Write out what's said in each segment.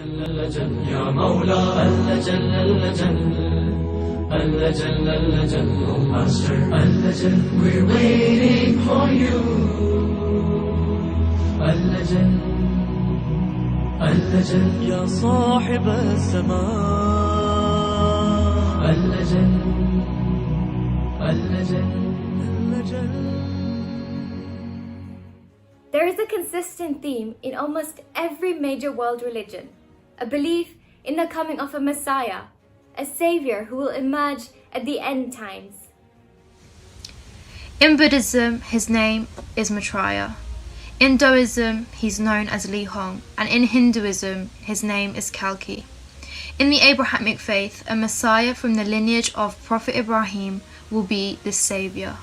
اللجل يا مولا اللجل اللجل اللجل اللجل oh master اللجل we're waiting for you اللجل اللجل يا صاحب الزمان اللجل اللجل اللجل. There is a consistent theme in almost every major world religion, a belief in the coming of a Messiah, a Savior who will emerge at the end times. In Buddhism, his name is Maitreya. In Taoism, he's known as Li Hong, and in Hinduism, his name is Kalki. In the Abrahamic faith, a Messiah from the lineage of Prophet Ibrahim will be the Savior.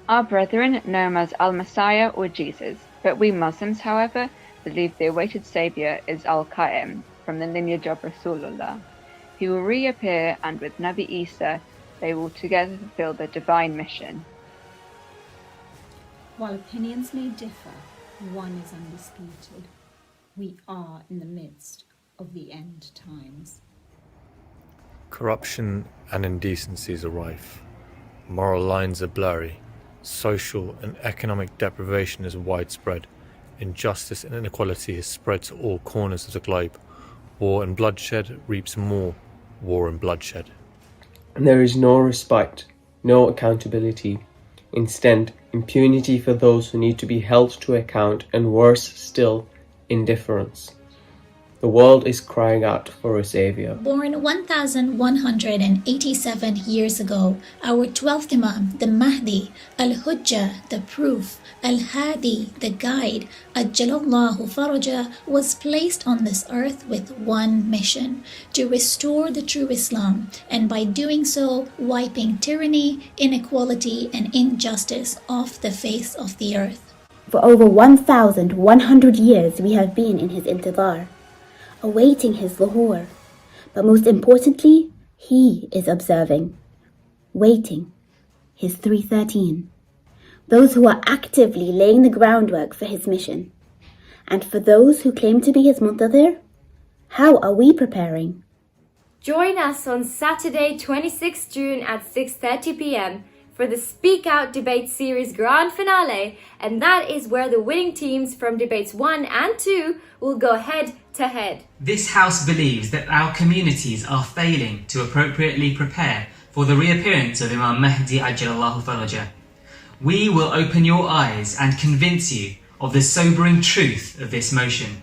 Our brethren know him as Al-Messiah or Jesus, but we Muslims, however, believe the awaited Saviour is Al-Qa'im, from the lineage of Rasulullah. He will reappear, and with Nabi Isa, they will together fulfill the divine mission. While opinions may differ, one is undisputed. We are in the midst of the end times. Corruption and indecencies are rife. Moral lines are blurry. Social and economic deprivation is widespread. Injustice and inequality is spread to all corners of the globe. War and bloodshed reaps more war and bloodshed. And there is no respite, no accountability. Instead, impunity for those who need to be held to account, and worse still, indifference. The world is crying out for a Savior. Born 1187 years ago, our 12th Imam, the Mahdi, Al-Hujjah, the Proof, Al-Hadi, the Guide, Ajjalallahu Faraja, was placed on this earth with one mission: to restore the true Islam, and by doing so, wiping tyranny, inequality, and injustice off the face of the earth. For over 1,100 years we have been in his intidar, awaiting his zuhur, but most importantly, he is observing, waiting, his 313, those who are actively laying the groundwork for his mission. And for those who claim to be his muntadir, how are we preparing? Join us on Saturday, 26 June at 6:30 p.m. for the Speak Out Debate Series Grand Finale, and that is where the winning teams from Debates 1 and 2 will go head to head. This house believes that our communities are failing to appropriately prepare for the reappearance of Imam Mahdi Ajjalallahu Faraja. We will open your eyes and convince you of the sobering truth of this motion.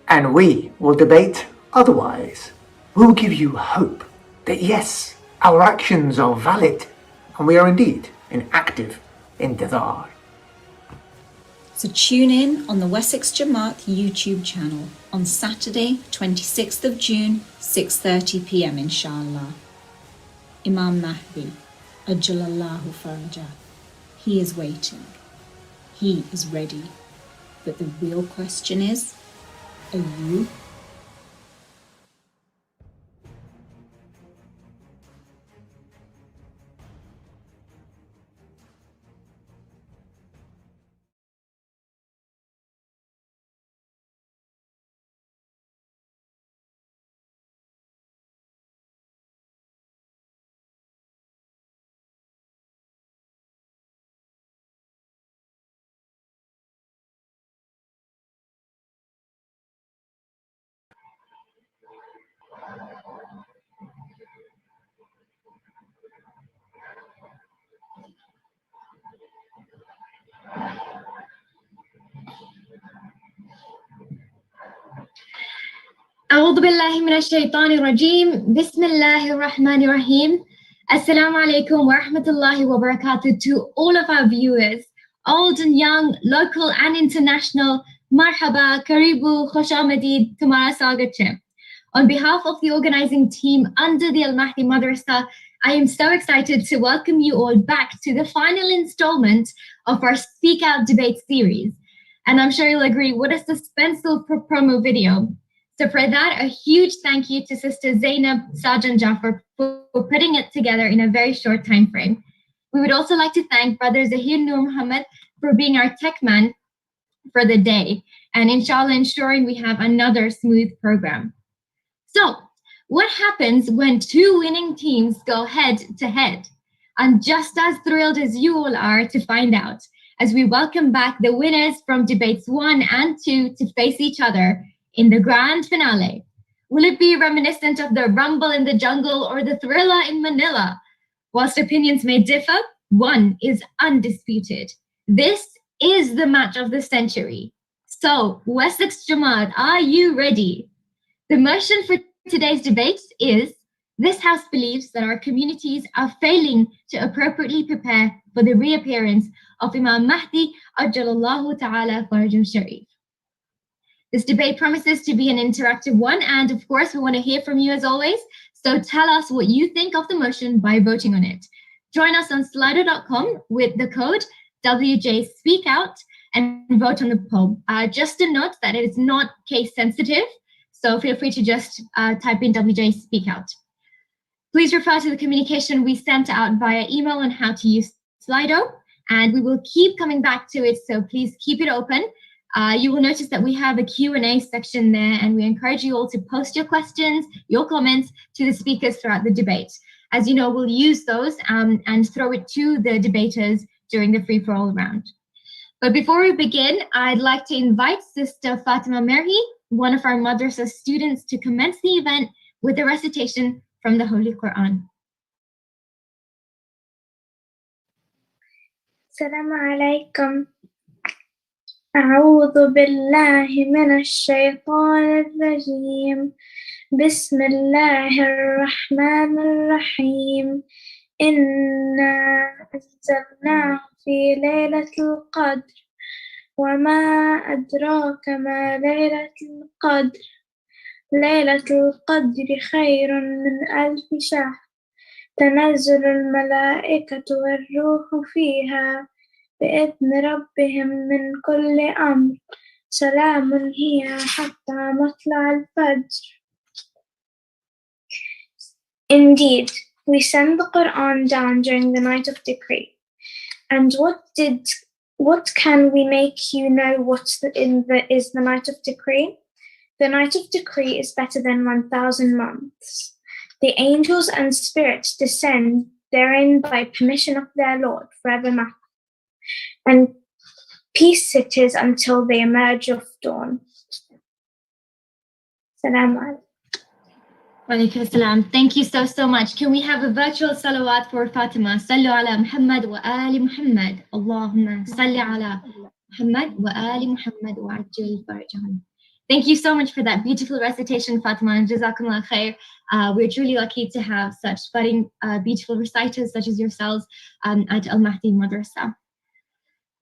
And we will debate otherwise. We will give you hope that yes, our actions are valid, and we are indeed in active intidar. So tune in on the Wessex Jamaat YouTube channel on Saturday, 26th of June, 6:30 p.m. inshallah. Imam Mahdi, Ajjalallahu Faraja. He is waiting. He is ready. But the real question is, are you? أعوذ بالله من الشيطان الرجيم بسم الله الرحمن الرحيم. Assalamu alaikum wa rahmatullahi wa barakatuh to all of our viewers, old and young, local and international. Marhaba, Karibu, Khosh Amadid, Tumara Swagat hai. On behalf of the organizing team under the Mahdi Madrasah, I am so excited to welcome you all back to the final installment of our Speak Out debate series. And I'm sure you'll agree, what a suspenseful promo video. So for that, a huge thank you to Sister Zainab Sajan Jafar for putting it together in a very short time frame. We would also like to thank Brother Zahir Nur Muhammad for being our tech man for the day, and inshallah ensuring we have another smooth program. So, what happens when two winning teams go head to head? I'm just as thrilled as you all are to find out as we welcome back the winners from debates 1 and 2 to face each other in the grand finale. Will it be reminiscent of the rumble in the jungle or the thriller in Manila? Whilst opinions may differ, one is undisputed. This is the match of the century. So, Wessex Jamaat, are you ready? The motion for today's debate is: this House believes that our communities are failing to appropriately prepare for the reappearance of Imam Mahdi Ajjalallahu Ta'ala Farajum Sharif. This debate promises to be an interactive one, and of course, we want to hear from you as always. So tell us what you think of the motion by voting on it. Join us on slido.com with the code WJSpeakout and vote on the poll. Just a note that it is not case sensitive, so feel free to just type in WJSpeakout. Please refer to the communication we sent out via email on how to use Slido, and we will keep coming back to it, so please keep it open. You will notice that we have a Q&A section there, and we encourage you all to post your questions, your comments to the speakers throughout the debate. As you know, we'll use those and throw it to the debaters during the free-for-all round. But before we begin, I'd like to invite Sister Fatima Merhi, one of our Madrasah students, to commence the event with a recitation from the Holy Quran. Assalamu alaikum. أعوذ بالله من الشيطان الرجيم. بسم الله الرحمن الرحيم. إنا أنزلناه في ليلة القدر وما أدراك ما ليلة القدر. ليلة القدر خير من 1000 شهر. تنزل الملائكة والروح فيها بإذن ربهم من كل أمر. سلام هي حتى مطلع الفجر. Indeed, we send the Quran down during the night of decree. And what can we make you know is the night of decree? The night of decree is better than 1000 months. The angels and spirits descend therein by permission of their Lord forevermore, and peace it is until they emerge of dawn. Salaam alaikum. Walaikum salam. Thank you so much. Can we have a virtual salawat for Fatima? Sallu ala Muhammad wa ali Muhammad. Allahumma salli ala Muhammad wa ali Muhammad wa ajil farajahum. Thank you so much for that beautiful recitation, Fatima, and Jazakumullah khair. We're truly lucky to have such budding, beautiful reciters such as yourselves at Mahdi Madrasah.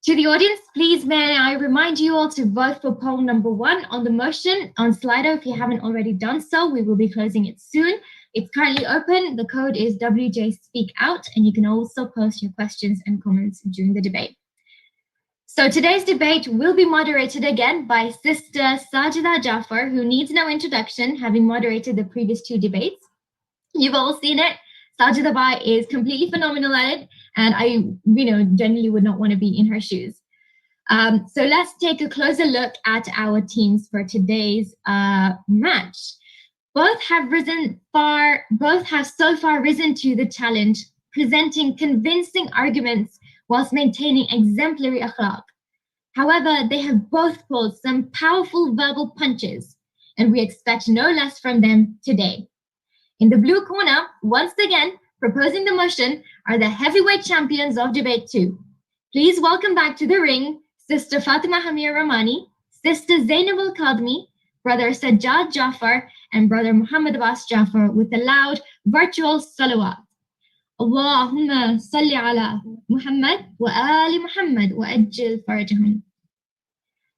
To the audience, please may I remind you all to vote for poll number 1 on the motion on Slido if you haven't already done so. We will be closing it soon. It's currently open. The code is WJSpeakout, and you can also post your questions and comments during the debate. So today's debate will be moderated again by Sister Sajida Jafar, who needs no introduction, having moderated the previous 2 debates. You've all seen it. Sajida Bai is completely phenomenal at it, and I, generally would not want to be in her shoes. So let's take a closer look at our teams for today's match. Both have so far risen to the challenge, presenting convincing arguments whilst maintaining exemplary akhlaq. However, they have both pulled some powerful verbal punches, and we expect no less from them today. In the blue corner, once again, proposing the motion are the heavyweight champions of debate 2. Please welcome back to the ring Sister Fatima Hamir Rahmani, Sister Zainab Al-Kadmi, Brother Sajjad Jafar, and Brother Muhammad Abbas Jafar with a loud virtual salawat. Allahumma salli ala Muhammad wa ali Muhammad wa ajil farajahum.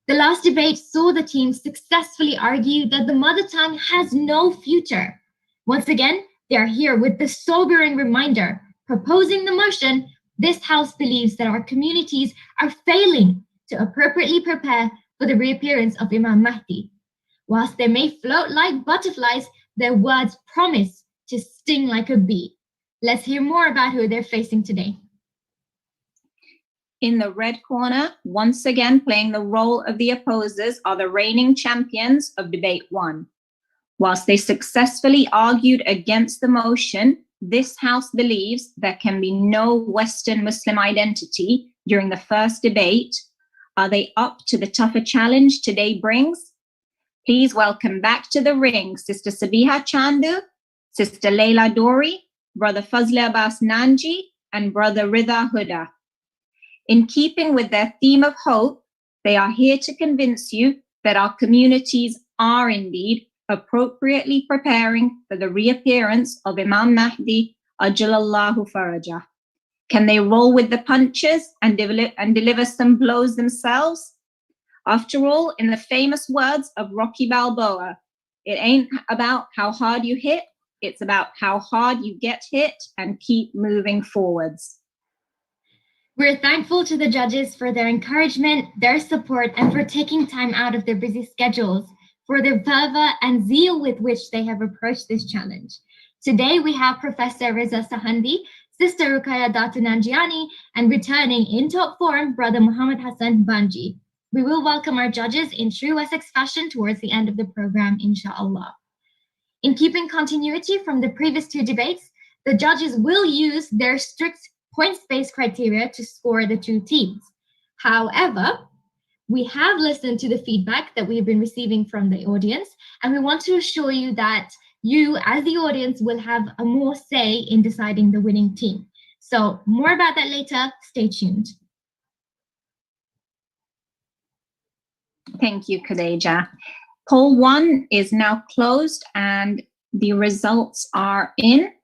The last debate saw the team successfully argue that the mother tongue has no future. Once again, they are here with the sobering reminder, proposing the motion, this House believes that our communities are failing to appropriately prepare for the reappearance of Imam Mahdi. Whilst they may float like butterflies, their words promise to sting like a bee. Let's hear more about who they're facing today. In the red corner, once again playing the role of the opposers, are the reigning champions of debate 1. Whilst they successfully argued against the motion, this House believes there can be no Western Muslim identity during the first debate. Are they up to the tougher challenge today brings? Please welcome back to the ring Sister Sabiha Chandu, Sister Layla Dori, Brother Fazli Abbas Nanji, and Brother Ridha Huda. In keeping with their theme of hope, they are here to convince you that our communities are indeed appropriately preparing for the reappearance of Imam Mahdi Ajalallahu Faraja. Can they roll with the punches and deliver some blows themselves? After all, in the famous words of Rocky Balboa, it ain't about how hard you hit, it's about how hard you get hit and keep moving forwards. We're thankful to the judges for their encouragement, their support, and for taking time out of their busy schedules, for their fervor and zeal with which they have approached this challenge. Today, we have Professor Reza Sahandi, Sister Rukaya Datu Nanjiani, and returning in top form, Brother Muhammad Hassan Banji. We will welcome our judges in true Wessex fashion towards the end of the program, inshallah. In keeping continuity from the previous 2 debates, the judges will use their strict points-based criteria to score the 2 teams. However, we have listened to the feedback that we've been receiving from the audience, and we want to assure you that you, as the audience, will have a more say in deciding the winning team. So more about that later. Stay tuned. Thank you, Khadeja. Poll 1 is now closed and the results are in.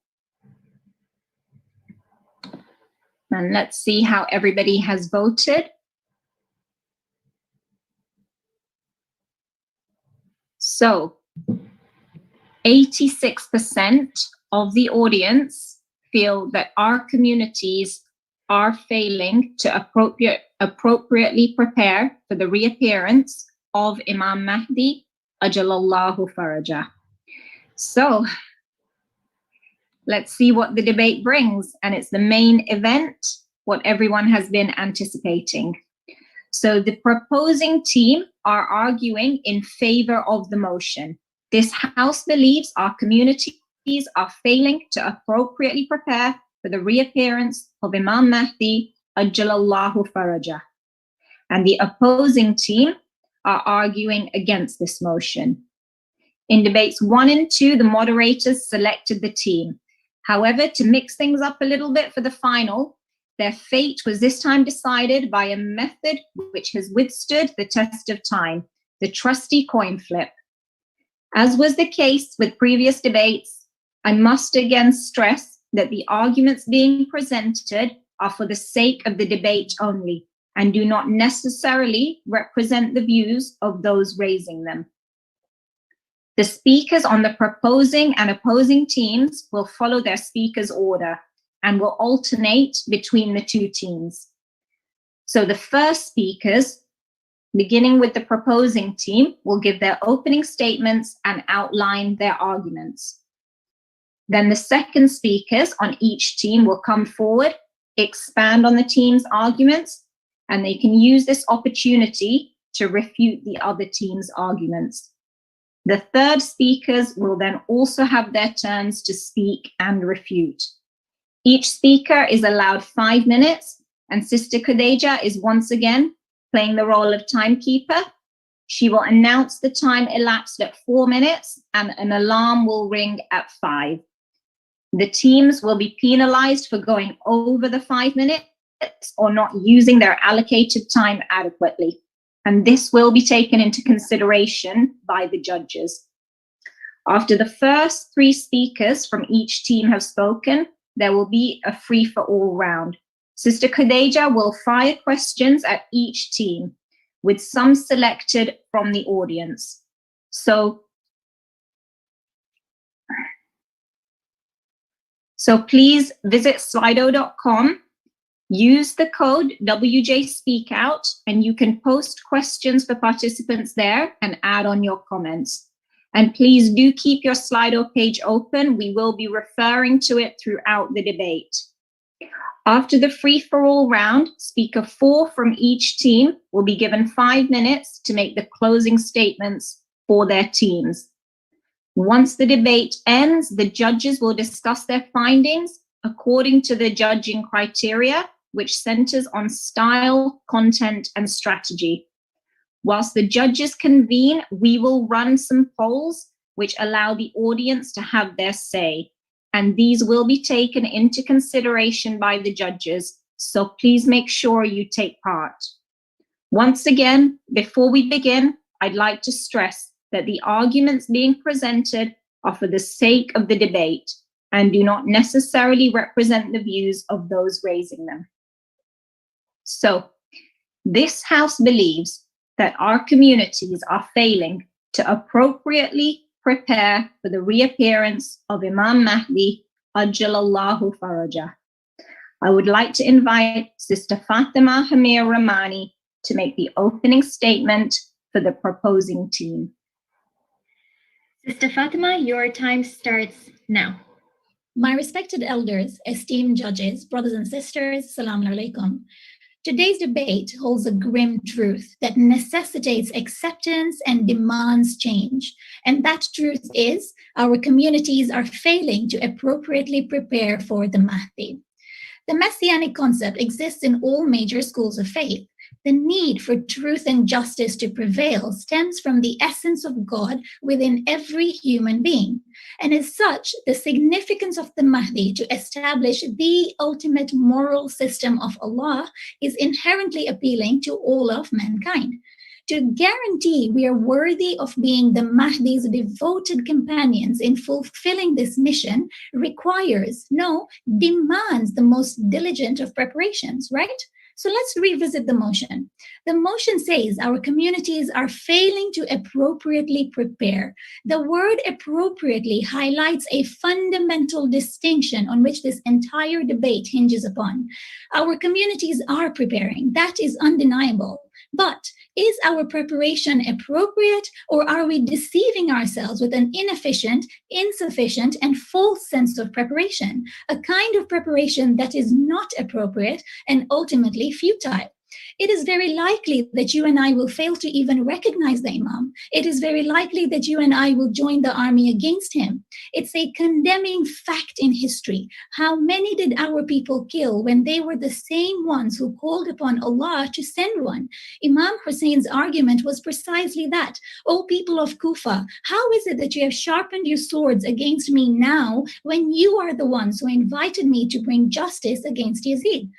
And let's see how everybody has voted. So 86% of the audience feel that our communities are failing to appropriately prepare for the reappearance of Imam Mahdi Ajalallahu Faraja. So let's see what the debate brings, and it's the main event, what everyone has been anticipating. So the proposing team are arguing in favor of the motion. This House believes our communities are failing to appropriately prepare for the reappearance of Imam Mahdi Ajalallahu Faraja. And the opposing team are arguing against this motion. In debates 1 and 2, the moderators selected the team. However, to mix things up a little bit for the final, their fate was this time decided by a method which has withstood the test of time, the trusty coin flip. As was the case with previous debates, I must again stress that the arguments being presented are for the sake of the debate only and do not necessarily represent the views of those raising them. The speakers on the proposing and opposing teams will follow their speaker's order and will alternate between the 2 teams. So the first speakers, beginning with the proposing team, will give their opening statements and outline their arguments. Then the second speakers on each team will come forward, expand on the team's arguments, and they can use this opportunity to refute the other team's arguments. The third speakers will then also have their turns to speak and refute. Each speaker is allowed 5 minutes, and Sister Khadeja is once again playing the role of timekeeper. She will announce the time elapsed at 4 minutes, and an alarm will ring at 5. The teams will be penalized for going over the 5 minutes or not using their allocated time adequately. And this will be taken into consideration by the judges. After the first 3 speakers from each team have spoken, there will be a free-for-all round. Sister Khadeja will fire questions at each team, with some selected from the audience. So please visit slido.com. Use the code WJSpeakout, and you can post questions for participants there and add on your comments. And please do keep your Slido page open. We will be referring to it throughout the debate. After the free-for-all round, speaker 4 from each team will be given 5 minutes to make the closing statements for their teams. Once the debate ends, the judges will discuss their findings according to the judging criteria, which centers on style, content, and strategy. Whilst the judges convene, we will run some polls which allow the audience to have their say, and these will be taken into consideration by the judges, so please make sure you take part. Once again, before we begin, I'd like to stress that the arguments being presented are for the sake of the debate and do not necessarily represent the views of those raising them. So, this House believes that our communities are failing to appropriately prepare for the reappearance of Imam Mahdi, Ajjalallahu Faraja. I would like to invite Sister Fatima Hamir Rahmani to make the opening statement for the proposing team. Sister Fatima, your time starts now. My respected elders, esteemed judges, brothers and sisters, Assalamu alaikum. Today's debate holds a grim truth that necessitates acceptance and demands change. And that truth is our communities are failing to appropriately prepare for the Mahdi. The Messianic concept exists in all major schools of faith. The need for truth and justice to prevail stems from the essence of God within every human being. And as such, the significance of the Mahdi to establish the ultimate moral system of Allah is inherently appealing to all of mankind. To guarantee we are worthy of being the Mahdi's devoted companions in fulfilling this mission requires, demands the most diligent of preparations, right? So let's revisit the motion. The motion says our communities are failing to appropriately prepare. The word appropriately highlights a fundamental distinction on which this entire debate hinges upon. Our communities are preparing, that is undeniable. But is our preparation appropriate, or are we deceiving ourselves with an inefficient, insufficient, and false sense of preparation, a kind of preparation that is not appropriate and ultimately futile? It is very likely that you and I will fail to even recognize the Imam. It is very likely that you and I will join the army against him. It's a condemning fact in history. How many did our people kill when they were the same ones who called upon Allah to send one? Imam Hussein's argument was precisely that. O people of Kufa, how is it that you have sharpened your swords against me now when you are the ones who invited me to bring justice against Yazid?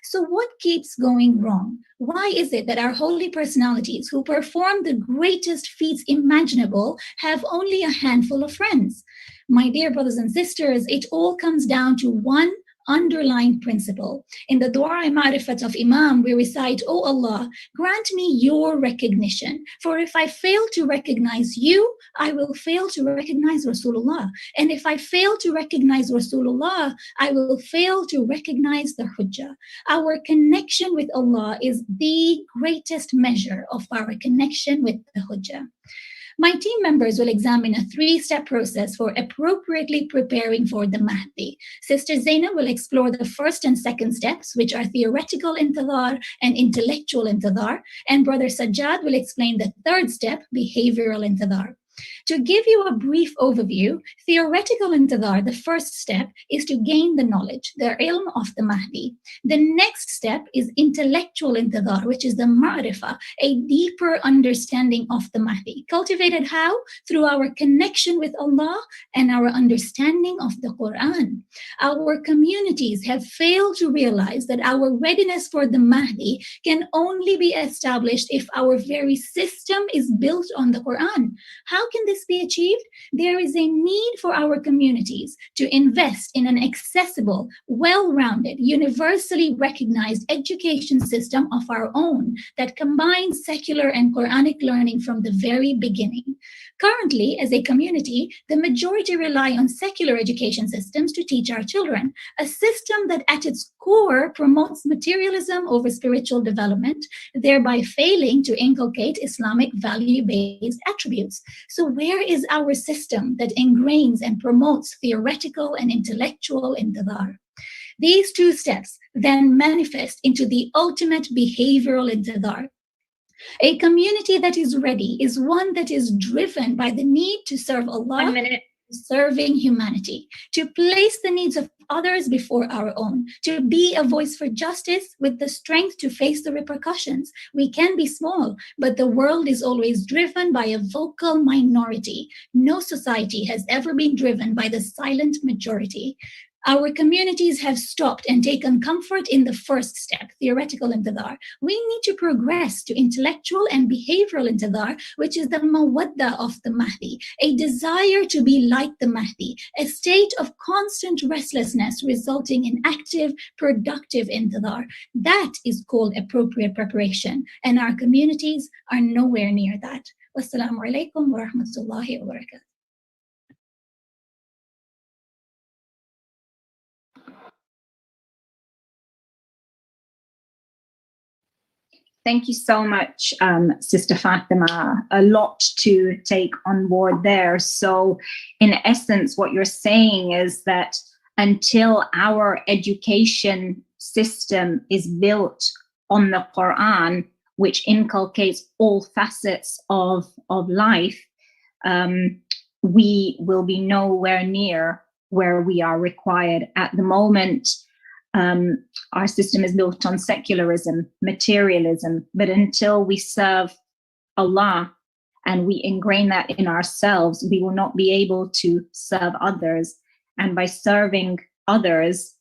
So what keeps going wrong? Why is it that our holy personalities who perform the greatest feats imaginable have only a handful of friends? My dear brothers and sisters, it all comes down to one underlying principle. In the Dua Ma'rifat of Imam, we recite, "O Allah, grant me your recognition. For if I fail to recognize you, I will fail to recognize Rasulullah. And if I fail to recognize Rasulullah, I will fail to recognize the Hujjah." Our connection with Allah is the greatest measure of our connection with the Hujjah. My team members will examine a 3-step process for appropriately preparing for the Mahdi. Sister Zainab will explore the first and second steps, which are theoretical intidhar and intellectual intidhar, and Brother Sajjad will explain the third step, behavioral intidhar. To give you a brief overview, theoretical intidhar, the first step, is to gain the knowledge, the ilm of the Mahdi. The next step is intellectual intidhar, which is the ma'rifah, a deeper understanding of the Mahdi. Cultivated how? Through our connection with Allah and our understanding of the Quran. Our communities have failed to realize that our readiness for the Mahdi can only be established if our very system is built on the Quran. How can this be achieved? There is a need for our communities to invest in an accessible, well-rounded, universally recognized education system of our own that combines secular and Quranic learning from the very beginning. Currently, as a community, the majority rely on secular education systems to teach our children, a system that at its core promotes materialism over spiritual development, thereby failing to inculcate Islamic value-based attributes. So where is our system that ingrains and promotes theoretical and intellectual intidhar? These two steps then manifest into the ultimate behavioral intidar. A community that is ready is one that is driven by the need to serve Allah, 1 minute. serving humanity, to place the needs of others before our own, to be a voice for justice with the strength to face the repercussions. We can be small, but the world is always driven by a vocal minority. No society has ever been driven by the silent majority. Our communities have stopped and taken comfort in the first step, theoretical intidar. We need to progress to intellectual and behavioral intidar, which is the mawadda of the Mahdi, a desire to be like the Mahdi, a state of constant restlessness resulting in active, productive intidar. That is called appropriate preparation, and our communities are nowhere near that. Wassalamu alaikum wa rahmatullahi wa barakatuh. Thank you so much, Sister Fatima. A lot to take on board there. So in essence, what you're saying is that until our education system is built on the Quran, which inculcates all facets of life, we will be nowhere near where we are required. At the moment, our system is built on secularism, materialism, but until we serve Allah and we ingrain that in ourselves, we will not be able to serve others. And by serving others,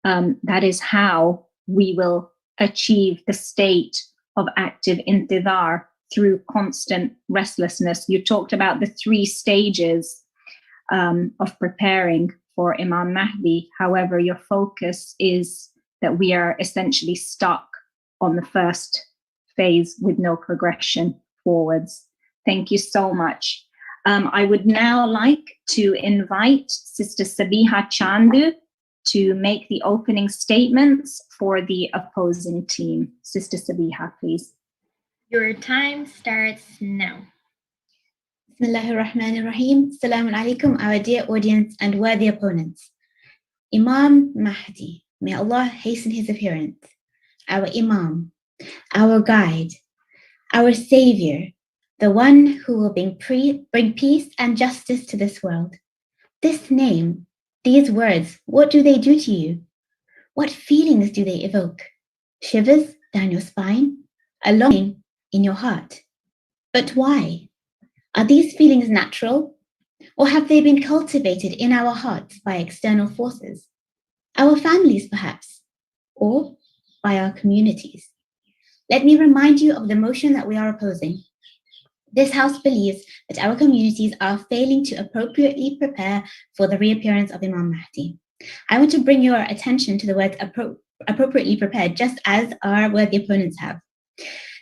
that is how we will achieve the state of active intidar through constant restlessness. You talked about the 3 stages of preparing for Imam Mahdi. However, your focus is that we are essentially stuck on the first phase with no progression forwards. Thank you so much. I would now like to invite Sister Sabiha Chandu to make the opening statements for the opposing team. Sister Sabiha, please. Your time starts now. Bismillahir Rahmanir Rahim. Assalamu alaikum, our dear audience and worthy opponents. Imam Mahdi, may Allah hasten his appearance. Our Imam, our guide, our savior, the one who will bring peace and justice to this world. This name, these words, what do they do to you? What feelings do they evoke? Shivers down your spine? A longing in your heart? But why? Are these feelings natural, or have they been cultivated in our hearts by external forces? Our families, perhaps, or by our communities? Let me remind you of the motion that we are opposing. This House believes that our communities are failing to appropriately prepare for the reappearance of Imam Mahdi. I want to bring your attention to the words appropriately prepared, just as our worthy opponents have.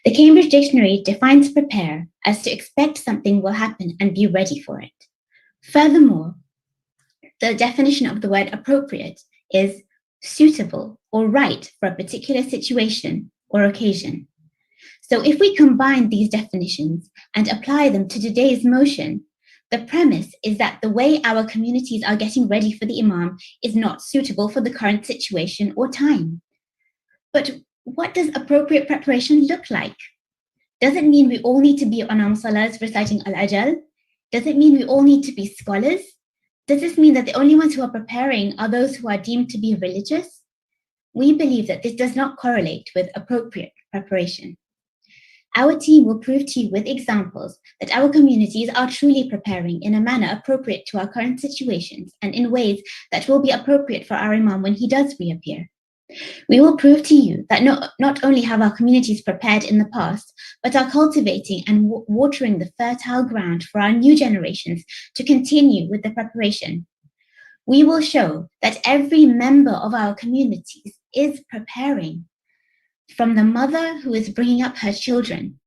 The Cambridge Dictionary defines prepare as to expect something will happen and be ready for it. Furthermore, the definition of the word appropriate is suitable or right for a particular situation or occasion. So if we combine these definitions and apply them to today's motion, the premise is that the way our communities are getting ready for the Imam is not suitable for the current situation or time. But what does appropriate preparation look like? Does it mean we all need to be on our musallas reciting Al-Ajal? Does it mean we all need to be scholars? Does this mean that the only ones who are preparing are those who are deemed to be religious? We believe that this does not correlate with appropriate preparation. Our team will prove to you with examples that our communities are truly preparing in a manner appropriate to our current situations and in ways that will be appropriate for our Imam when he does reappear. We will prove to you that not only have our communities prepared in the past, but are cultivating and watering the fertile ground for our new generations to continue with the preparation. We will show that every member of our communities is preparing, from the mother who is bringing up her children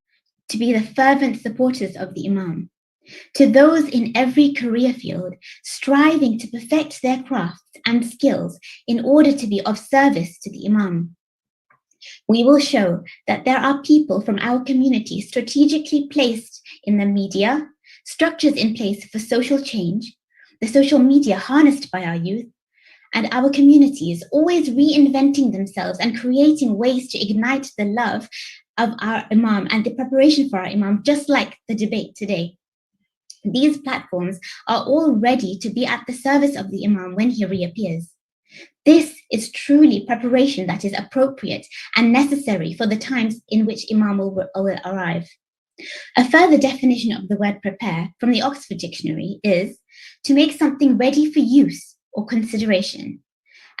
to be the fervent supporters of the Imam, to those in every career field striving to perfect their crafts and skills in order to be of service to the Imam. We will show that there are people from our community strategically placed in the media, structures in place for social change, the social media harnessed by our youth, And our communities always reinventing themselves and creating ways to ignite the love of our Imam and the preparation for our Imam, just like the debate today. These platforms are all ready to be at the service of the Imam when he reappears. This is truly preparation that is appropriate and necessary for the times in which Imam will arrive. A further definition of the word prepare from the Oxford Dictionary is to make something ready for use or consideration.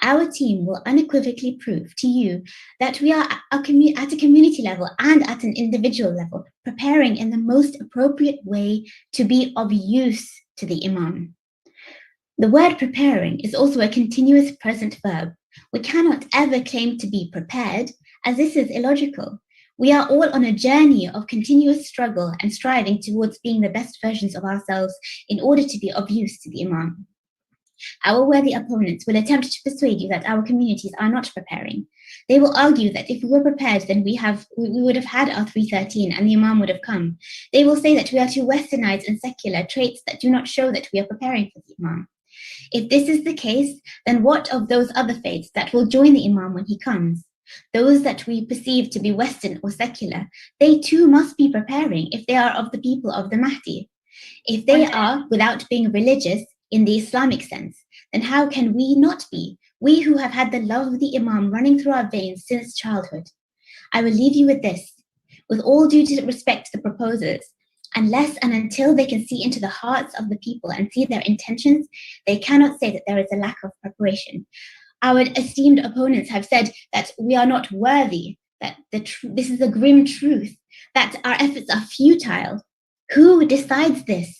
Our team will unequivocally prove to you that we are at a community level and at an individual level, preparing in the most appropriate way to be of use to the Imam. The word preparing is also a continuous present verb. We cannot ever claim to be prepared, as this is illogical. We are all on a journey of continuous struggle and striving towards being the best versions of ourselves in order to be of use to the Imam. Our worthy opponents will attempt to persuade you that our communities are not preparing. They will argue that if we were prepared, then we would have had our 313 and the Imam would have come. They will say that we are too westernized and secular, traits that do not show that we are preparing for the Imam. If this is the case, then what of those other faiths that will join the Imam when he comes? Those that we perceive to be Western or secular, they too must be preparing if they are of the people of the Mahdi. If they are, without being religious in the Islamic sense, then how can we not be? We who have had the love of the Imam running through our veins since childhood. I will leave you with this. With all due respect to the proposers, unless and until they can see into the hearts of the people and see their intentions, they cannot say that there is a lack of preparation. Our esteemed opponents have said that we are not worthy, that this is a grim truth, that our efforts are futile. Who decides this?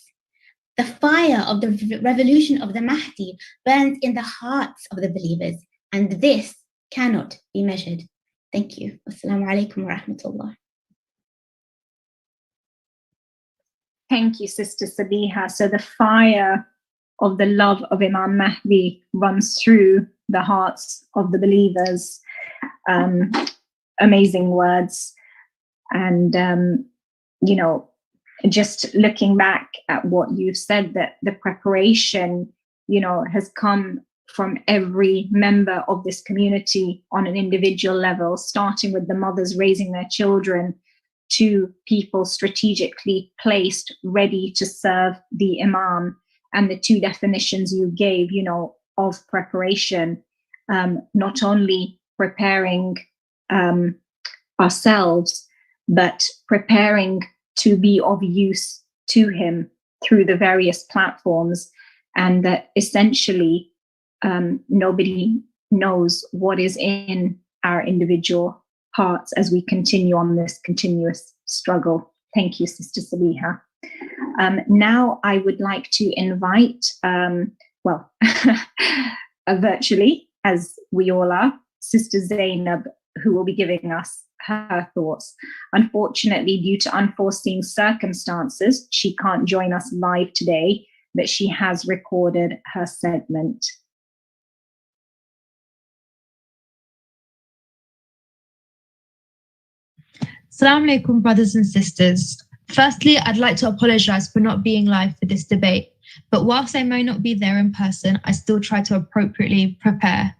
The fire of the revolution of the Mahdi burns in the hearts of the believers, and this cannot be measured. Thank you. Wassalamu alaikum wa rahmatullah. Thank you, Sister Sabiha. So the fire of the love of Imam Mahdi runs through the hearts of the believers. Amazing words. And, just looking back at what you've said, that the preparation, has come from every member of this community on an individual level, starting with the mothers raising their children to people strategically placed, ready to serve the Imam. And the two definitions you gave, of preparation, not only preparing ourselves, but preparing to be of use to him through the various platforms, and that essentially nobody knows what is in our individual hearts as we continue on this continuous struggle. Thank you, Sister Sabiha. Now I would like to invite, virtually, as we all are, Sister Zainab, who will be giving us her thoughts. Unfortunately, due to unforeseen circumstances, she can't join us live today, but she has recorded her segment. Assalamu alaikum, brothers and sisters. Firstly, I'd like to apologize for not being live for this debate, but whilst I may not be there in person, I still try to appropriately prepare.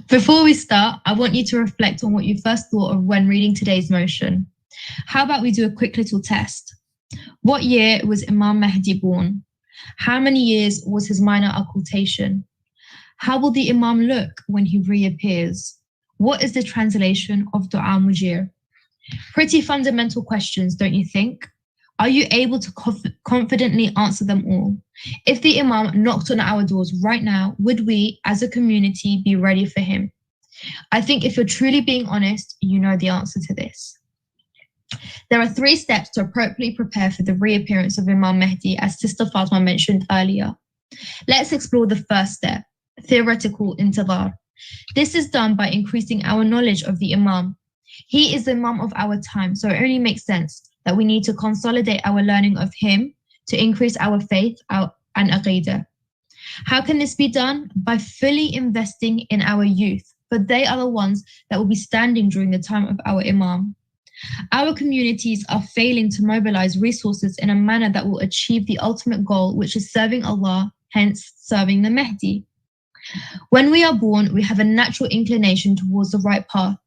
Before we start, I want you to reflect on what you first thought of when reading today's motion. How about we do a quick little test? What year was Imam Mahdi born? How many years was his minor occultation? How will the Imam look when he reappears? What is the translation of Dua Mujir? Pretty fundamental questions, don't you think? Are you able to confidently answer them all? If the Imam knocked on our doors right now, would we, as a community, be ready for him? I think if you're truly being honest, you know the answer to this. There are 3 steps to appropriately prepare for the reappearance of Imam Mahdi, as Sister Fatma mentioned earlier. Let's explore the first step, theoretical intidhar. This is done by increasing our knowledge of the Imam. He is the Imam of our time, so it only makes sense that we need to consolidate our learning of him to increase our faith and aqidah. How can this be done? By fully investing in our youth, for they are the ones that will be standing during the time of our Imam. Our communities are failing to mobilize resources in a manner that will achieve the ultimate goal, which is serving Allah, hence serving the Mahdi. When we are born, we have a natural inclination towards the right path.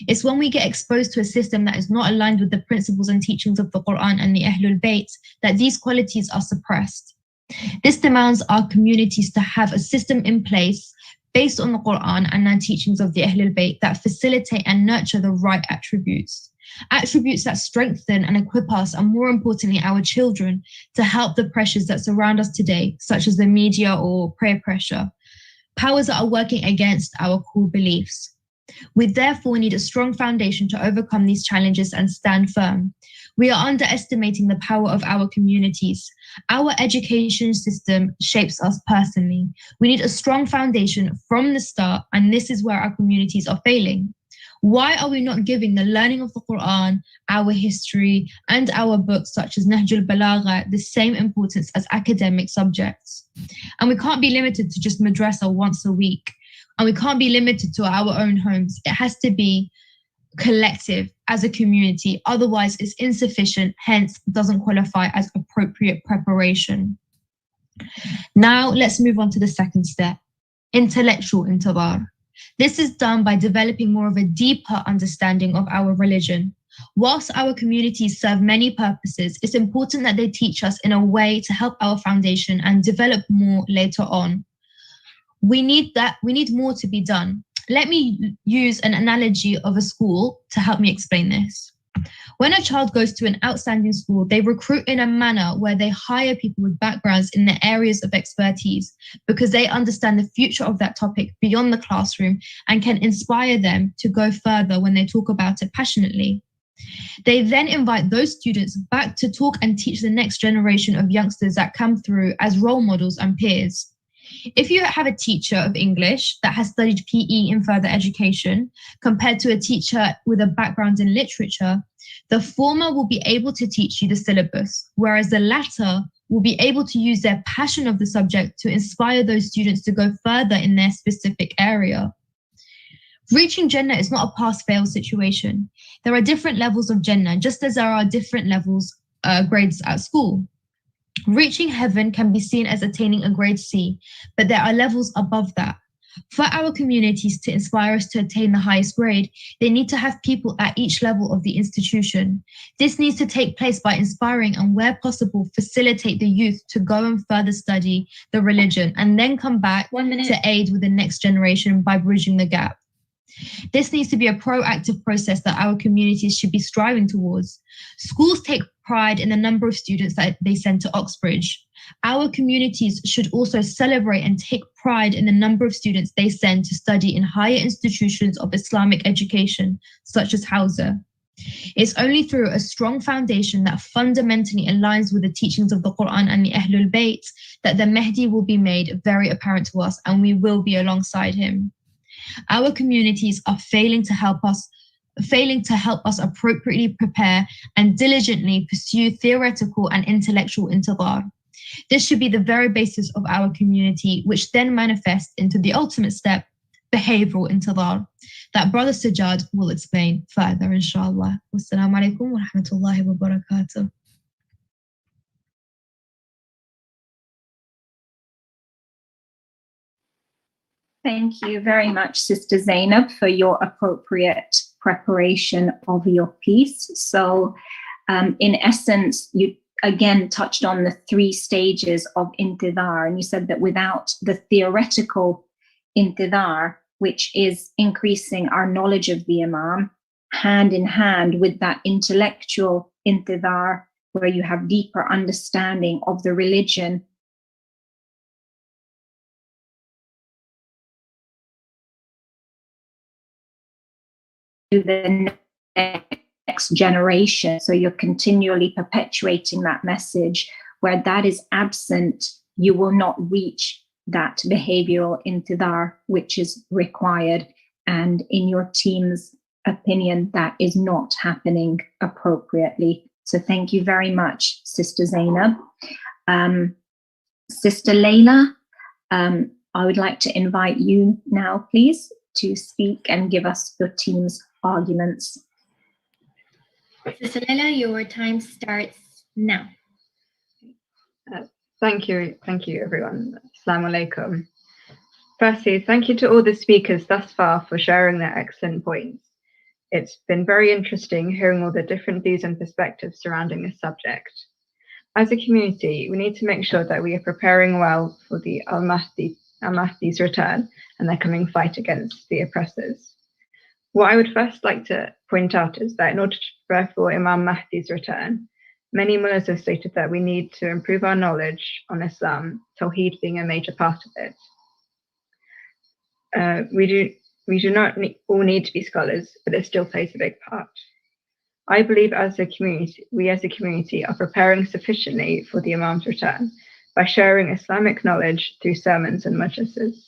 It's when we get exposed to a system that is not aligned with the principles and teachings of the Quran and the Ahlul Bayt that these qualities are suppressed. This demands our communities to have a system in place based on the Quran and the teachings of the Ahlul Bayt that facilitate and nurture the right attributes. Attributes that strengthen and equip us, and more importantly, our children, to help the pressures that surround us today, such as the media or peer pressure, powers that are working against our core beliefs. We therefore need a strong foundation to overcome these challenges and stand firm. We are underestimating the power of our communities. Our education system shapes us personally. We need a strong foundation from the start, and this is where our communities are failing. Why are we not giving the learning of the Quran, our history, and our books such as Nahj al-Balagha the same importance as academic subjects? And we can't be limited to just madrasa once a week. And we can't be limited to our own homes. It has to be collective as a community. Otherwise, it's insufficient, hence doesn't qualify as appropriate preparation. Now, let's move on to the second step, intellectual intidar. This is done by developing more of a deeper understanding of our religion. Whilst our communities serve many purposes, it's important that they teach us in a way to help our foundation and develop more later on. We need more to be done. Let me use an analogy of a school to help me explain this. When a child goes to an outstanding school, they recruit in a manner where they hire people with backgrounds in the areas of expertise because they understand the future of that topic beyond the classroom and can inspire them to go further when they talk about it passionately. They then invite those students back to talk and teach the next generation of youngsters that come through as role models and peers. If you have a teacher of English that has studied PE in further education compared to a teacher with a background in literature, the former will be able to teach you the syllabus, whereas the latter will be able to use their passion of the subject to inspire those students to go further in their specific area. Reaching Jannah is not a pass-fail situation. There are different levels of Jannah, just as there are different levels, grades at school. Reaching heaven can be seen as attaining a grade C, but there are levels above that. For our communities to inspire us to attain the highest grade, they need to have people at each level of the institution. This needs to take place by inspiring and, where possible, facilitate the youth to go and further study the religion and then come back to aid with the next generation by bridging the gap. This needs to be a proactive process that our communities should be striving towards. Schools take pride in the number of students that they send to Oxbridge. Our communities should also celebrate and take pride in the number of students they send to study in higher institutions of Islamic education, such as Hausa. It's only through a strong foundation that fundamentally aligns with the teachings of the Quran and the Ahlul Bayt that the Mahdi will be made very apparent to us, and we will be alongside him. Our communities are failing to help us appropriately prepare and diligently pursue theoretical and intellectual intidar. This should be the very basis of our community, which then manifests into the ultimate step, behavioral intidar, that Brother Sajjad will explain further, inshallah. Wassalamu alaikum wa rahmatullahi wa barakatuh. Thank you very much, Sister Zainab, for your appropriate preparation of your piece. So, in essence, you again touched on the 3 stages of intidar, and you said that without the theoretical intidar, which is increasing our knowledge of the Imam, hand in hand with that intellectual intidar, where you have deeper understanding of the religion, the next generation. So you're continually perpetuating that message. Where that is absent, you will not reach that behavioral intidar which is required. And in your team's opinion, that is not happening appropriately. So thank you very much, Sister Zainab. Sister Layla, I would like to invite you now, please, to speak and give us your team's arguments. Sister Layla, your time starts now. Thank you everyone. Assalamu alaikum. Firstly, thank you to all the speakers thus far for sharing their excellent points. It's been very interesting hearing all the different views and perspectives surrounding this subject. As a community, we need to make sure that we are preparing well for the Al-Mahdi's return and their coming fight against the oppressors. What I would first like to point out is that in order to prepare for Imam Mahdi's return, many mullahs have stated that we need to improve our knowledge on Islam, Tawheed being a major part of it. We do not all need to be scholars, but it still plays a big part. I believe we as a community are preparing sufficiently for the Imam's return by sharing Islamic knowledge through sermons and madrasas.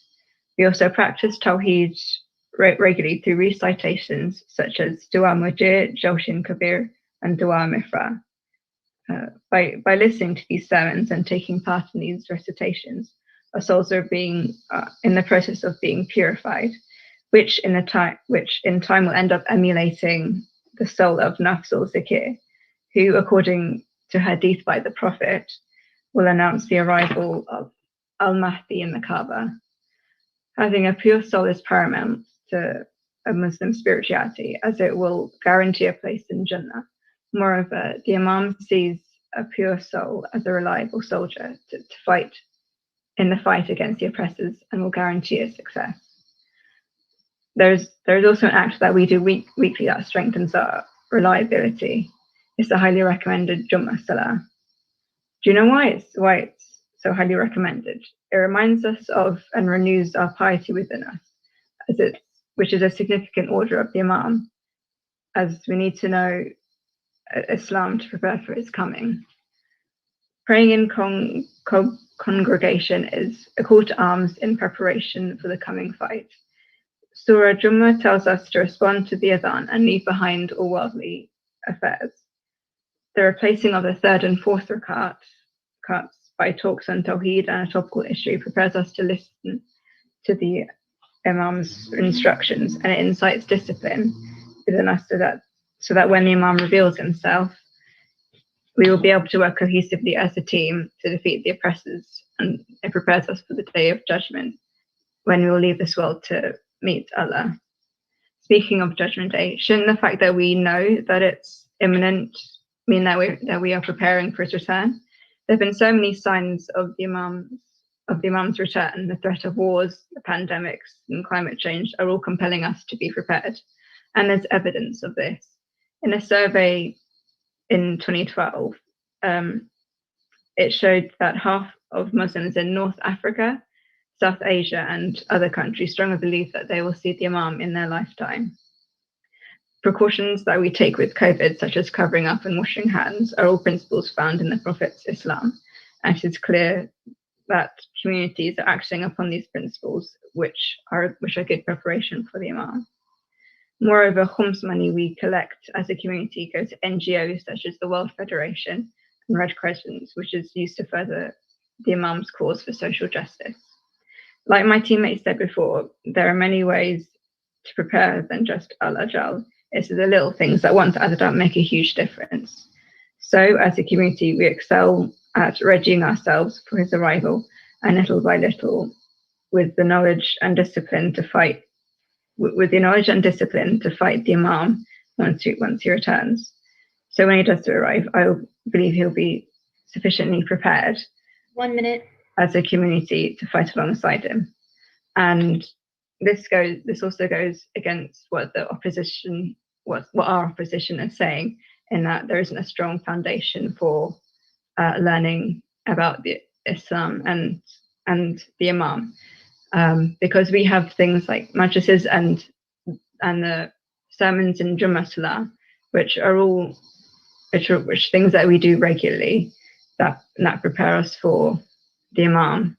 We also practice Tawheed regularly through recitations such as Dua Mujir, Joshin Kabir, and Dua Mifra. By listening to these sermons and taking part in these recitations, our souls are being in the process of being purified, which in time will end up emulating the soul of Nafs al-Zakir, who, according to hadith by the Prophet, will announce the arrival of Al-Mahdi in the Kaaba. Having a pure soul is paramount to a Muslim spirituality, as it will guarantee a place in Jannah. Moreover, the Imam sees a pure soul as a reliable soldier to fight in the fight against the oppressors and will guarantee its success. There's also an act that we do weekly that strengthens our reliability. It's the highly recommended Jummah Salah. Do you know why it's so highly recommended? It reminds us of and renews our piety within us, which is a significant order of the Imam, as we need to know Islam to prepare for its coming. Praying in congregation is a call to arms in preparation for the coming fight. Surah Jummah tells us to respond to the adhan and leave behind all worldly affairs. The replacing of the third and fourth rakats by talks on Tawheed and a topical issue prepares us to listen to the Imam's instructions, and it incites discipline within us so that when the Imam reveals himself, we will be able to work cohesively as a team to defeat the oppressors, and it prepares us for the day of judgment when we will leave this world to meet Allah. Speaking of Judgment Day, shouldn't the fact that we know that it's imminent mean that we are preparing for his return? There have been so many signs of the Imam's return. The threat of wars, the pandemics, and climate change are all compelling us to be prepared, and there's evidence of this. In a survey in 2012, it showed that half of Muslims in North Africa, South Asia, and other countries strongly believe that they will see the Imam in their lifetime. Precautions that we take with COVID, such as covering up and washing hands, are all principles found in the Prophet's Islam, and it is clear that communities are acting upon these principles, which are good preparation for the Imam. Moreover, khums money we collect as a community goes to NGOs such as the World Federation and Red Crescent, which is used to further the Imam's cause for social justice. Like my teammates said before, there are many ways to prepare than just al-ajal. It's the little things that once added up make a huge difference. So as a community, we excel at readying ourselves for his arrival, and little by little, with the knowledge and discipline to fight the Imam once he returns. So when he does arrive, I believe he'll be sufficiently prepared 1 minute as a community to fight alongside him. And this also goes against what our opposition is saying, in that there isn't a strong foundation for learning about the Islam and the Imam, because we have things like madrasas and the sermons in Jummah Salah, which things that we do regularly that prepare us for the Imam.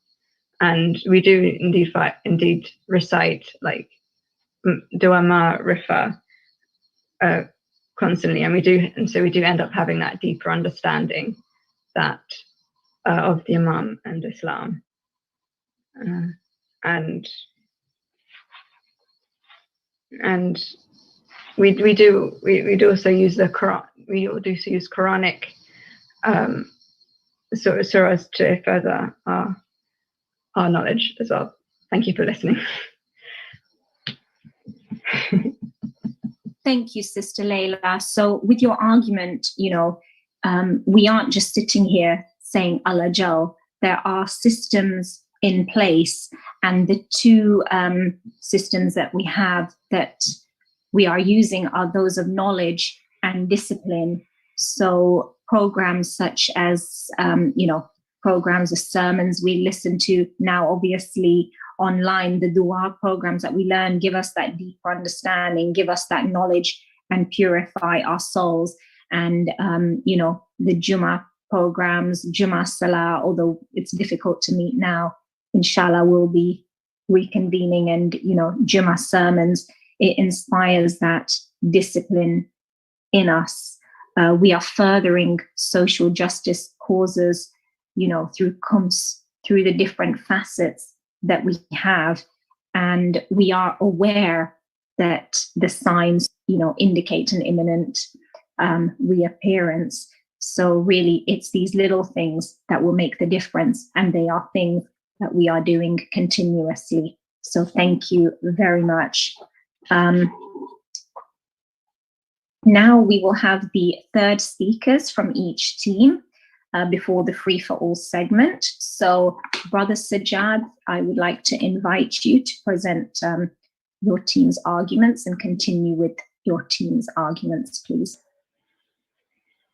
And we do indeed recite like Dua Ma Rifa constantly, and so we do end up having that deeper understanding that of the Imam and Islam, and we do also use the Quran. We do also use Quranic surahs to further our knowledge as well. Thank you for listening. Thank you, Sister Layla. So with your argument, we aren't just sitting here saying Allah Jal. There are systems in place, and the two systems that we have that we are using are those of knowledge and discipline. So programs such as, programs of sermons we listen to now, obviously online, the dua programs that we learn give us that deeper understanding, give us that knowledge and purify our souls. And, the Jummah programs, Jummah Salah, although it's difficult to meet now, inshallah we'll be reconvening, and, Jummah sermons, it inspires that discipline in us. We are furthering social justice causes, through Qums, through the different facets that we have, and we are aware that the signs, indicate an imminent reappearance. So really, it's these little things that will make the difference, and they are things that we are doing continuously. So thank you very much. Now we will have the third speakers from each team before the free for all segment. So Brother Sajjad, I would like to invite you to present your team's arguments and continue with your team's arguments, please.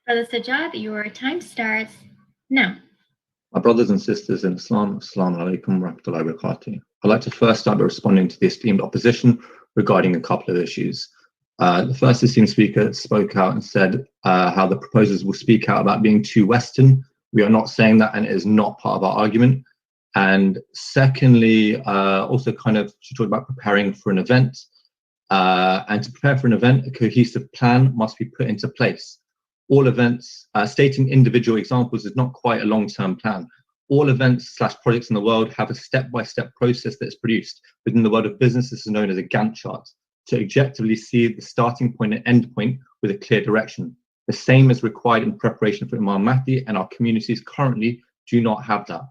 Brother Sajjad, your time starts now. My brothers and sisters in Islam, Assalamu alaikum wa rahmatullahi wa barakatuh. I'd like to first start by responding to the esteemed opposition regarding a couple of issues. The first esteemed speaker spoke out and said how the proposers will speak out about being too Western. We are not saying that, and it is not part of our argument. And secondly, also she talked about preparing for an event. And to prepare for an event, a cohesive plan must be put into place. All events, stating individual examples is not quite a long-term plan. All events / projects in the world have a step-by-step process that is produced. Within the world of business, this is known as a Gantt chart, to objectively see the starting point and end point with a clear direction. The same is required in preparation for Imam Mahdi, and our communities currently do not have that.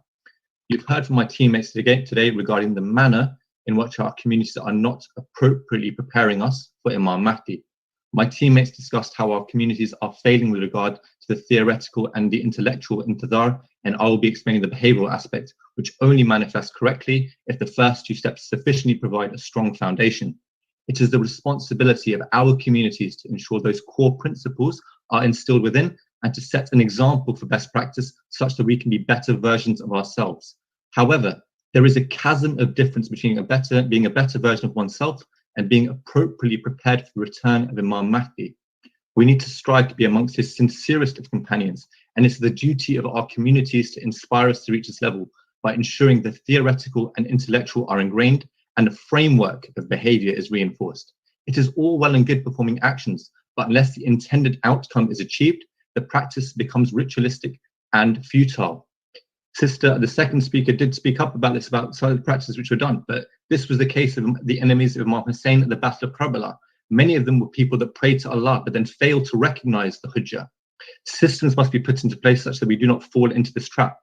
You've heard from my teammates today regarding the manner in which our communities are not appropriately preparing us for Imam Mahdi. My teammates discussed how our communities are failing with regard to the theoretical and the intellectual intidhar, and I will be explaining the behavioral aspect, which only manifests correctly if the first two steps sufficiently provide a strong foundation. It is the responsibility of our communities to ensure those core principles are instilled within, and to set an example for best practice such that we can be better versions of ourselves. However, there is a chasm of difference between being a better version of oneself and being appropriately prepared for the return of Imam Mahdi. We need to strive to be amongst his sincerest of companions, and it's the duty of our communities to inspire us to reach this level by ensuring the theoretical and intellectual are ingrained and a framework of behavior is reinforced. It is all well and good performing actions, but unless the intended outcome is achieved, the practice becomes ritualistic and futile. The second speaker did speak up about this, about some of the practices which were done, but this was the case of the enemies of Imam Hussein at the Battle of Karbala. Many of them were people that prayed to Allah, but then failed to recognize the Hujjah. Systems must be put into place such that we do not fall into this trap.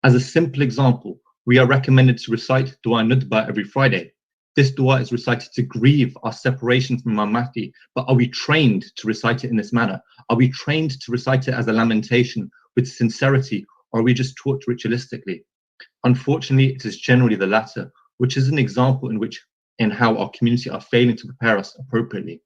As a simple example, we are recommended to recite Dua Nudba every Friday. This dua is recited to grieve our separation from Imam Mahdi, but are we trained to recite it in this manner? Are we trained to recite it as a lamentation with sincerity, or are we just taught ritualistically? Unfortunately, it is generally the latter, which is an example in how our community are failing to prepare us appropriately.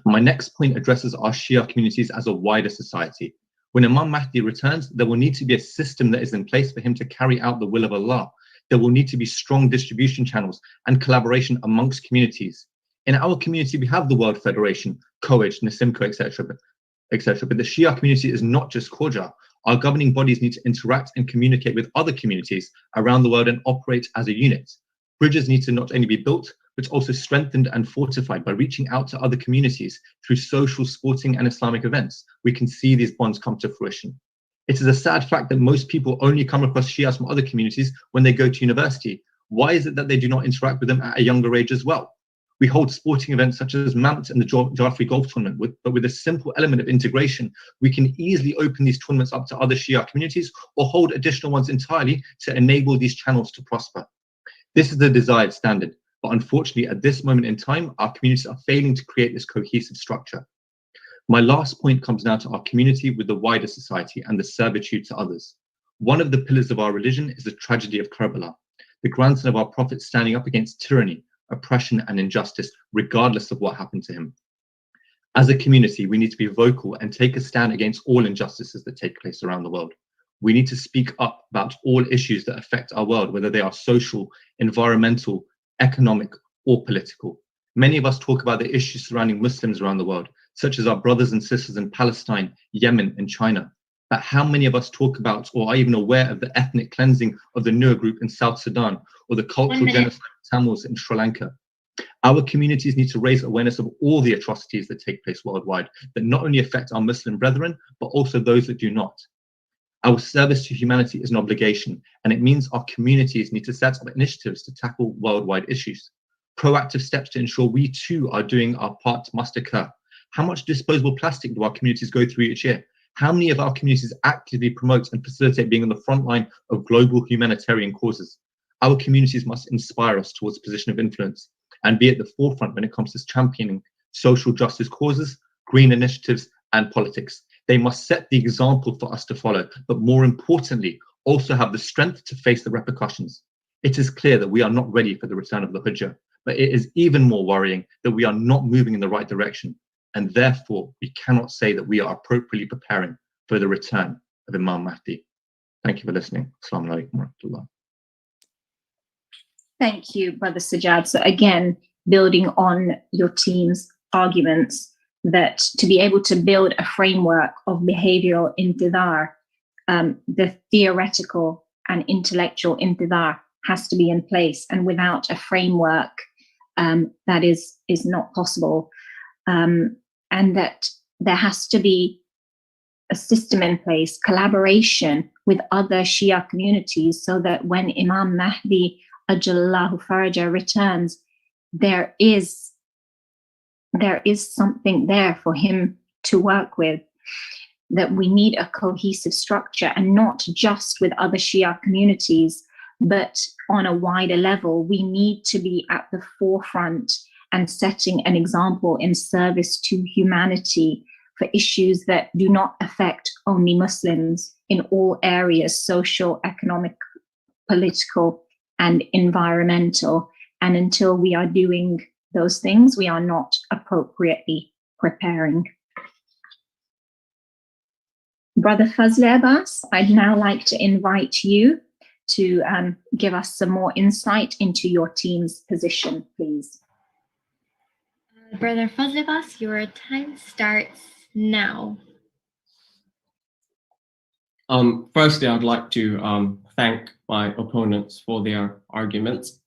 My next point addresses our Shia communities as a wider society. When Imam Mahdi returns, there will need to be a system that is in place for him to carry out the will of Allah. There will need to be strong distribution channels and collaboration amongst communities. In our community, we have the World Federation, COEJ, Nasimco, etc. But the Shia community is not just Khoja. Our governing bodies need to interact and communicate with other communities around the world and operate as a unit. Bridges need to not only be built, but also strengthened and fortified by reaching out to other communities through social, sporting, and Islamic events. We can see these bonds come to fruition. It is a sad fact that most people only come across Shias from other communities when they go to university. Why is it that they do not interact with them at a younger age as well? We hold sporting events such as Mamt and the Jafri Golf Tournament, but with a simple element of integration, we can easily open these tournaments up to other Shia communities or hold additional ones entirely to enable these channels to prosper. This is the desired standard, but unfortunately at this moment in time, our communities are failing to create this cohesive structure. My last point comes now to our community with the wider society and the servitude to others. One of the pillars of our religion is the tragedy of Karbala, the grandson of our prophet standing up against tyranny, oppression and injustice, regardless of what happened to him. As a community, we need to be vocal and take a stand against all injustices that take place around the world. We need to speak up about all issues that affect our world, whether they are social, environmental, economic, or political. Many of us talk about the issues surrounding Muslims around the world, such as our brothers and sisters in Palestine, Yemen, and China. But how many of us talk about or are even aware of the ethnic cleansing of the Nuer group in South Sudan or the cultural genocide of Tamils in Sri Lanka? Our communities need to raise awareness of all the atrocities that take place worldwide that not only affect our Muslim brethren, but also those that do not. Our service to humanity is an obligation, and it means our communities need to set up initiatives to tackle worldwide issues. Proactive steps to ensure we too are doing our part must occur. How much disposable plastic do our communities go through each year? How many of our communities actively promote and facilitate being on the front line of global humanitarian causes? Our communities must inspire us towards a position of influence and be at the forefront when it comes to championing social justice causes, green initiatives, and politics. They must set the example for us to follow, but more importantly, also have the strength to face the repercussions. It is clear that we are not ready for the return of the Hujjah, but it is even more worrying that we are not moving in the right direction, and therefore we cannot say that we are appropriately preparing for the return of Imam Mahdi. Thank you for listening. Assalamu alaikum wa rahmatullah. Thank you, Brother Sajjad. So again, building on your team's arguments, that to be able to build a framework of behavioral intidhar, the theoretical and intellectual intidhar has to be in place, and without a framework, that is not possible, and that there has to be a system in place, collaboration with other Shia communities, so that when Imam Mahdi Ajallahu Faraja returns, there is something there for him to work with, that we need a cohesive structure, and not just with other Shia communities, but on a wider level. We need to be at the forefront and setting an example in service to humanity for issues that do not affect only Muslims in all areas, social, economic, political, and environmental. And until we are doing those things, we are not appropriately preparing. Brother Fazl Abbas, I'd now like to invite you to give us some more insight into your team's position, please. Brother Fazl Abbas, your time starts now. Firstly, I'd like to thank my opponents for their arguments.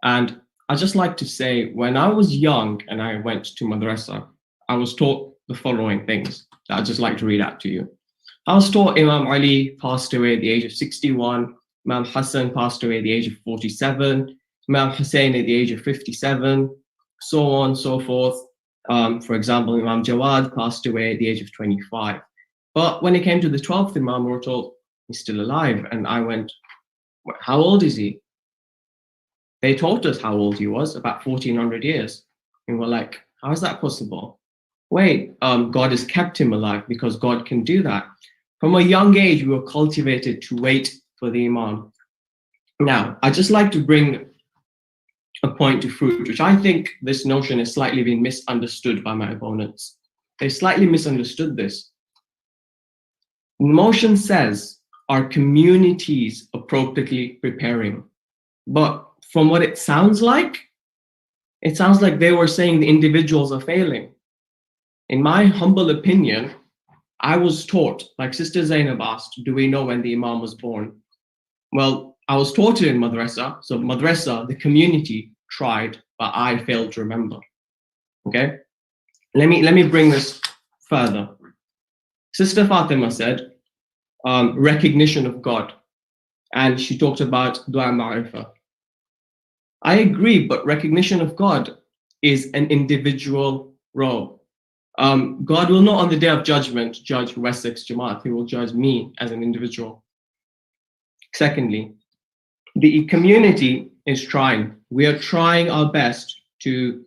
And I'd just like to say, when I was young and I went to Madrasah, I was taught the following things that I'd just like to read out to you. I was taught Imam Ali passed away at the age of 61, Imam Hassan passed away at the age of 47, Imam Hussein at the age of 57, so on and so forth. For example, Imam Jawad passed away at the age of 25. But when it came to the 12th Imam, we were told he's still alive. And I went, how old is he? They told us how old he was, about 1400 years. And we're like, how is that possible? Wait, God has kept him alive because God can do that. From a young age, we were cultivated to wait for the Imam. Now, I'd just like to bring a point to fruit, which I think this notion is slightly being misunderstood by my opponents. They slightly misunderstood this. The motion says, are communities appropriately preparing? But from what it sounds like they were saying the individuals are failing. In my humble opinion, I was taught, like Sister Zainab asked, do we know when the Imam was born? Well, I was taught it in Madrasah. So Madrasah, the community, tried, but I failed to remember. Okay? Let me bring this further. Sister Fatima said, recognition of God. And she talked about dua ma'rifah. I agree, but recognition of God is an individual role. God will not on the day of judgment judge Wessex Jamaat. He will judge me as an individual. Secondly, the community is trying. We are trying our best to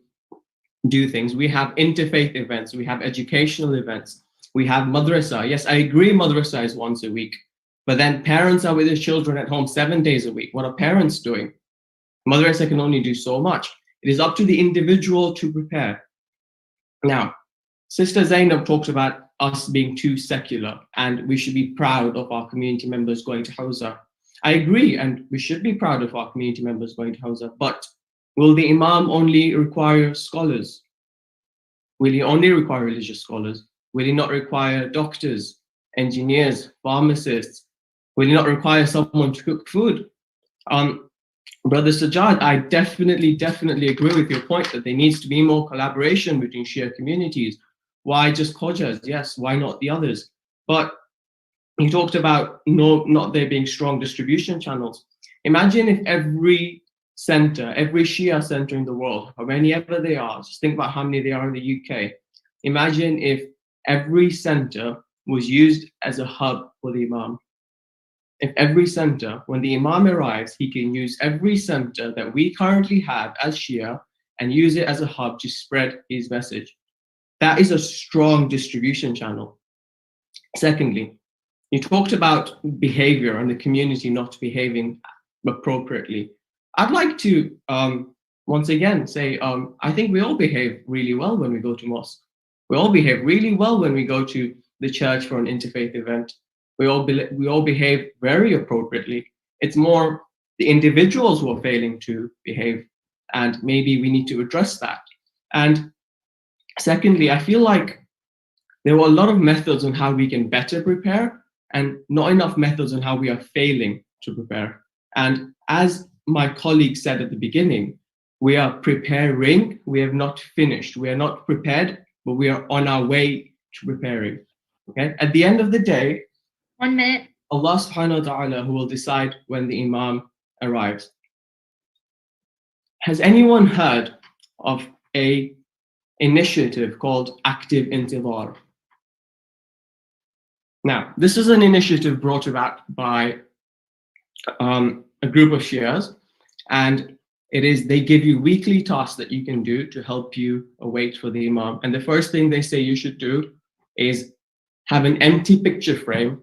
do things. We have interfaith events, we have educational events, we have madrasa. Yes, I agree, madrasa is once a week, but then parents are with their children at home 7 days a week. What are parents doing? Madrasa can only do so much. It is up to the individual to prepare. Now, Sister Zainab talked about us being too secular and we should be proud of our community members going to Hawza. I agree, and we should be proud of our community members going to Hawza, but will the Imam only require scholars? Will he only require religious scholars? Will he not require doctors, engineers, pharmacists? Will he not require someone to cook food? Brother Sajjad, I definitely agree with your point that there needs to be more collaboration between Shia communities. Why just Khojas? Yes, why not the others? But you talked about not there being strong distribution channels. Imagine if every center, every Shia center in the world, how many ever they are, just think about how many they are in the UK. Imagine if every center was used as a hub for the Imam. If every center, when the Imam arrives, he can use every center that we currently have as Shia and use it as a hub to spread his message. That is a strong distribution channel. Secondly, you talked about behavior and the community not behaving appropriately. I'd like to once again say, I think we all behave really well when we go to mosque. We all behave really well when we go to the church for an interfaith event. We all behave very appropriately. It's more the individuals who are failing to behave, and maybe we need to address that. And secondly, I feel like there were a lot of methods on how we can better prepare and not enough methods on how we are failing to prepare. And as my colleague said at the beginning, we are preparing, we have not finished. We are not prepared, but we are on our way to preparing. Okay? At the end of the day, 1 minute. Allah subhanahu wa ta'ala who will decide when the Imam arrives. Has anyone heard of a initiative called Active Intidhar? Now, this is an initiative brought about by a group of Shias, and they give you weekly tasks that you can do to help you wait for the Imam. And the first thing they say you should do is have an empty picture frame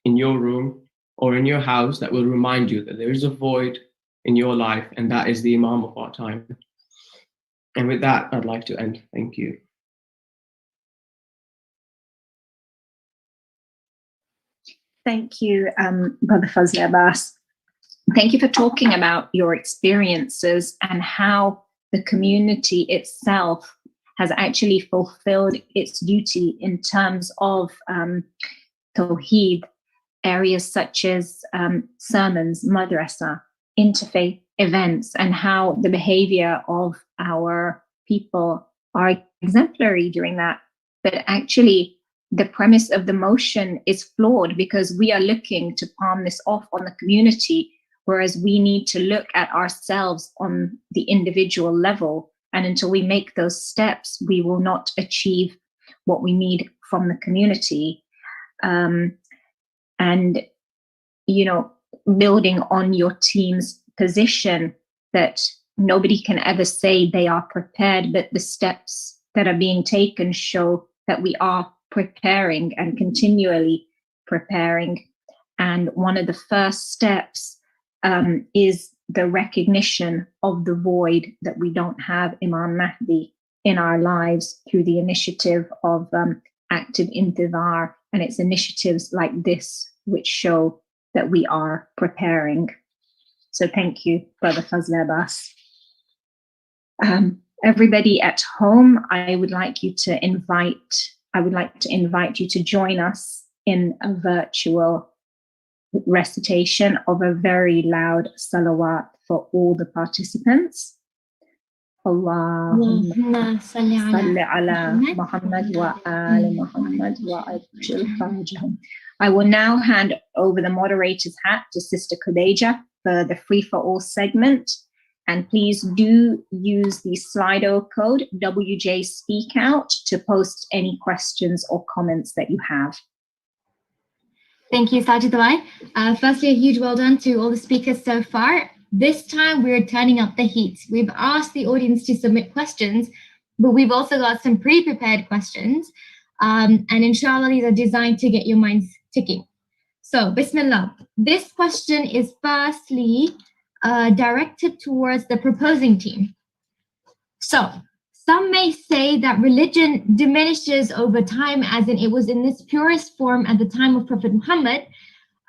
in your room or in your house that will remind you that there is a void in your life, and that is the Imam of our time. And with that, I'd like to end. Thank you. Thank you, Brother Fazli Abbas. Thank you for talking about your experiences and how the community itself has actually fulfilled its duty in terms of Tawheed, areas such as sermons, madrasa, interfaith events, and how the behavior of our people are exemplary during that. But actually, the premise of the motion is flawed because we are looking to palm this off on the community, whereas we need to look at ourselves on the individual level. And until we make those steps, we will not achieve what we need from the community. And, you know, building on your team's position that nobody can ever say they are prepared, but the steps that are being taken show that we are preparing and continually preparing. And one of the first steps is the recognition of the void that we don't have Imam Mahdi in our lives through the initiative of Active Intidhar, and it's initiatives like this which show that we are preparing. So thank you, Brother Fazli Abbas. Everybody at home, I would like to invite you to join us in a virtual recitation of a very loud salawat for all the participants. Allahumma salli ala Muhammad wa ali Muhammad wa ajil farajahum. I will now hand over the moderator's hat to Sister Khudeja for the Free for All segment. And please do use the Slido code WJ Speak Out to post any questions or comments that you have. Thank you, Sajid Dawai. Firstly, a huge well done to all the speakers so far. This time we're turning up the heat. We've asked the audience to submit questions, but we've also got some pre-prepared questions. And inshallah, these are designed to get your minds ticking. So, Bismillah. This question is firstly directed towards the proposing team. So, some may say that religion diminishes over time, as in it was in this purest form at the time of Prophet Muhammad,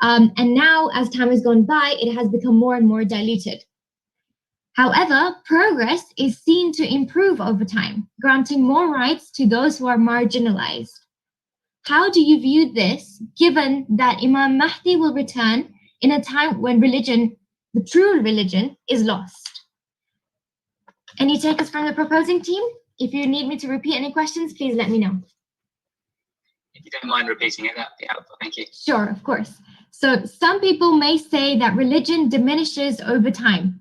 and now, as time has gone by, it has become more and more diluted. However, progress is seen to improve over time, granting more rights to those who are marginalized. How do you view this, given that Imam Mahdi will return in a time when religion, the true religion, is lost? Any takers from the proposing team? If you need me to repeat any questions, please let me know. If you don't mind repeating it, that'd be helpful. Thank you. Sure, of course. So some people may say that religion diminishes over time,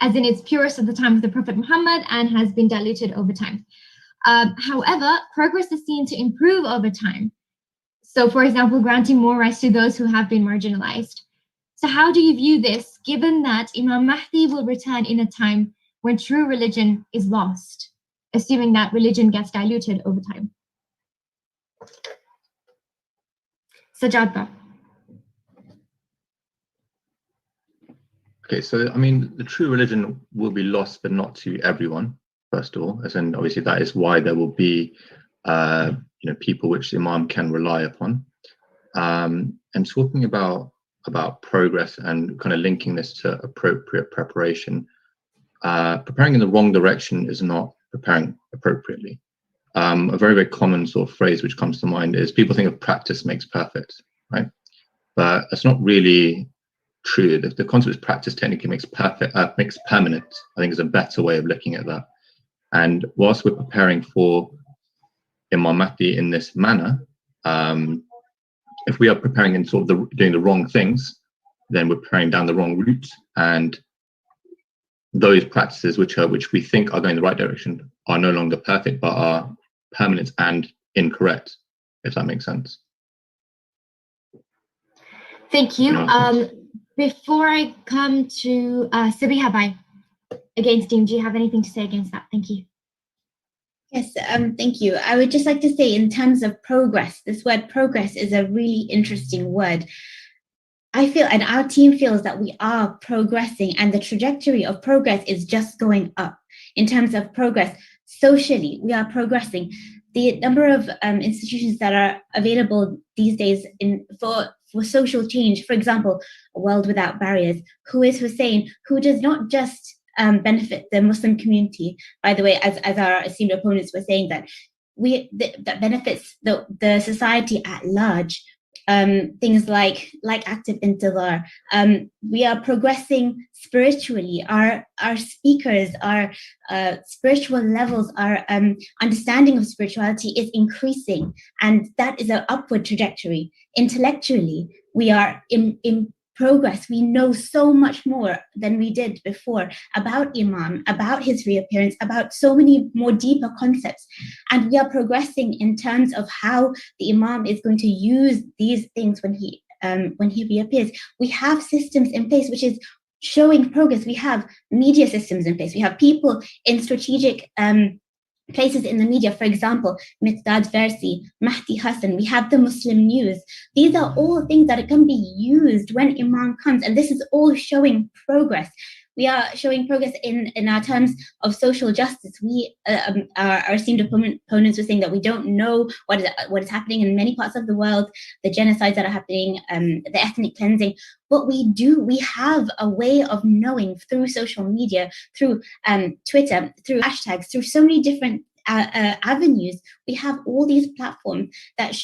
as in its purest at the time of the Prophet Muhammad and has been diluted over time. However, progress is seen to improve over time. So, for example, granting more rights to those who have been marginalized. So how do you view this, given that Imam Mahdi will return in a time when true religion is lost, assuming that religion gets diluted over time? Sajjad. Okay, so I mean, the true religion will be lost, but not to everyone. First of all, as in obviously that is why there will be, people which the Imam can rely upon. And talking about progress and kind of linking this to appropriate preparation, preparing in the wrong direction is not preparing appropriately. A very, very common sort of phrase which comes to mind is people think of practice makes perfect, right? But that's not really true. The concept of practice technically makes permanent, I think, is a better way of looking at that. And whilst we're preparing for Imam Mahdi in this manner, if we are preparing in sort of doing the wrong things, then we're preparing down the wrong route. And those practices which we think are going the right direction are no longer perfect, but are permanent and incorrect, if that makes sense. Thank you. Before I come to Sabiha Bai, against Dean, do you have anything to say against that? Thank you. Yes, thank you. I would just like to say, in terms of progress, this word progress is a really interesting word. I feel, and our team feels, that we are progressing, and the trajectory of progress is just going up. In terms of progress, socially, we are progressing. The number of institutions that are available these days for social change, for example, A World Without Barriers, who is Hussein, who does not just benefit the Muslim community, by the way, as our esteemed opponents were saying, that that benefits the society at large. Things like active intidhar. We are progressing spiritually. Our speakers, our spiritual levels, our understanding of spirituality is increasing, and that is an upward trajectory. Intellectually, we are in progress. We know so much more than we did before about Imam, about his reappearance, about so many more deeper concepts. And we are progressing in terms of how the Imam is going to use these things when he reappears. We have systems in place which is showing progress. We have media systems in place. We have people in strategic places in the media, for example, Miqdad Versi, Mahdi Hassan, we have the Muslim News. These are all things that can be used when Imam comes, and this is all showing progress. We are showing progress in our terms of social justice. We, our esteemed opponents were saying that we don't know what is happening in many parts of the world, the genocides that are happening, the ethnic cleansing. But we have a way of knowing through social media, through Twitter, through hashtags, through so many different avenues. We have all these platforms that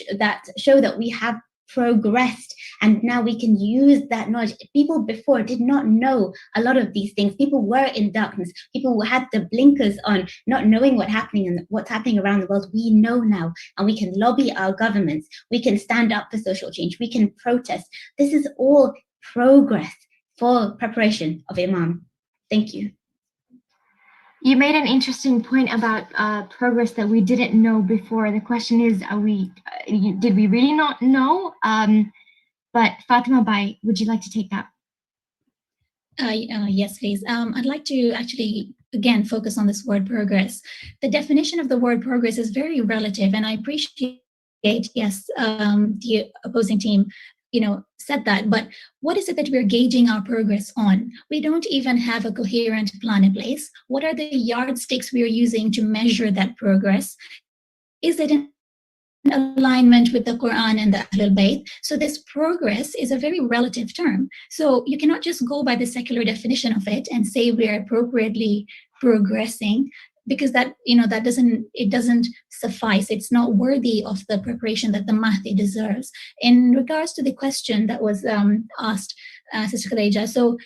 show that we have progressed, and now we can use that knowledge. People before did not know a lot of these things. People were in darkness. People who had the blinkers on, not knowing what's happening around the world. We know now, and we can lobby our governments. We can stand up for social change. We can protest. This is all progress for preparation of Imam. Thank you. You made an interesting point about progress that we didn't know before. The question is, did we really not know? But Fatima Bai, would you like to take that? Yes, please. I'd like to actually, again, focus on this word progress. The definition of the word progress is very relative, and I appreciate, yes, the opposing team, said that. But what is it that we're gauging our progress on? We don't even have a coherent plan in place. What are the yardsticks we're using to measure that progress? Is it in alignment with the Quran and the Ahlul Bayt? So this progress is a very relative term. So you cannot just go by the secular definition of it and say we're appropriately progressing, because that doesn't suffice. It's not worthy of the preparation that the Mahdi deserves. In regards to the question that was asked, Sister Khadija, so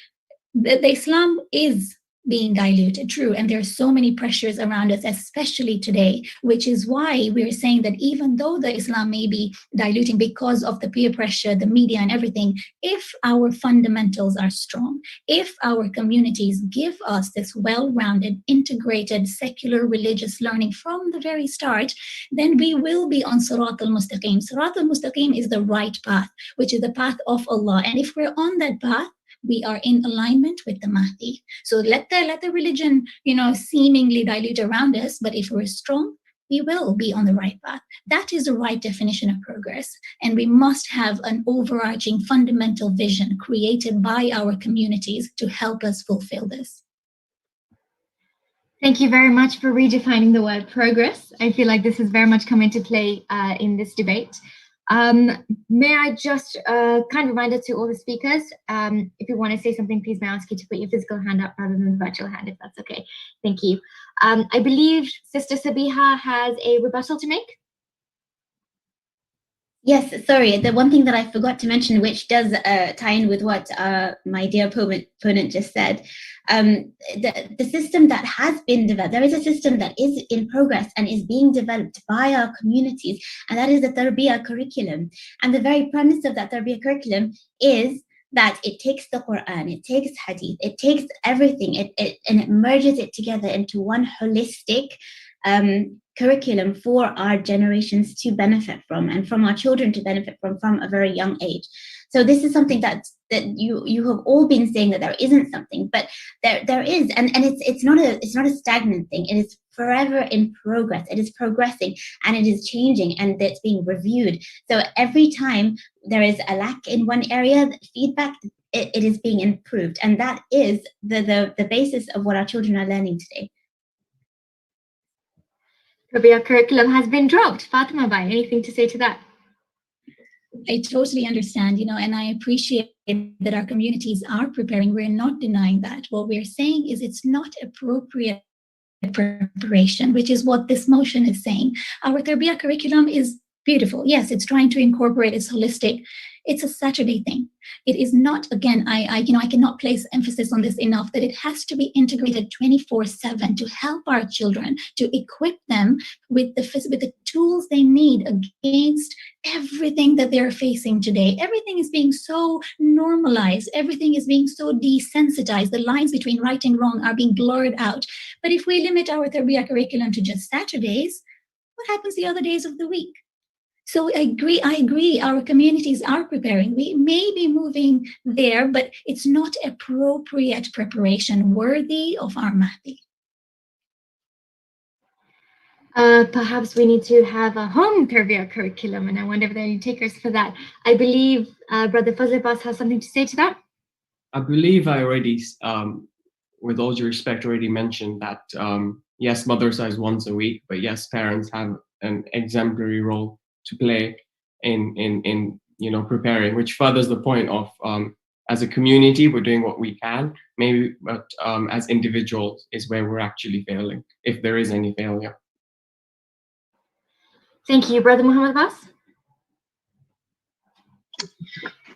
the Islam is being diluted, true, and there are so many pressures around us, especially today, which is why we're saying that even though the Islam may be diluting because of the peer pressure, the media and everything, if our fundamentals are strong, if our communities give us this well-rounded, integrated, secular religious learning from the very start, then we will be on Sirat al-Mustaqim. Sirat al-Mustaqim is the right path, which is the path of Allah. And if we're on that path, we are in alignment with the Mahdi. So let the religion, seemingly dilute around us, but if we're strong, we will be on the right path. That is the right definition of progress. And we must have an overarching fundamental vision created by our communities to help us fulfill this. Thank you very much for redefining the word progress. I feel like this has very much come into play in this debate. May I just kind reminder to all the speakers, if you want to say something, please may I ask you to put your physical hand up rather than the virtual hand, if that's okay. Thank you. I believe Sister Sabiha has a rebuttal to make. Yes, sorry, the one thing that I forgot to mention, which does tie in with what my dear opponent just said, the system that has been developed, there is a system that is in progress and is being developed by our communities, and that is the Tarbiyah curriculum. And the very premise of that Tarbiyah curriculum is that it takes the Quran, it takes Hadith, it takes everything, and it merges it together into one holistic curriculum for our generations to benefit from, and from our children to benefit from a very young age. So this is something that you have all been saying, that there isn't something, but there is, and it's not a stagnant thing. It is forever in progress. It is progressing and it is changing, and it's being reviewed. So every time there is a lack in one area, feedback, it is being improved, and that is the basis of what our children are learning today. Tarbiyah curriculum has been dropped. Fatima Bai, anything to say to that? I totally understand, and I appreciate that our communities are preparing. We're not denying that. What we're saying is it's not appropriate preparation, which is what this motion is saying. Our Tarbiyah curriculum is beautiful. Yes, it's trying to incorporate, it's holistic. It's a Saturday thing. It is not, again, I cannot place emphasis on this enough, that it has to be integrated 24/7 to help our children, to equip them with the tools they need against everything that they're facing today. Everything is being so normalized. Everything is being so desensitized. The lines between right and wrong are being blurred out. But if we limit our Tarbiyah curriculum to just Saturdays, what happens the other days of the week? So I agree, our communities are preparing. We may be moving there, but it's not appropriate preparation worthy of our Mahdi. Perhaps we need to have a home Tarbiyah curriculum, and I wonder if there are any takers for that. I believe Brother Fazl Abbas has something to say to that. I believe I already, with all due respect, already mentioned that, yes, madrasa is once a week, but yes, parents have an exemplary role to play in preparing, which furthers the point of as a community we're doing what we can, maybe, but as individuals is where we're actually failing, if there is any failure. Thank you, Brother Muhammad Abbas.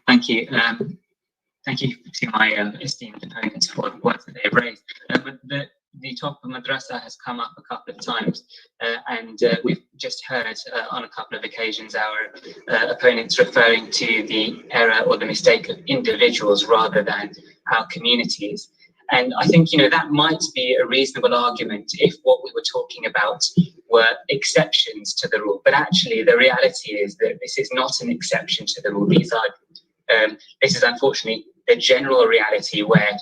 Thank you. Thank you to my esteemed opponents for the points that they have raised. But the topic of madrasa has come up a couple of times, and we've just heard on a couple of occasions our opponents referring to the error or the mistake of individuals rather than our communities. And I think, that might be a reasonable argument if what we were talking about were exceptions to the rule. But actually, the reality is that this is not an exception to the rule. This is unfortunately the general reality where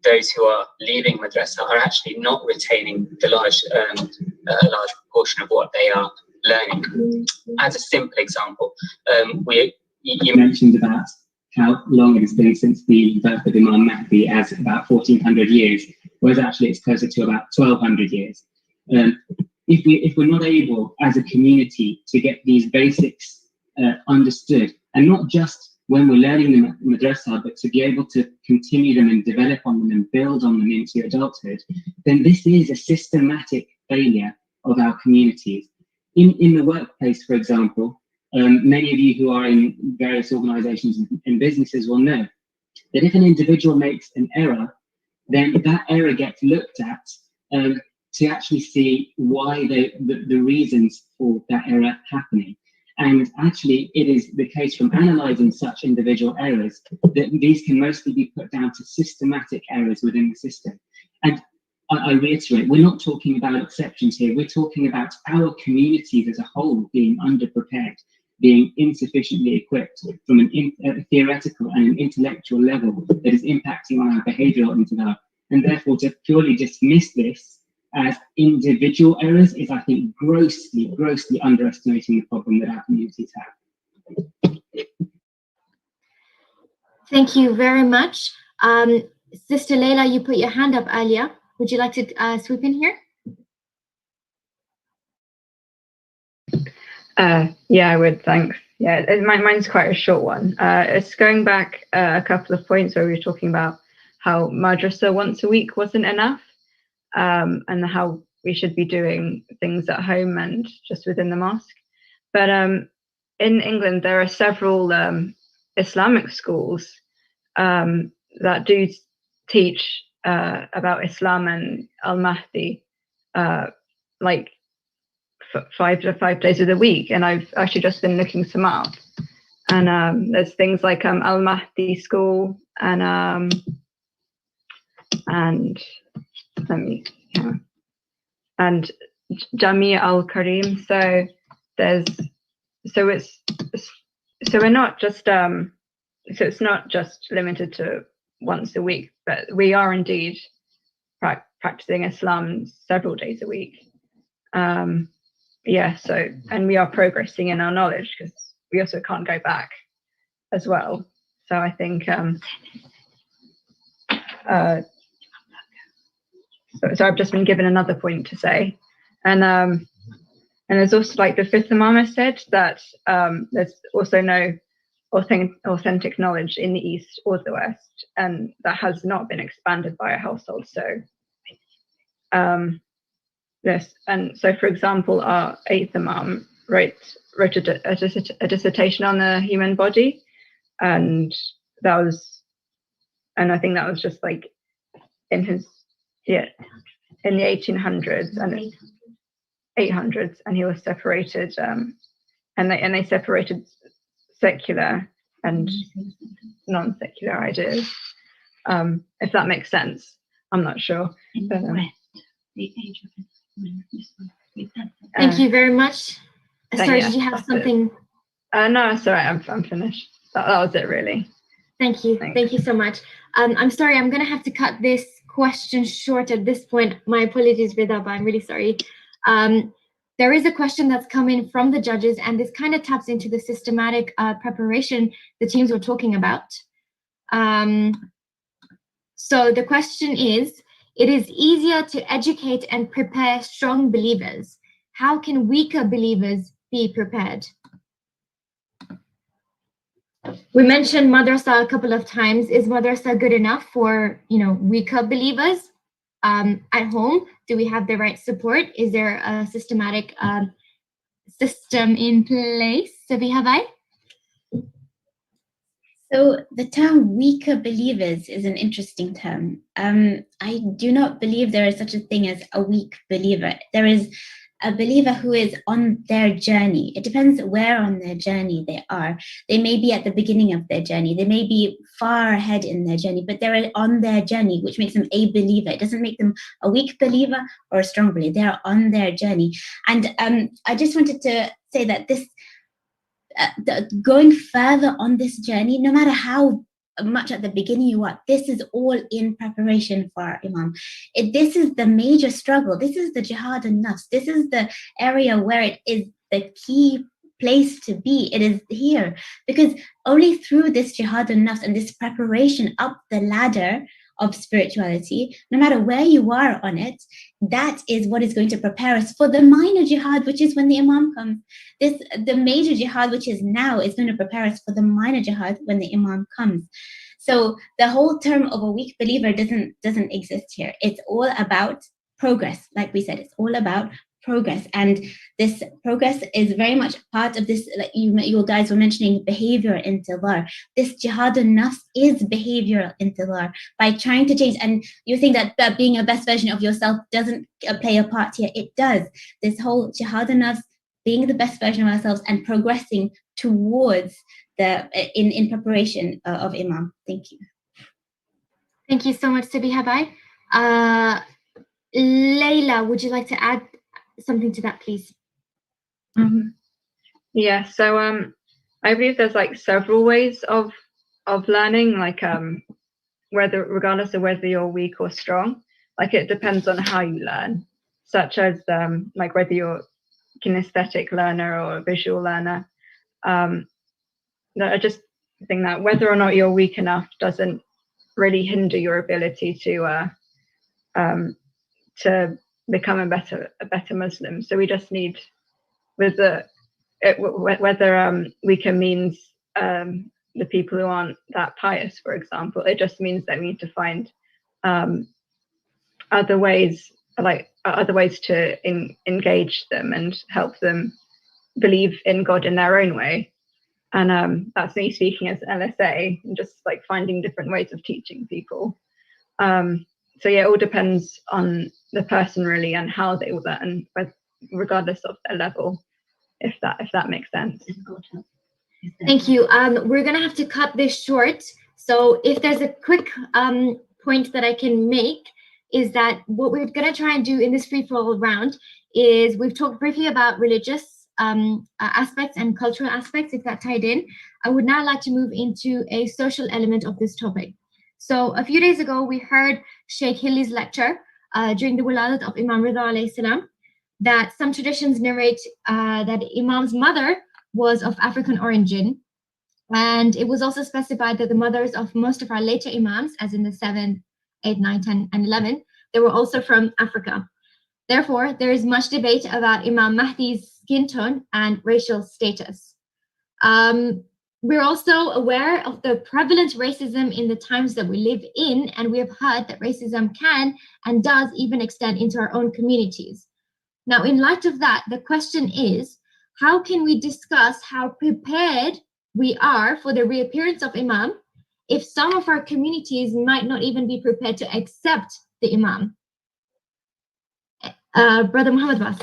those who are leaving madrasa are actually not retaining the a large proportion of what they are learning. As a simple example, you mentioned about how long it has been since the birth of Imam Mahdi as about 1400 years, whereas actually it's closer to about 1200 years. If we're not able as a community to get these basics understood, and not just when we're learning them at madrasa, but to be able to continue them and develop on them and build on them into adulthood, then this is a systematic failure of our communities. In the workplace, for example, many of you who are in various organizations and businesses will know that if an individual makes an error, then that error gets looked at to actually see why the reasons for that error happening. And actually, it is the case from analysing such individual errors that these can mostly be put down to systematic errors within the system. And I reiterate, we're not talking about exceptions here. We're talking about our communities as a whole being underprepared, being insufficiently equipped from a theoretical and an intellectual level that is impacting on our behavioural intellect. And therefore, to purely dismiss this as individual errors is, I think, grossly underestimating the problem that our communities have. Thank you very much. Sister Leila, you put your hand up earlier. Would you like to swoop in here? Yeah, I would, thanks. Yeah, mine's quite a short one. It's going back a couple of points where we were talking about how madrasa once a week wasn't enough, and how we should be doing things at home and just within the mosque. But in England, there are several Islamic schools that do teach about Islam and Al-Mahdi like 5 days of the week. And I've actually just been looking some up. And there's things like Al-Mahdi School and let me, yeah, and Jamia Al-Karim. So we're not just so it's not just limited to once a week, but we are indeed practicing Islam several days a week. Yeah, so, and we are progressing in our knowledge because we also can't go back as well. So I think so I've just been given another point to say, and there's also, like the fifth Imam has said, that there's also no authentic knowledge in the East or the West, and that has not been expanded by a household. So yes, and so for example, our eighth Imam wrote a dissertation on the human body, and I think that was just like in his in the 1800s and 800s, and he was separated, and they separated secular and non-secular ideas. If that makes sense, I'm not sure. But, thank you very much. Sorry, yeah, did you have something? No, sorry, I'm finished. That was it, really. Thank you. Thanks. Thank you so much. I'm sorry, I'm going to have to cut this question short at this point. My apologies, Rida, but I'm really sorry. There is a question that's come in from the judges, and this kind of taps into the systematic preparation the teams were talking about. So the question is, it is easier to educate and prepare strong believers. How can weaker believers be prepared? We mentioned madrasa a couple of times. Is madrasa good enough for, weaker believers at home? Do we have the right support? Is there a systematic system in place? Sabiha? So the term weaker believers is an interesting term. I do not believe there is such a thing as a weak believer. There is a believer who is on their journey. It depends where on their journey they are. They may be at the beginning of their journey. They may be far ahead in their journey, but they're on their journey, which makes them a believer. It doesn't make them a weak believer or a strong believer. They are on their journey. And I just wanted to say that this going further on this journey, no matter how much at the beginning you are, this is all in preparation for our Imam. This is the major struggle. This is the jihad al-nafs. This is the area where it is the key place to be. It is here because only through this jihad al-nafs and this preparation up the ladder of spirituality, no matter where you are on it, that is what is going to prepare us for the minor jihad, which is when the Imam comes. The major jihad, which is now, is going to prepare us for the minor jihad when the Imam comes. So the whole term of a weak believer doesn't exist here. It's all about progress. Like we said, it's all about progress, and this progress is very much part of this, like you guys were mentioning, behavior intidhar. This jihad al-nafs is behavioral intidhar. By trying to change, and you think that being a best version of yourself doesn't play a part here. It does. This whole jihad al-nafs, being the best version of ourselves and progressing towards the in preparation of Imam. Thank you. Thank you so much, Sabiha Bai. Layla, would you like to add something to that, please? Yeah, so I believe there's like several ways of learning, like regardless of whether you're weak or strong, like it depends on how you learn, such as like whether you're kinesthetic learner or a visual learner. I just think that whether or not you're weak enough doesn't really hinder your ability to become a better Muslim. So we just need, whether weaker means the people who aren't that pious, for example, it just means that we need to find other ways to engage them and help them believe in God in their own way. And that's me speaking as LSA, and just like finding different ways of teaching people. So yeah, it all depends on the person really and how they will learn, regardless of their level, if that makes sense. Thank you. We're gonna have to cut this short. So if there's a quick point that I can make, is that what we're gonna try and do in this free-for-all round is, we've talked briefly about religious aspects and cultural aspects, if that tied in. I would now like to move into a social element of this topic. So a few days ago, we heard Sheikh Hilli's lecture during the wiladat of Imam Rida alayhi salam, that some traditions narrate that Imam's mother was of African origin. And it was also specified that the mothers of most of our later Imams, as in the 7th, 8th, 9th, 10th, and 11th, they were also from Africa. Therefore, there is much debate about Imam Mahdi's skin tone and racial status. We're also aware of the prevalent racism in the times that we live in, and we have heard that racism can and does even extend into our own communities. Now, in light of that, the question is, how can we discuss how prepared we are for the reappearance of Imam if some of our communities might not even be prepared to accept the Imam? Brother Muhammad Bas.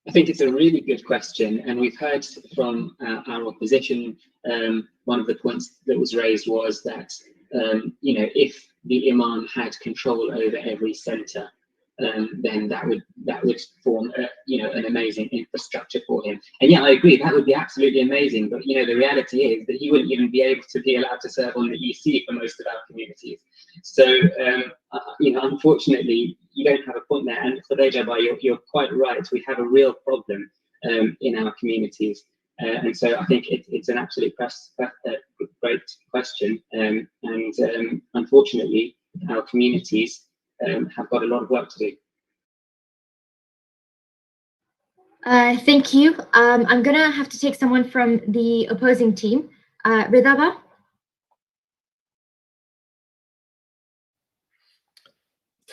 I think it's a really good question, and we've heard from our opposition. One of the points that was raised was that if the Imam had control over every centre, then that would form an amazing infrastructure for him. And yeah, I agree, that would be absolutely amazing. But the reality is that he wouldn't even be able to be allowed to serve on the EC for most of our communities. So unfortunately, you don't have a point there. And for Dejabai, you're quite right. We have a real problem in our communities. And so I think it's an absolute great question. And unfortunately, our communities have got a lot of work to do. Thank you. I'm gonna have to take someone from the opposing team. Ridaba?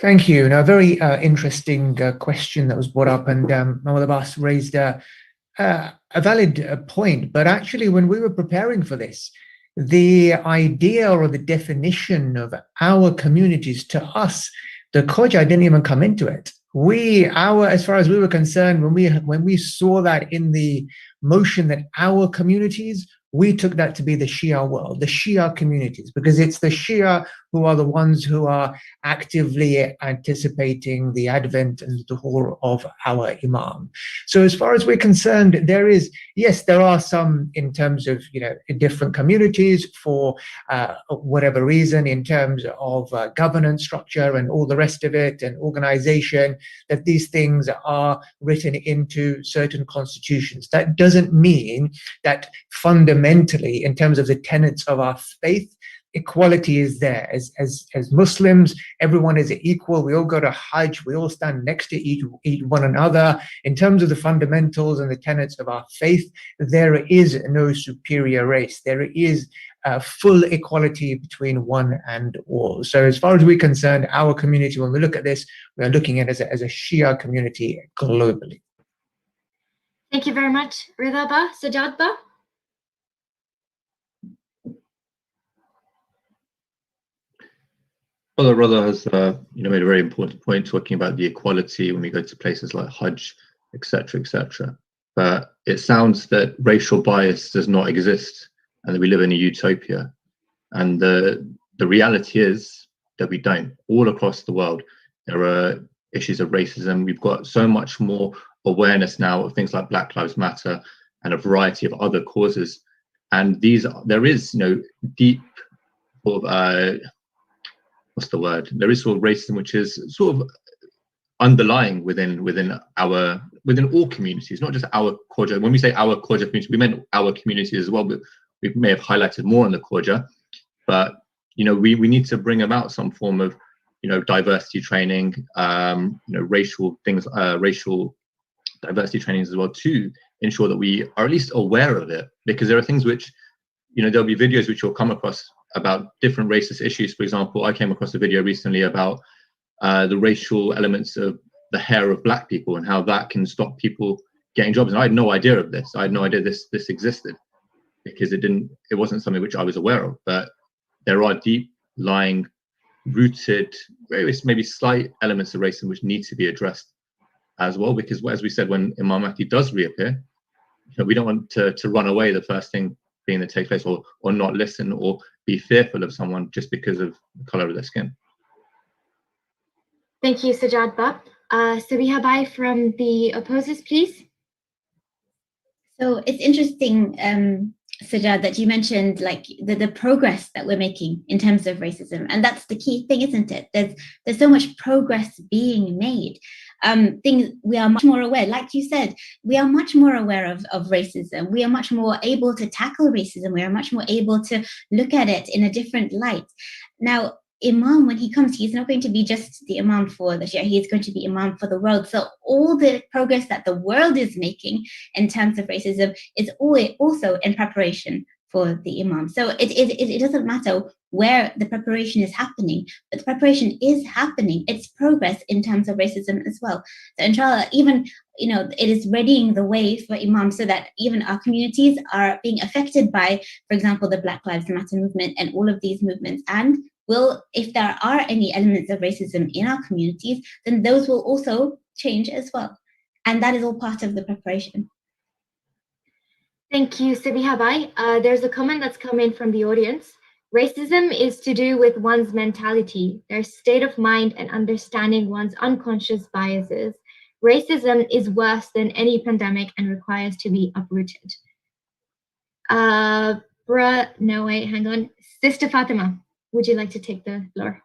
Thank you. Now, a very interesting question that was brought up, and Mahmoud Abbas raised a valid point. But actually, when we were preparing for this, the idea or the definition of our communities, to us, the Khoja didn't even come into it. As far as we were concerned, when we saw that in the motion that our communities, we took that to be the Shia world, the Shia communities, because it's the Shia who are the ones who are actively anticipating the advent and the dhuhr of our Imam. So as far as we're concerned, there is, yes, there are some in terms of, different communities for whatever reason, in terms of governance structure and all the rest of it and organization, that these things are written into certain constitutions. That doesn't mean that fundamentally, in terms of the tenets of our faith, equality is there. As Muslims, everyone is equal. We all go to Hajj. We all stand next to each one another. In terms of the fundamentals and the tenets of our faith, there is no superior race. There is full equality between one and all. So as far as we're concerned, our community, when we look at this, we are looking at it as a Shia community globally. Thank you very much, Rida Ba. Sajjad Ba? Well, the brother has made a very important point talking about the equality when we go to places like Hajj, etc., etc. But it sounds that racial bias does not exist and that we live in a utopia. And the reality is that we don't. All across the world, there are issues of racism. We've got so much more awareness now of things like Black Lives Matter and a variety of other causes. And there is deep sort of what's the word? There is sort of racism which is sort of underlying within all communities, not just our Khoja. When we say our Khoja community, we meant our communities as well, but we may have highlighted more on the Khoja. But we need to bring about some form of diversity training, racial things, racial diversity trainings as well, to ensure that we are at least aware of it, because there are things which there'll be videos which you'll come across about different racist issues. For example, I came across a video recently about the racial elements of the hair of Black people and how that can stop people getting jobs. And I had no idea of this. I had no idea this existed, because it wasn't something which I was aware of. But there are deep lying, rooted, various maybe slight elements of racism which need to be addressed as well, because as we said, when Imam Mahdi does reappear, we don't want to run away the first thing being that takes place, or not listen or be fearful of someone just because of the color of their skin. Thank you, Sajjad Ba. Sabiha Bai from the opposers, please. So it's interesting, Sajjad, that you mentioned like the progress that we're making in terms of racism, and that's the key thing, isn't it? There's so much progress being made. Things we are much more aware, like you said, we are much more aware of racism. We are much more able to tackle racism. We are much more able to look at it in a different light. Now, Imam, when he comes, he's not going to be just the Imam for the Shia, he is going to be Imam for the world. So all the progress that the world is making in terms of racism is also in preparation for the Imam. So it doesn't matter where the preparation is happening, but the preparation is happening. It's progress in terms of racism as well. So inshallah, even it is readying the way for Imam, so that even our communities are being affected by, for example, the Black Lives Matter movement and all of these movements. And if there are any elements of racism in our communities, then those will also change as well. And that is all part of the preparation. Thank you, Sabiha Bai. There's a comment that's come in from the audience. Racism is to do with one's mentality, their state of mind, and understanding one's unconscious biases. Racism is worse than any pandemic and requires to be uprooted. Hang on. Sister Fatima, would you like to take the floor?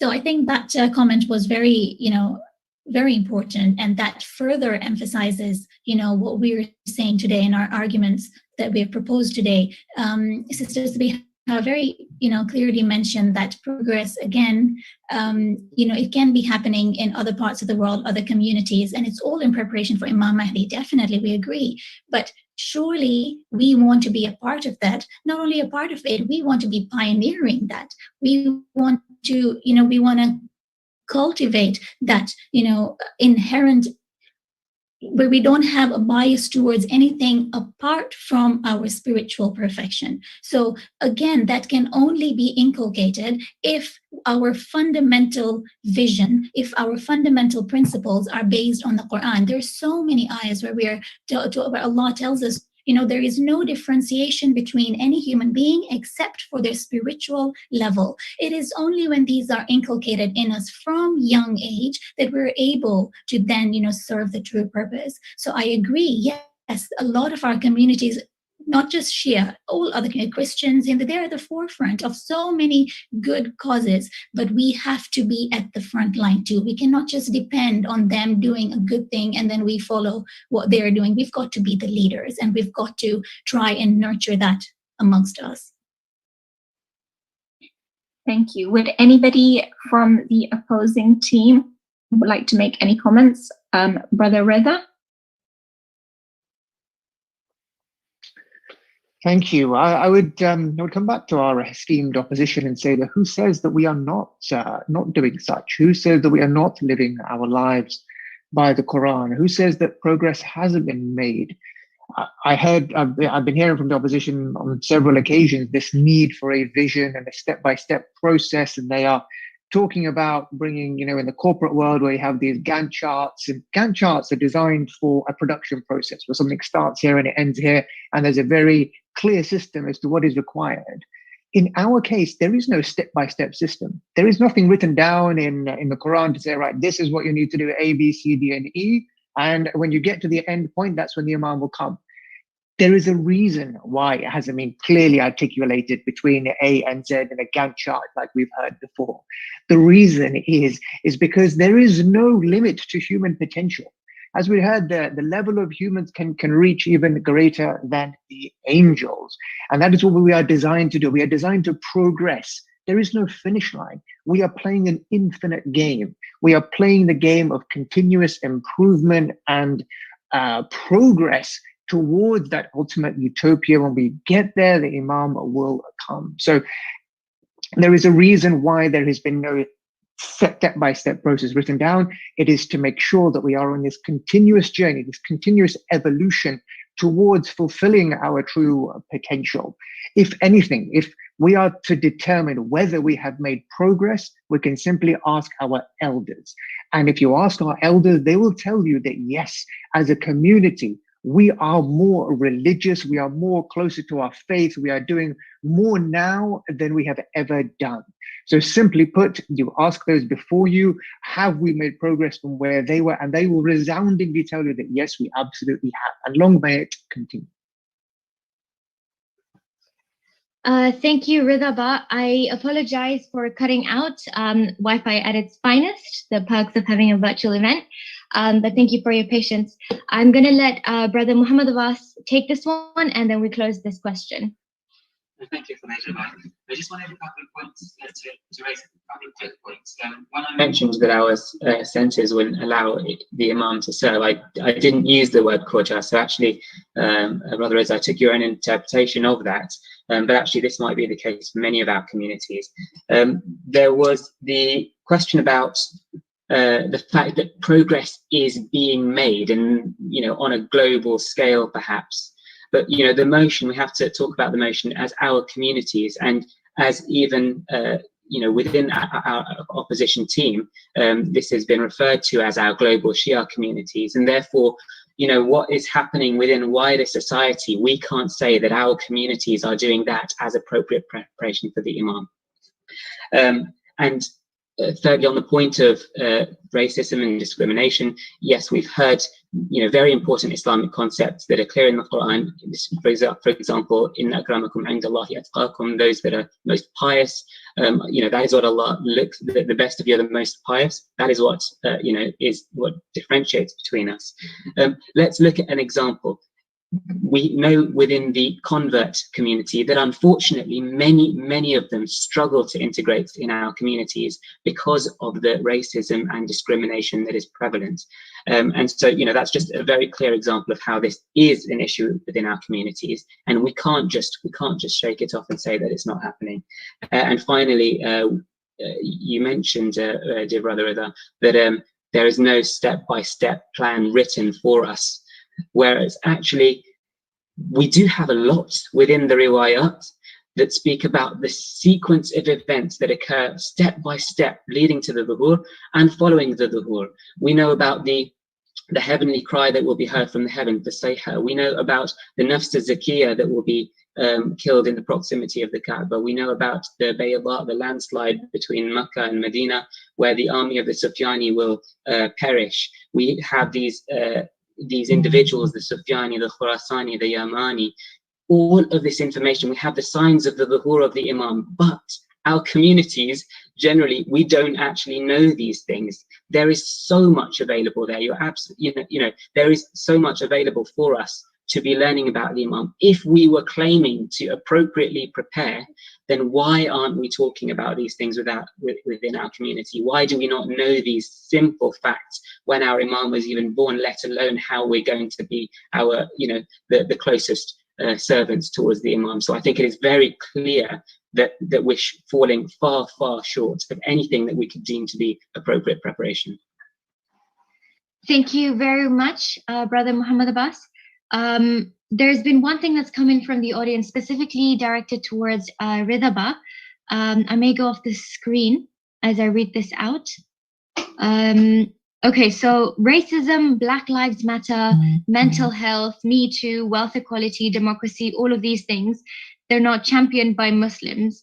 So I think that comment was very, very important, and that further emphasizes, what we're saying today in our arguments that we have proposed today. Sisters, we have very, clearly mentioned that progress, again, it can be happening in other parts of the world, other communities, and it's all in preparation for Imam Mahdi. Definitely, we agree. But surely we want to be a part of that. Not only a part of it, we want to be pioneering that. We want to, cultivate that, inherent, where we don't have a bias towards anything apart from our spiritual perfection. So again, that can only be inculcated if our fundamental vision, if our fundamental principles are based on the Quran, there's so many ayahs where where Allah tells us, there is no differentiation between any human being except for their spiritual level. It is only when these are inculcated in us from young age that we're able to then, serve the true purpose. So I agree, yes, a lot of our communities, not just Shia, all other Christians, they're at the forefront of so many good causes, but we have to be at the front line too. We cannot just depend on them doing a good thing and then we follow what they're doing. We've got to be the leaders, and we've got to try and nurture that amongst us. Thank you. Would anybody from the opposing team would like to make any comments? Brother Reza? Thank you. I would come back to our esteemed opposition and say that who says that we are not doing such? Who says that we are not living our lives by the Quran? Who says that progress hasn't been made? I've been hearing from the opposition on several occasions this need for a vision and a step-by-step process, and they are talking about bringing, in the corporate world where you have these Gantt charts, and Gantt charts are designed for a production process where something starts here and it ends here, and there's a very clear system as to what is required. In our case, there is no step-by-step system. There is nothing written down in the Quran to say, right, this is what you need to do, A, B, C, D, and E. And when you get to the end point, that's when the Imam will come. There is a reason why it hasn't been clearly articulated between A and Z in a Gantt chart like we've heard before. The reason is because there is no limit to human potential. As we heard, the level of humans can reach even greater than the angels. And that is what we are designed to do. We are designed to progress. There is no finish line. We are playing an infinite game. We are playing the game of continuous improvement and progress towards that ultimate utopia. When we get there, the Imam will come. So there is a reason why there has been no step-by-step process written down. It is to make sure that we are on this continuous journey, this continuous evolution towards fulfilling our true potential. If anything, if we are to determine whether we have made progress, we can simply ask our elders. And if you ask our elders, they will tell you that yes, as a community, we are more religious, we are more closer to our faith, we are doing more now than we have ever done. So simply put, you ask those before you, have we made progress from where they were? And they will resoundingly tell you that yes, we absolutely have. And long may it continue. Thank you, Ridha Ba. I apologize for cutting out Wi-Fi at its finest, the perks of having a virtual event. But thank you for your patience. I'm going to let Brother Muhammad Abbas take this one, and then we close this question. Thank you for that, Jamal. I just wanted a couple of points to raise a couple of quick points. When I mentioned that our centres wouldn't allow the Imam to serve, I didn't use the word Khoja, so actually, rather as I took your own interpretation of that, but actually this might be the case for many of our communities. There was the question about the fact that progress is being made, and on a global scale perhaps. But the motion, we have to talk about the motion as our communities, and as even within our opposition team, this has been referred to as our global Shia communities, and therefore what is happening within wider society, we can't say that our communities are doing that as appropriate preparation for the Imam. And thirdly, on the point of racism and discrimination, yes, we've heard very important Islamic concepts that are clear in the Quran. For example, inna akramakum indallahi atqakum, those that are most pious. That is what Allah looks. The best of you are the most pious. That is what is what differentiates between us. Let's look at an example. We know within the convert community that unfortunately many of them struggle to integrate in our communities because of the racism and discrimination that is prevalent. And so that's just a very clear example of how this is an issue within our communities, and we can't just shake it off and say that it's not happening. And finally, you mentioned, dear brother Rida, that there is no step-by-step plan written for us. Whereas actually, we do have a lot within the riwayat. that speak about the sequence of events that occur step by step leading to the dhuhr and following the dhuhr. We know about the heavenly cry that will be heard from the heaven, the sayha. We know about the nafs al-zakiyah that will be killed in the proximity of the Kaaba. We know about the Bayda, the landslide between Makkah and Medina, where the army of the Sufyani will perish. We have these individuals, the Sufyani, the Khurasani, the Yamani, all of this information. We have the signs of the dhuhr of the Imam, but our communities, generally, we don't actually know these things. There is so much available there. You're absolutely, there is so much available for us to be learning about the Imam. If we were claiming to appropriately prepare, then why aren't we talking about these things within our community? Why do we not know these simple facts when our Imam was even born, let alone how we're going to be our, the closest servants towards the Imam? So I think it is very clear that we're falling far, far short of anything that we could deem to be appropriate preparation. Thank you very much, Brother Muhammad Abbas. There's been one thing that's come in from the audience, specifically directed towards Ridaba. I may go off the screen as I read this out. Okay, so racism, Black Lives Matter, mental health, Me Too, wealth equality, democracy, all of these things, they're not championed by Muslims.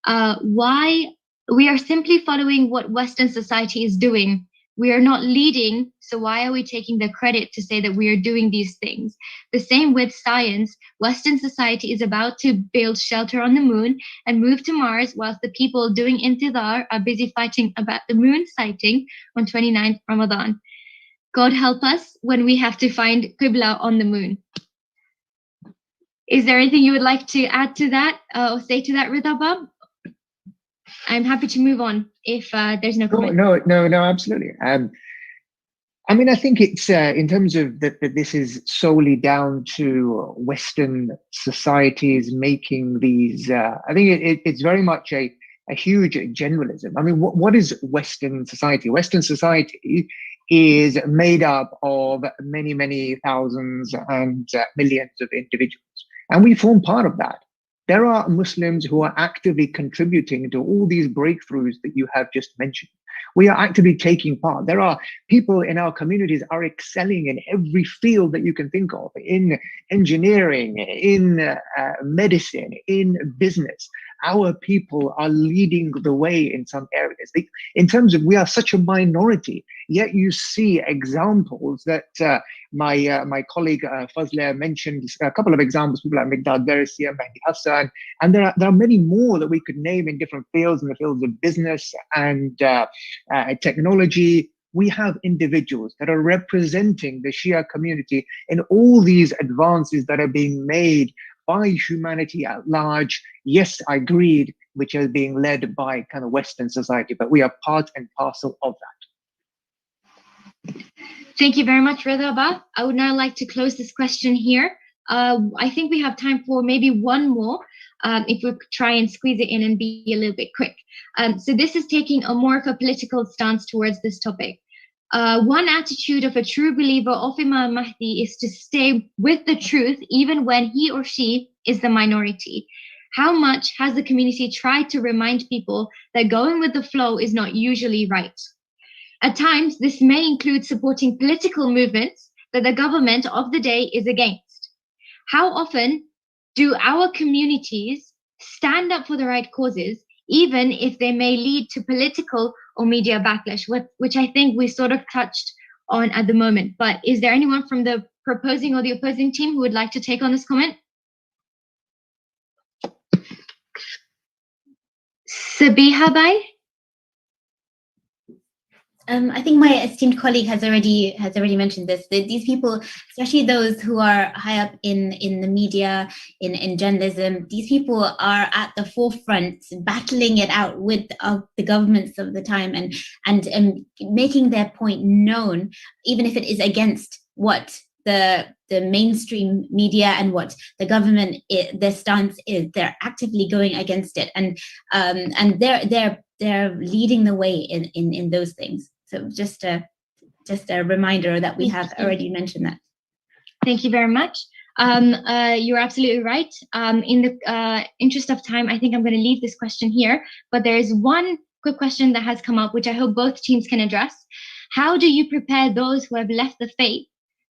Why? We are simply following what Western society is doing. We are not leading, so why are we taking the credit to say that we are doing these things? The same with science. Western society is about to build shelter on the moon and move to Mars, whilst the people doing intidar are busy fighting about the moon sighting on 29th Ramadan. God help us when we have to find Qibla on the moon. Is there anything you would like to add to that or say to that, Ridaba? I'm happy to move on if there's no comment. No, absolutely. I mean, I think it's in terms of that this is solely down to Western societies making these. I think it's very much a huge generalism. I mean, what is Western society? Western society is made up of many, many thousands and millions of individuals, and we form part of that. There are Muslims who are actively contributing to all these breakthroughs that you have just mentioned. We are actively taking part. There are people in our communities are excelling in every field that you can think of, in engineering, in medicine, in business. Our people are leading the way in some areas. In terms of, we are such a minority, yet you see examples that my colleague Fazla mentioned a couple of examples, people like Miqdad Darisia, Mahdi Hassan, and there are many more that we could name in different fields, in the fields of business and technology. We have individuals that are representing the Shia community in all these advances that are being made by humanity at large. Yes, I agreed, which is being led by kind of Western society, but we are part and parcel of that. Thank you very much, Ridaba. I would now like to close this question here. I think we have time for maybe one more, if we try and squeeze it in and be a little bit quick. So this is taking a more of a political stance towards this topic. One attitude of a true believer of Imam Mahdi is to stay with the truth even when he or she is the minority. How much has the community tried to remind people that going with the flow is not usually right? At times, this may include supporting political movements that the government of the day is against. How often do our communities stand up for the right causes, even if they may lead to political or media backlash, which I think we sort of touched on at the moment? But is there anyone from the proposing or the opposing team who would like to take on this comment? Sabiha Bai? I think my esteemed colleague has already mentioned this. That these people, especially those who are high up in the media, in journalism, these people are at the forefront, battling it out with the governments of the time, and making their point known, even if it is against what the mainstream media and what the government their stance is. They're actively going against it, and they're leading the way in those things. So just a reminder that we have already mentioned that. Thank you very much. You're absolutely right. In the interest of time, I think I'm going to leave this question here. But there is one quick question that has come up, which I hope both teams can address. How do you prepare those who have left the faith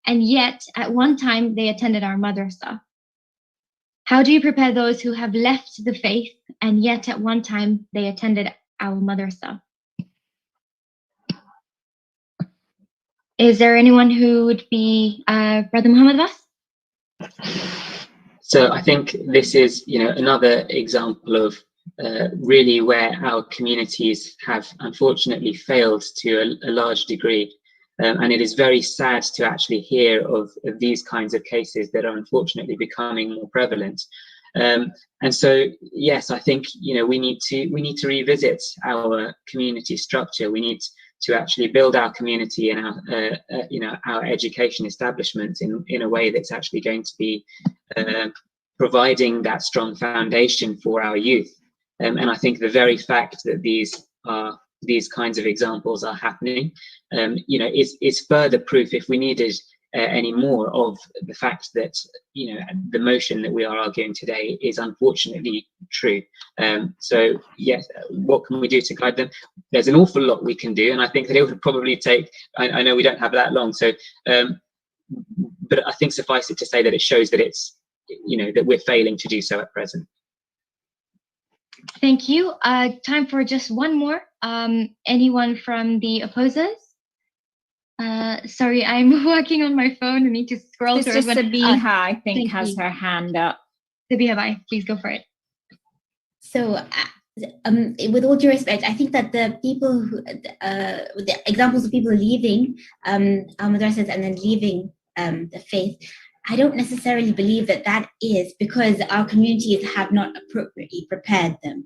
and yet at one time they attended our madrasa? How do you prepare those who have left the faith and yet at one time they attended our madrasa? Is there anyone who would be Brother Muhammad Abbas? So I think this is, another example of really where our communities have unfortunately failed to a large degree. And it is very sad to actually hear of these kinds of cases that are unfortunately becoming more prevalent. And so, yes, I think, we need to revisit our community structure. We need to actually build our community and our education establishments in a way that's actually going to be providing that strong foundation for our youth. And I think the very fact that these kinds of examples are happening, is further proof, if we needed any more, of the fact that the motion that we are arguing today is unfortunately true. So yes, what can we do to guide them? There's an awful lot we can do, and I think that it would probably take. I know we don't have that long, so but I think suffice it to say that it shows that it's that we're failing to do so at present. Thank you. Time for just one more. Anyone from the opposers? Sorry, I'm working on my phone. I need to scroll through. Sabiha, I think, has her hand up. Sabiha, bye. Please go for it. So, with all due respect, I think that the people who, the examples of people leaving our madrasas and then leaving the faith, I don't necessarily believe that is because our communities have not appropriately prepared them.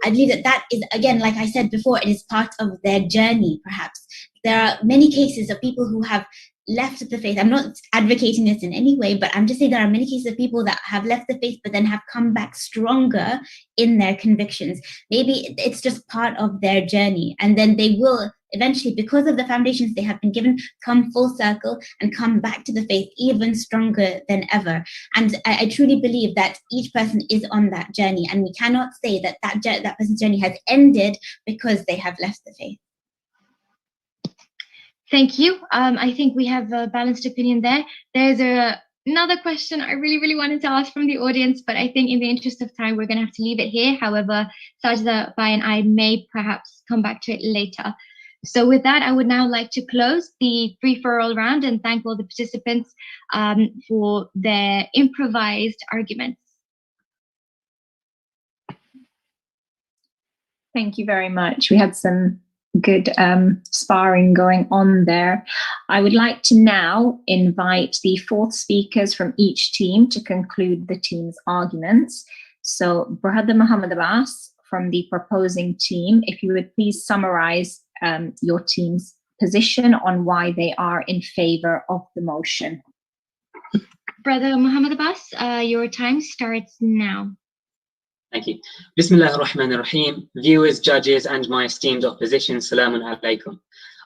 I believe that is, again, like I said before, it is part of their journey, perhaps. There are many cases of people who have left the faith. I'm not advocating this in any way, but I'm just saying there are many cases of people that have left the faith but then have come back stronger in their convictions. Maybe it's just part of their journey, and then they will eventually, because of the foundations they have been given, come full circle and come back to the faith even stronger than ever. And I truly believe that each person is on that journey, and we cannot say that person's journey has ended because they have left the faith. Thank you. I think we have a balanced opinion there. There's another question I really, really wanted to ask from the audience, but I think in the interest of time, we're going to have to leave it here. However, Sajda, Bai, and I may perhaps come back to it later. So with that, I would now like to close the free-for-all round and thank all the participants for their improvised arguments. Thank you very much. We had some good sparring going on there. I would like to now invite the fourth speakers from each team to conclude the team's arguments. So Brother Muhammad Abbas from the proposing team, if you would please summarize your team's position on why they are in favor of the motion. Brother Muhammad Abbas, your time starts now. Thank you. Bismillah ar-Rahman ar-Rahim. Viewers, judges, and my esteemed opposition, Salamun alaikum.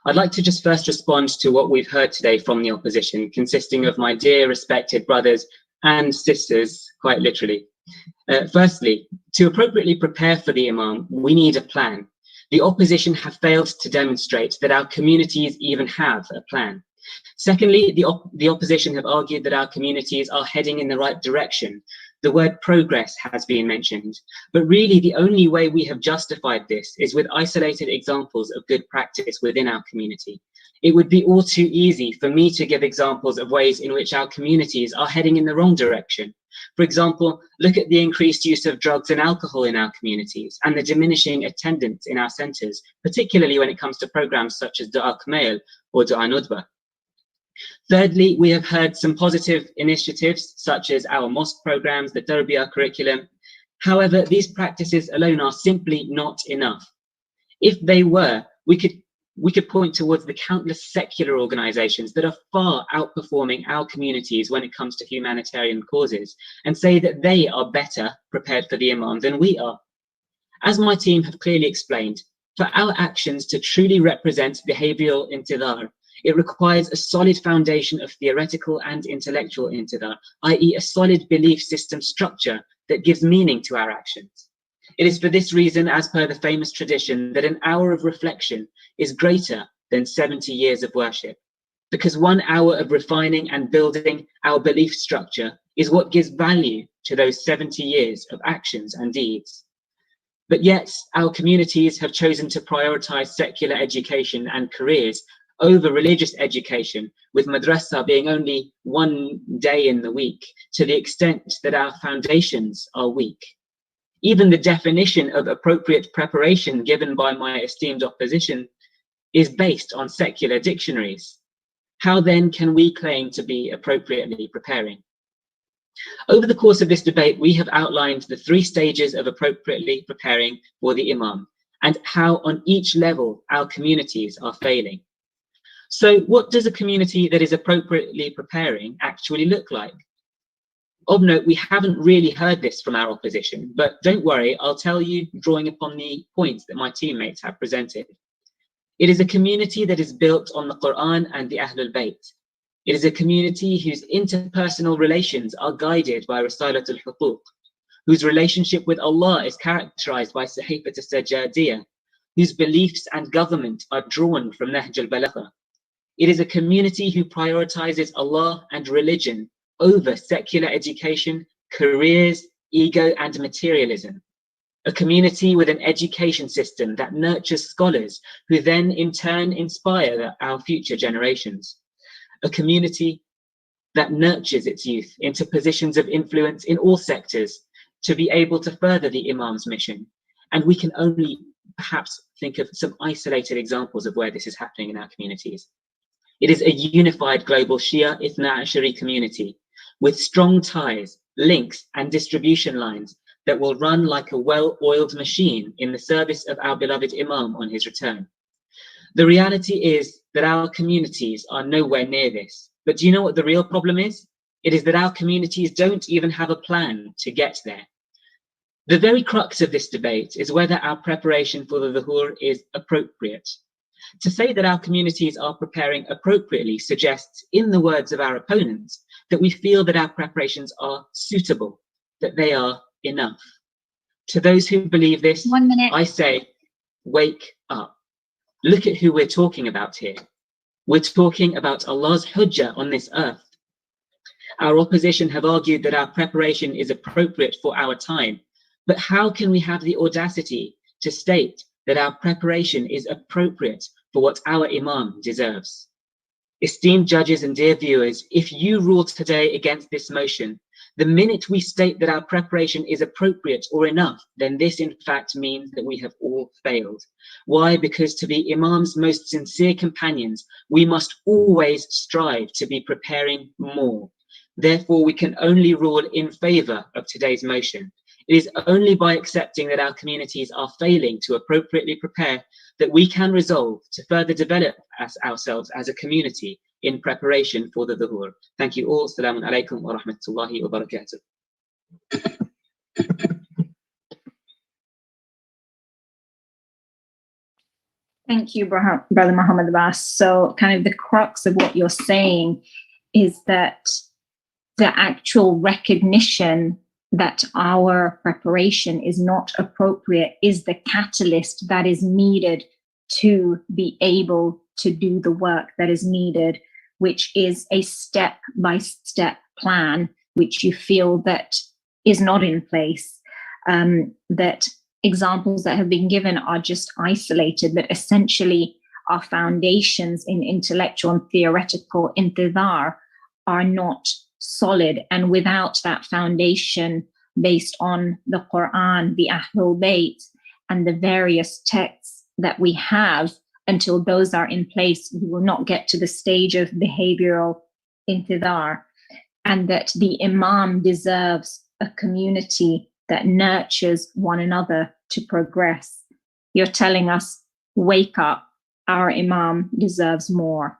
I'd like to just first respond to what we've heard today from the opposition, consisting of my dear respected brothers and sisters, quite literally. Firstly, to appropriately prepare for the Imam, we need a plan. The opposition have failed to demonstrate that our communities even have a plan. Secondly, the opposition have argued that our communities are heading in the right direction. The word progress has been mentioned, but really the only way we have justified this is with isolated examples of good practice within our community. It would be all too easy for me to give examples of ways in which our communities are heading in the wrong direction. For example, look at the increased use of drugs and alcohol in our communities and the diminishing attendance in our centres, particularly when it comes to programs such as Du'a Kumail or Du'a Nudba. Thirdly, we have heard some positive initiatives such as our mosque programs, the Tarbiyah curriculum. However, these practices alone are simply not enough. If they were, we could point towards the countless secular organizations that are far outperforming our communities when it comes to humanitarian causes and say that they are better prepared for the Imam than we are. As my team have clearly explained, for our actions to truly represent behavioral intidar, It requires a solid foundation of theoretical and intellectual intidar, i.e. a solid belief system structure that gives meaning to our actions. It is for this reason, as per the famous tradition, that an hour of reflection is greater than 70 years of worship, because 1 hour of refining and building our belief structure is what gives value to those 70 years of actions and deeds. But yet, our communities have chosen to prioritize secular education and careers over religious education, with madrasa being only 1 day in the week, to the extent that our foundations are weak. Even the definition of appropriate preparation given by my esteemed opposition is based on secular dictionaries. How then can we claim to be appropriately preparing? Over the course of this debate, we have outlined the 3 stages of appropriately preparing for the Imam, and how on each level our communities are failing. So what does a community that is appropriately preparing actually look like? Of note, we haven't really heard this from our opposition, but don't worry, I'll tell you drawing upon the points that my teammates have presented. It is a community that is built on the Quran and the Ahlul Bayt. It is a community whose interpersonal relations are guided by Risalatul Huquq, whose relationship with Allah is characterized by Sahifat al-Sajjadiyah, whose beliefs and government are drawn from Nahj al-Balagha. It is a community who prioritizes Allah and religion over secular education, careers, ego, and materialism. A community with an education system that nurtures scholars who then in turn inspire our future generations. A community that nurtures its youth into positions of influence in all sectors to be able to further the Imam's mission. And we can only perhaps think of some isolated examples of where this is happening in our communities. It is a unified global Shia Ithna Ashari community with strong ties, links, and distribution lines that will run like a well-oiled machine in the service of our beloved Imam on his return. The reality is that our communities are nowhere near this. But do you know what the real problem is? It is that our communities don't even have a plan to get there. The very crux of this debate is whether our preparation for the Dhuhr is appropriate. To say that our communities are preparing appropriately suggests, in the words of our opponents, that we feel that our preparations are suitable, that they are enough. To those who believe this, 1 minute. I say, wake up. Look at who we're talking about here. We're talking about Allah's hujjah on this earth. Our opposition have argued that our preparation is appropriate for our time, but how can we have the audacity to state that our preparation is appropriate for what our Imam deserves? Esteemed judges and dear viewers, if you rule today against this motion, the minute we state that our preparation is appropriate or enough, then this in fact means that we have all failed. Why? Because to be Imam's most sincere companions, we must always strive to be preparing more. Therefore, we can only rule in favor of today's motion. It is only by accepting that our communities are failing to appropriately prepare that we can resolve to further develop ourselves as a community in preparation for the Dhuhr. Thank you all. Assalamu alaikum wa rahmatullahi wa barakatuh. Thank you, Brother Muhammad Abbas. So kind of the crux of what you're saying is that the actual recognition that our preparation is not appropriate is the catalyst that is needed to be able to do the work that is needed, which is a step-by-step plan, which you feel that is not in place, that examples that have been given are just isolated, but essentially our foundations in intellectual and theoretical intidar are not solid. And without that foundation based on the Quran, the Ahlul Bayt, and the various texts that we have, until those are in place, we will not get to the stage of behavioral intidar. And that the Imam deserves a community that nurtures one another to progress. You're telling us, wake up, our Imam deserves more.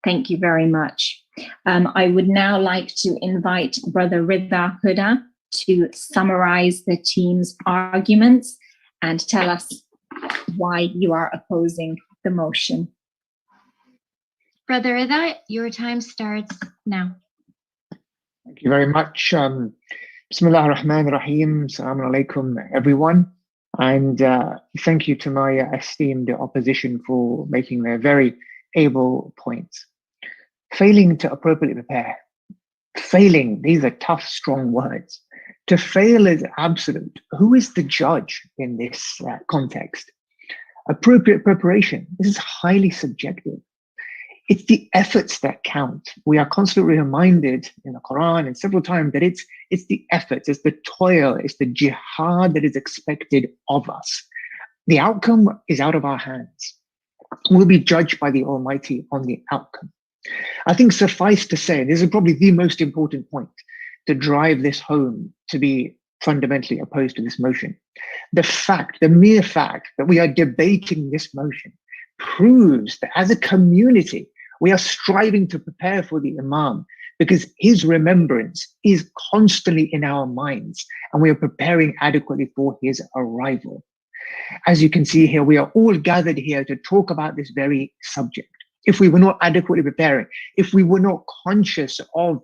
Thank you very much. I would now like to invite Brother Rida Huda to summarize the team's arguments and tell us why you are opposing the motion. Brother Ida, your time starts now. Thank you very much. Bismillah ar-Rahman ar-Rahim. Assalamu alaikum, everyone. And thank you to my esteemed opposition for making their very able points. Failing to appropriately prepare. Failing, these are tough, strong words. To fail is absolute. Who is the judge in this context? Appropriate preparation, this is highly subjective. It's the efforts that count. We are constantly reminded in the Quran and several times that it's the efforts, it's the toil, it's the jihad that is expected of us. The outcome is out of our hands. We'll be judged by the Almighty on the outcome. I think suffice to say, this is probably the most important point to drive this home, to be fundamentally opposed to this motion. The mere fact that we are debating this motion proves that as a community, we are striving to prepare for the Imam because his remembrance is constantly in our minds and we are preparing adequately for his arrival. As you can see here, we are all gathered here to talk about this very subject. If we were not adequately preparing, if we were not conscious of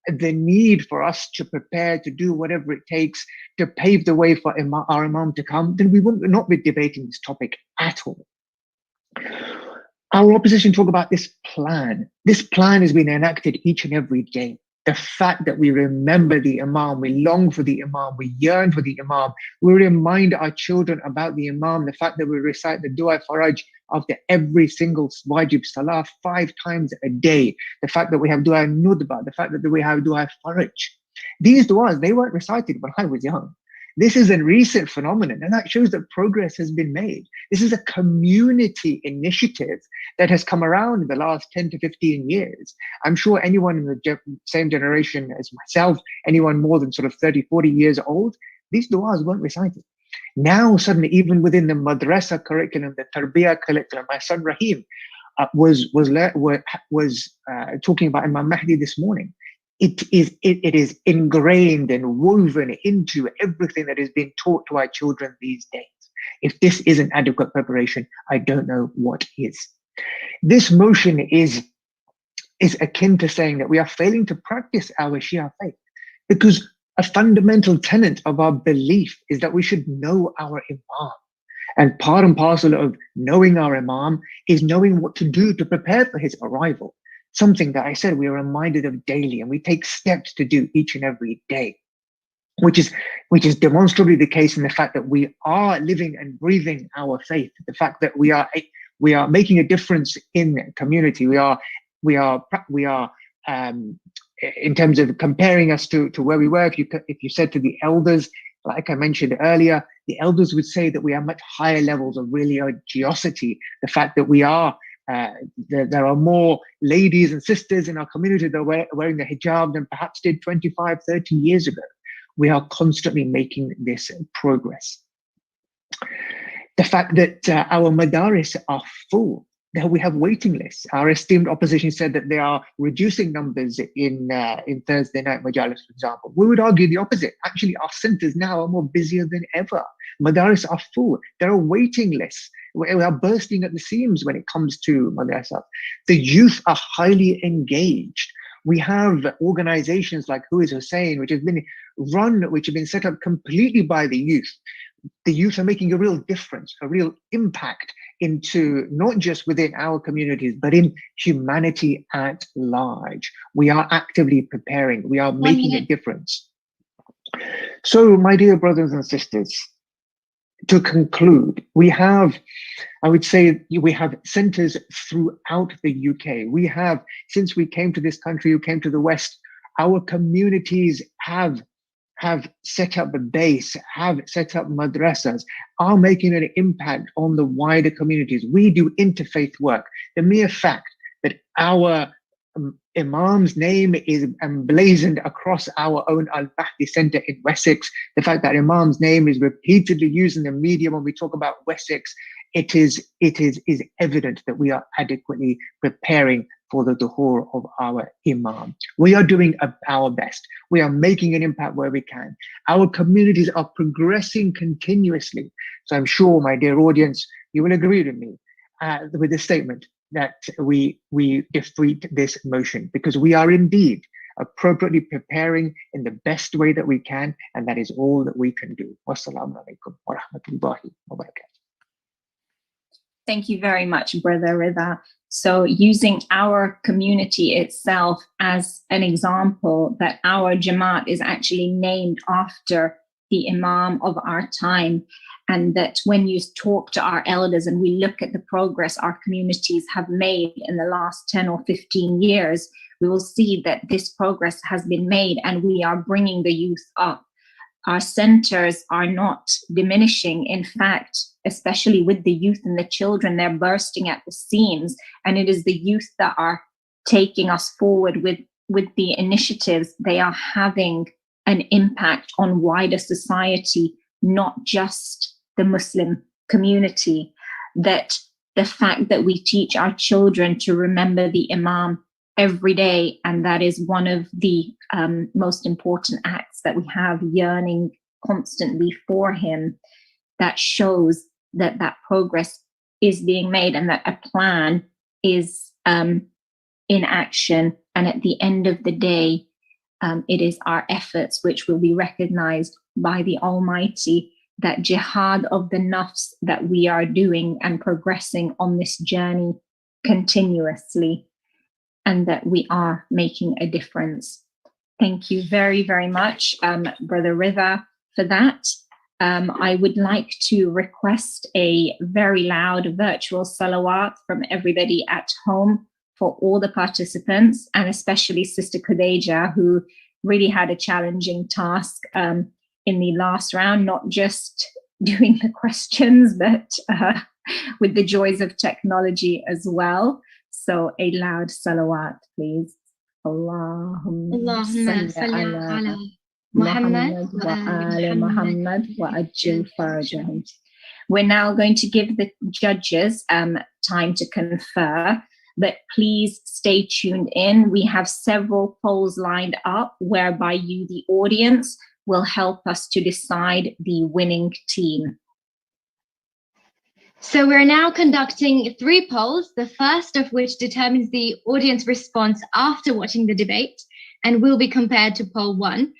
the need for us to prepare, to do whatever it takes to pave the way for our Imam to come, then we would not be debating this topic at all. Our opposition talk about this plan. This plan has been enacted each and every day. The fact that we remember the Imam, we long for the Imam, we yearn for the Imam, we remind our children about the Imam, the fact that we recite the Dua Faraj after every single wajib salah 5 times a day, the fact that we have Dua Nudba, the fact that we have Dua Faraj. These duas, they weren't recited when I was young. This is a recent phenomenon, and that shows that progress has been made. This is a community initiative that has come around in the last 10 to 15 years. I'm sure anyone in the same generation as myself, anyone more than sort of 30, 40 years old, these du'as weren't recited. Now, suddenly, even within the madrasa curriculum, the tarbiyah curriculum, my son Rahim was talking about Imam Mahdi this morning. It is ingrained and woven into everything that is being taught to our children these days. If this isn't adequate preparation, I don't know what is. This motion is akin to saying that we are failing to practice our Shia faith, because a fundamental tenet of our belief is that we should know our Imam. And part and parcel of knowing our Imam is knowing what to do to prepare for his arrival. Something that I said we are reminded of daily, and we take steps to do each and every day, which is demonstrably the case in the fact that we are living and breathing our faith. The fact that we are making a difference in community. We are in terms of comparing us to where we were. If you said to the elders, like I mentioned earlier, the elders would say that we are much higher levels of religiosity. The fact that we are there are more ladies and sisters in our community that are wearing the hijab than perhaps did 25, 30 years ago. We are constantly making this progress. The fact that our madaris are full, that we have waiting lists. Our esteemed opposition said that they are reducing numbers in Thursday night majalis, for example. We would argue the opposite. Actually, our centers now are more busier than ever. Madaris are full. There are waiting lists. We are bursting at the seams when it comes to madrasa. The youth are highly engaged. We have organizations like Who is Hussein, which have been set up completely by the youth. The youth are making a real difference, a real impact into not just within our communities, but in humanity at large. We are actively preparing. We are making a difference. So, my dear brothers and sisters, to conclude, I would say we have centers throughout the UK. We have, since we came to this country, we came to the West, our communities have set up a base, have set up madrasas, are making an impact on the wider communities. We do interfaith work. The mere fact that our Imam's name is emblazoned across our own Al-Mahdi Center in Wessex, the fact that Imam's name is repeatedly used in the media when we talk about Wessex, it is evident that we are adequately preparing for the duhur of our Imam. We are doing our best. We are making an impact where we can. Our communities are progressing continuously. So I'm sure, my dear audience, you will agree with me with this statement. that we defeat this motion, because we are indeed appropriately preparing in the best way that we can, and that is all that we can do. Wassalamu alaikum wa rahmatullahi wa barakatuh. Thank you very much, Brother Rida. So using our community itself as an example, that our Jamaat is actually named after the Imam of our time, and that when you talk to our elders and we look at the progress our communities have made in the last 10 or 15 years, we will see that this progress has been made and we are bringing the youth up. Our centers are not diminishing. In fact, especially with the youth and the children, they're bursting at the seams. And it is the youth that are taking us forward with the initiatives. They are having an impact on wider society, not just the Muslim community. That the fact that we teach our children to remember the Imam every day, and that is one of the most important acts that we have, yearning constantly for him, that shows that that progress is being made and that a plan is in action. And at the end of the day, it is our efforts which will be recognized by the Almighty, that jihad of the nafs that we are doing and progressing on this journey continuously, and that we are making a difference. Thank you very, very much, Brother Rida, for that. I would like to request a very loud virtual salawat from everybody at home for all the participants, and especially Sister Khudeja, who really had a challenging task in the last round, not just doing the questions, but with the joys of technology as well. So a loud salawat, please. Allahumma salli ala Muhammad wa ala Muhammad wa ajil farajahum. We're now going to give the judges time to confer, but please stay tuned in. We have several polls lined up whereby you, the audience, will help us to decide the winning team. So we're now conducting 3 polls, the first of which determines the audience response after watching the debate and will be compared to poll 1.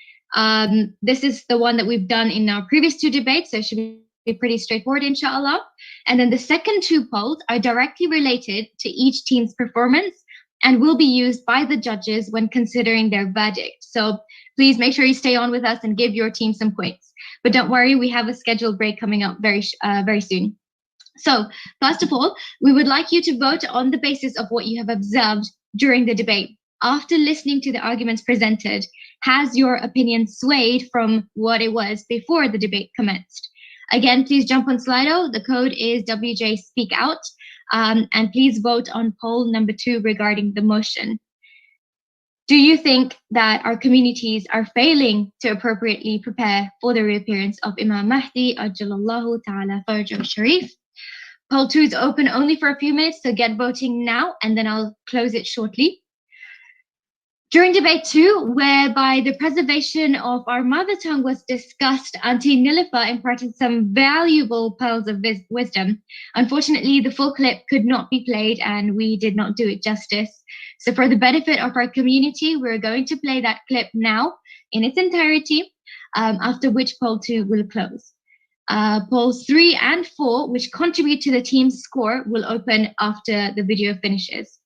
This is the one that we've done in our previous 2 debates, so it should be pretty straightforward, inshallah. And then the second 2 polls are directly related to each team's performance and will be used by the judges when considering their verdict. So please make sure you stay on with us and give your team some points. But don't worry, we have a scheduled break coming up very soon. So first of all, we would like you to vote on the basis of what you have observed during the debate. After listening to the arguments presented, has your opinion swayed from what it was before the debate commenced? Again, please jump on Slido. The code is WJSpeakOut. And please vote on poll number 2 regarding the motion. Do you think that our communities are failing to appropriately prepare for the reappearance of Imam Mahdi, Ajjalallahu Ta'ala Farajahu Sharif? Poll 2 is open only for a few minutes, so get voting now, and then I'll close it shortly. During debate 2, whereby the preservation of our mother tongue was discussed, Auntie Nilüfer imparted some valuable pearls of wisdom. Unfortunately, the full clip could not be played and we did not do it justice. So for the benefit of our community, we're going to play that clip now in its entirety, after which poll 2 will close. Polls 3 and 4, which contribute to the team's score, will open after the video finishes.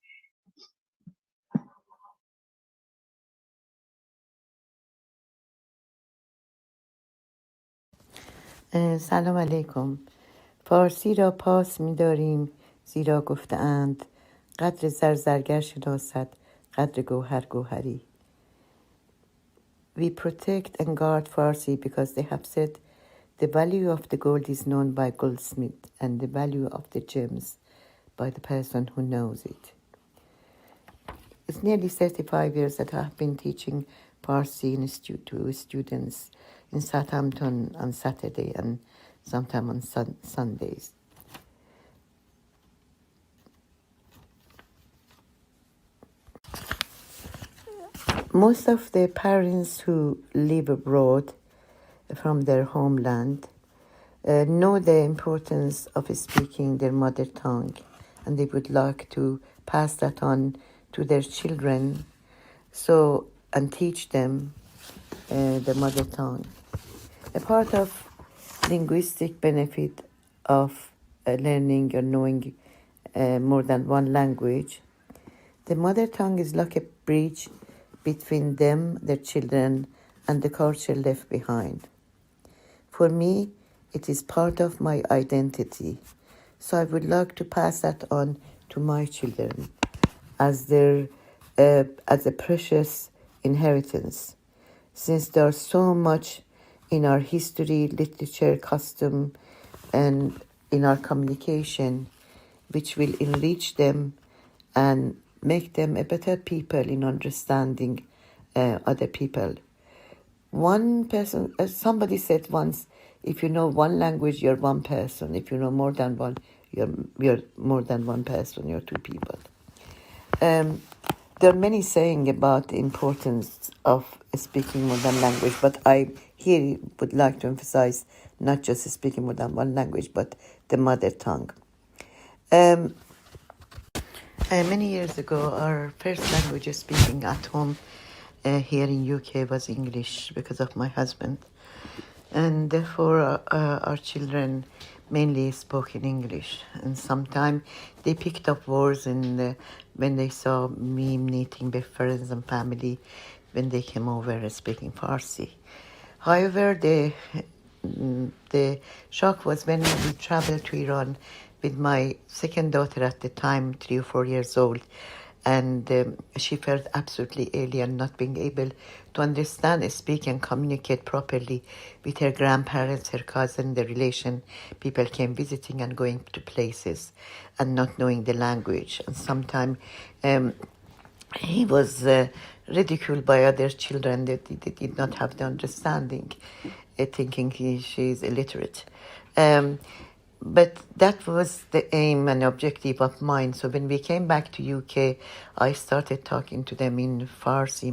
سلام علیکم. فارسی را پاس می داریم زیرا گفته‌اند قدر زرزرگر شناسد قدر گوهر گوهری. We protect and guard Farsi because they have said the value of the gold is known by goldsmith and the value of the gems by the person who knows it. It's nearly 35 years that I have been teaching Farsi to students in Southampton on Saturday and sometime on Sundays. Most of the parents who live abroad from their homeland know the importance of speaking their mother tongue and they would like to pass that on to their children, and teach them the mother tongue. A part of linguistic benefit of learning or knowing more than one language, the mother tongue is like a bridge between them, their children, and the culture left behind. For me, it is part of my identity, so I would like to pass that on to my children as a precious inheritance, since there's so much in our history, literature, custom, and in our communication, which will enrich them and make them a better people in understanding other people. One person, somebody said once, if you know one language, you're one person. If you know more than one, you're more than one person, you're two people. There are many saying about the importance of speaking more than language, but I here would like to emphasize not just speaking more than one language, but the mother tongue. Many years ago, our first language speaking at home here in UK was English because of my husband, and therefore our children mainly spoke in English. And sometimes they picked up words when they saw me meeting with friends and family when they came over speaking Farsi. However, the shock was when we traveled to Iran with my second daughter at the time, 3 or 4 years old, and she felt absolutely alien, not being able to understand, speak, and communicate properly with her grandparents, her cousin, the relation. People came visiting and going to places and not knowing the language. And sometimes he was ridiculed by other children that they did not have the understanding, thinking she is illiterate. But that was the aim and objective of mine. So when we came back to UK, I started talking to them in Farsi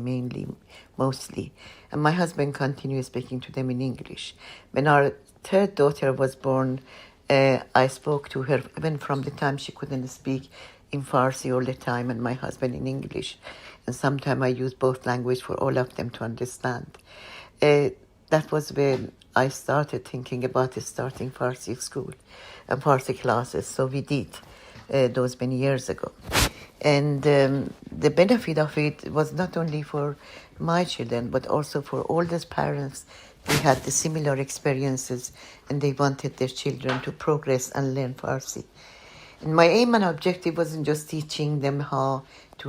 mostly. And my husband continued speaking to them in English. When our third daughter was born, I spoke to her even from the time she couldn't speak in Farsi all the time, and my husband in English. And sometimes I used both languages for all of them to understand. That was when I started thinking about starting Farsi school and Farsi classes. So we did those many years ago. And the benefit of it was not only for my children, but also for all those parents who had the similar experiences and they wanted their children to progress and learn Farsi. And my aim and objective wasn't just teaching them how to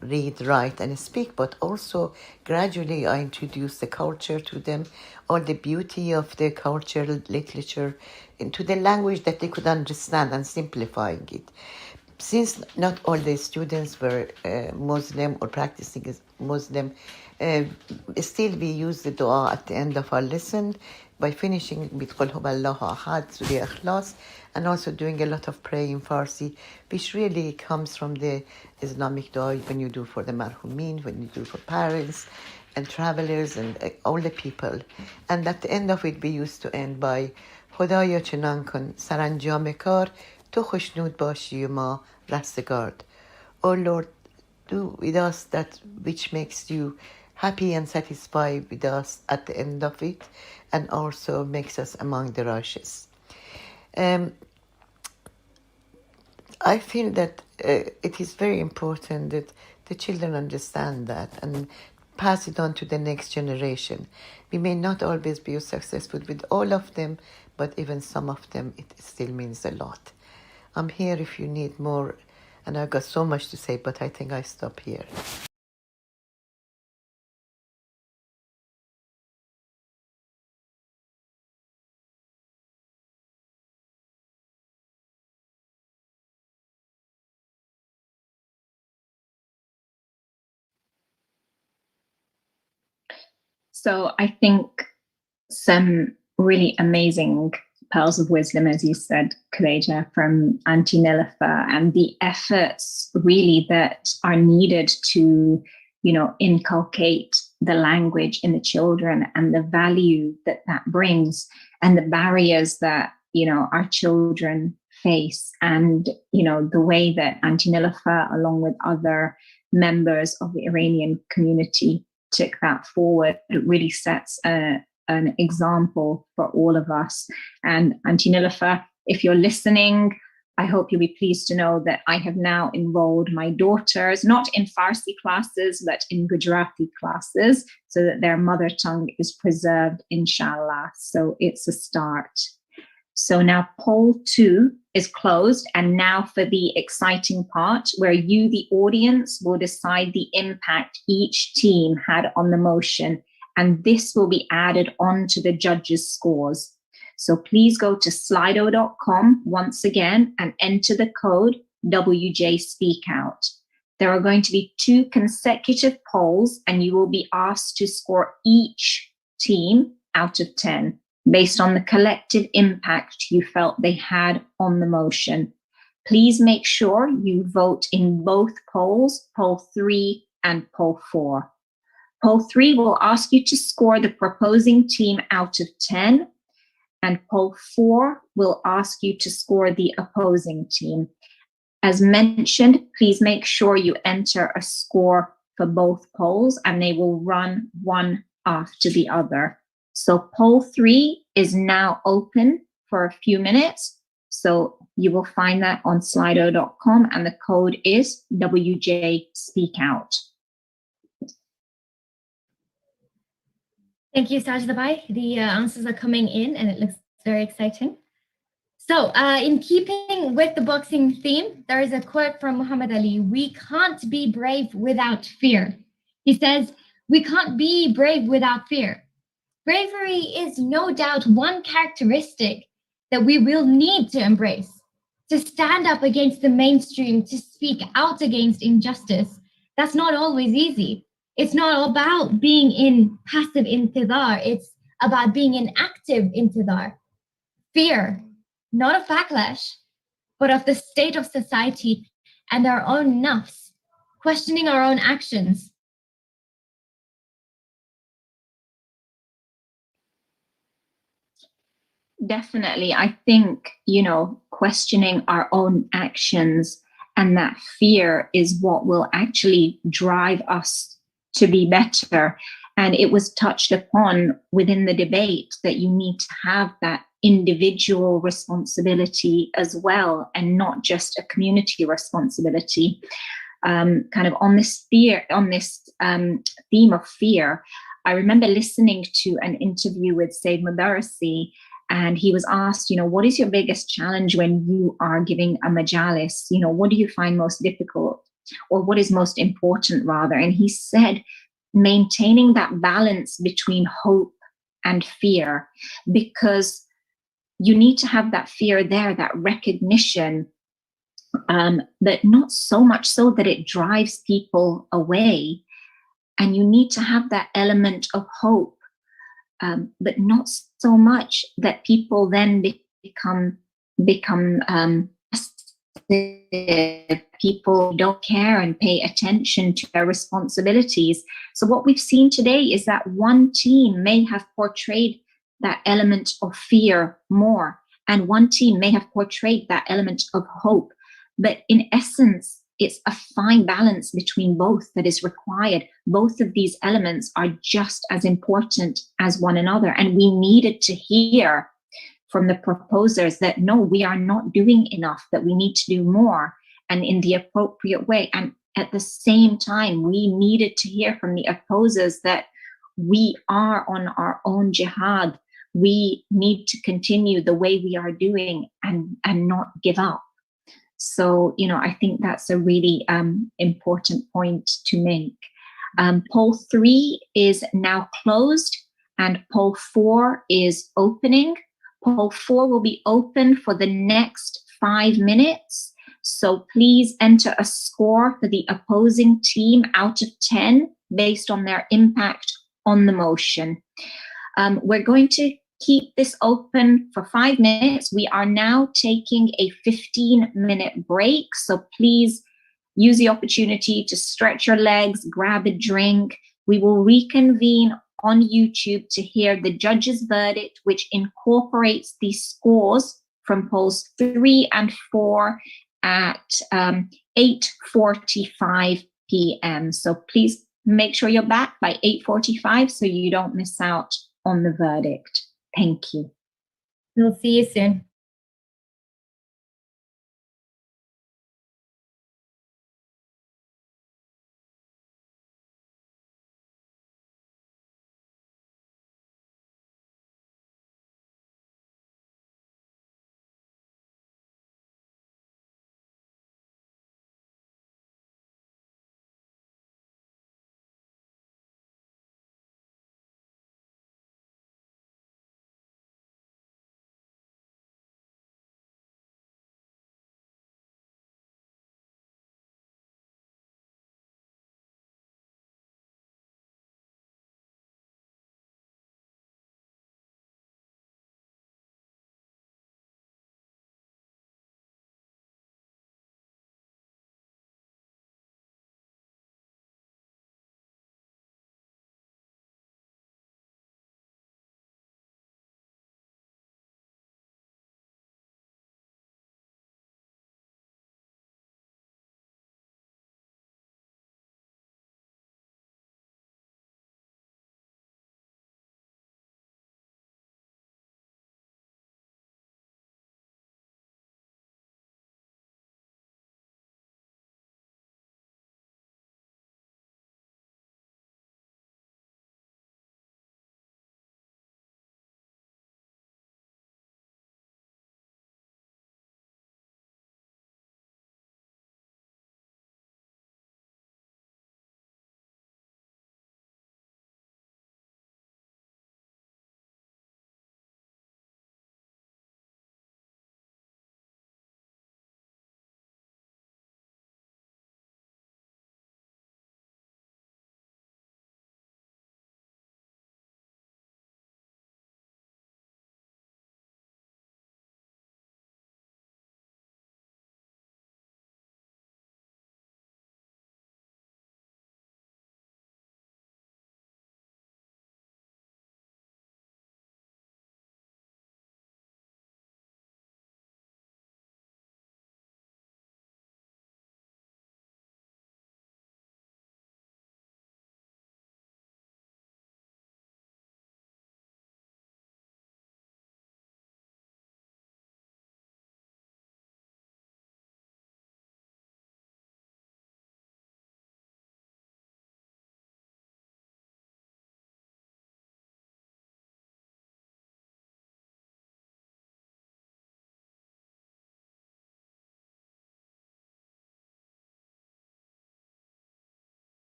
read, write, and speak, but also gradually I introduced the culture to them, all the beauty of the cultural literature, into the language that they could understand and simplifying it. Since not all the students were Muslim or practicing as Muslim, still we use the dua at the end of our lesson by finishing with Qul Huwallahu Ahad, Surah Ikhlas, and also doing a lot of prayer in Farsi, which really comes from the Islamic dua when you do for the marhumin, when you do for parents and travelers and all the people. And at the end of it, we used to end by Khudaya chanan kun saranjam kar to khushnud bashi ma rastgard. Oh Lord, do with us that which makes you happy and satisfied with us at the end of it, and also makes us among the righteous. I feel that it is very important that the children understand that and pass it on to the next generation. We may not always be successful with all of them, but even some of them, it still means a lot. I'm here if you need more, and I've got so much to say, but I think I stop here. So I think some really amazing pearls of wisdom, as you said, Khadija, from Auntie Nilofer, and the efforts really that are needed to, inculcate the language in the children and the value that brings, and the barriers that, our children face. And, you know, the way that Auntie Niloufar, along with other members of the Iranian community, took that forward, it really sets an example for all of us. And Auntie Niloufar, if you're listening, I hope you'll be pleased to know that I have now enrolled my daughters, not in Farsi classes, but in Gujarati classes, so that their mother tongue is preserved, inshallah. So it's a start. So now poll 2 is closed, and now for the exciting part where you, the audience, will decide the impact each team had on the motion, and this will be added on to the judges' scores. So please go to slido.com once again and enter the code WJSpeakOut. There are going to be 2 consecutive polls, and you will be asked to score each team out of 10 based on the collective impact you felt they had on the motion. Please make sure you vote in both polls, poll 3 and poll 4. Poll 3 will ask you to score the proposing team out of 10, and poll 4 will ask you to score the opposing team. As mentioned, please make sure you enter a score for both polls, and they will run one after the other. So poll 3 is now open for a few minutes. So you will find that on slido.com, and the code is WJSpeakOut. Thank you, Sajda Bhai. The answers are coming in and it looks very exciting. So in keeping with the boxing theme, there is a quote from Muhammad Ali: "We can't be brave without fear." He says, "We can't be brave without fear." Bravery is no doubt one characteristic that we will need to embrace. To stand up against the mainstream, to speak out against injustice, that's not always easy. It's not about being in passive intidar, it's about being in active intidar. Fear, not of backlash, but of the state of society and our own nafs, questioning our own actions. Definitely. I think, you know, questioning our own actions and that fear is what will actually drive us to be better. And it was touched upon within the debate that you need to have that individual responsibility as well, and not just a community responsibility. Kind of on this fear, on this theme of fear, I remember listening to an interview with Mahdi Madrasah, and he was asked, you know, what is your biggest challenge when you are giving a majalis? You know, what do you find most difficult, or what is most important rather? And he said, maintaining that balance between hope and fear, because you need to have that fear there, that recognition, but not so much so that it drives people away. And you need to have that element of hope, but not so much that people then become people don't care and pay attention to their responsibilities. So what we've seen today is that one team may have portrayed that element of fear more, and one team may have portrayed that element of hope. But in essence, it's a fine balance between both that is required. Both of these elements are just as important as one another. And we needed to hear from the proposers that, no, we are not doing enough, that we need to do more and in the appropriate way. And at the same time, we needed to hear from the opposers that we are on our own jihad. We need to continue the way we are doing and not give up. So, you know, I think that's a really important point to make. Poll 3 is now closed and poll 4 is opening. Poll 4 will be open for the next 5 minutes. So please enter a score for the opposing team out of 10 based on their impact on the motion. We're going to keep this open for 5 minutes. We are now taking a 15-minute break. So please use the opportunity to stretch your legs, grab a drink. We will reconvene on YouTube to hear the judge's verdict, which incorporates the scores from polls 3 and 4 at 8:45 p.m. So please make sure you're back by 8:45 so you don't miss out on the verdict. Thank you. We'll see you soon.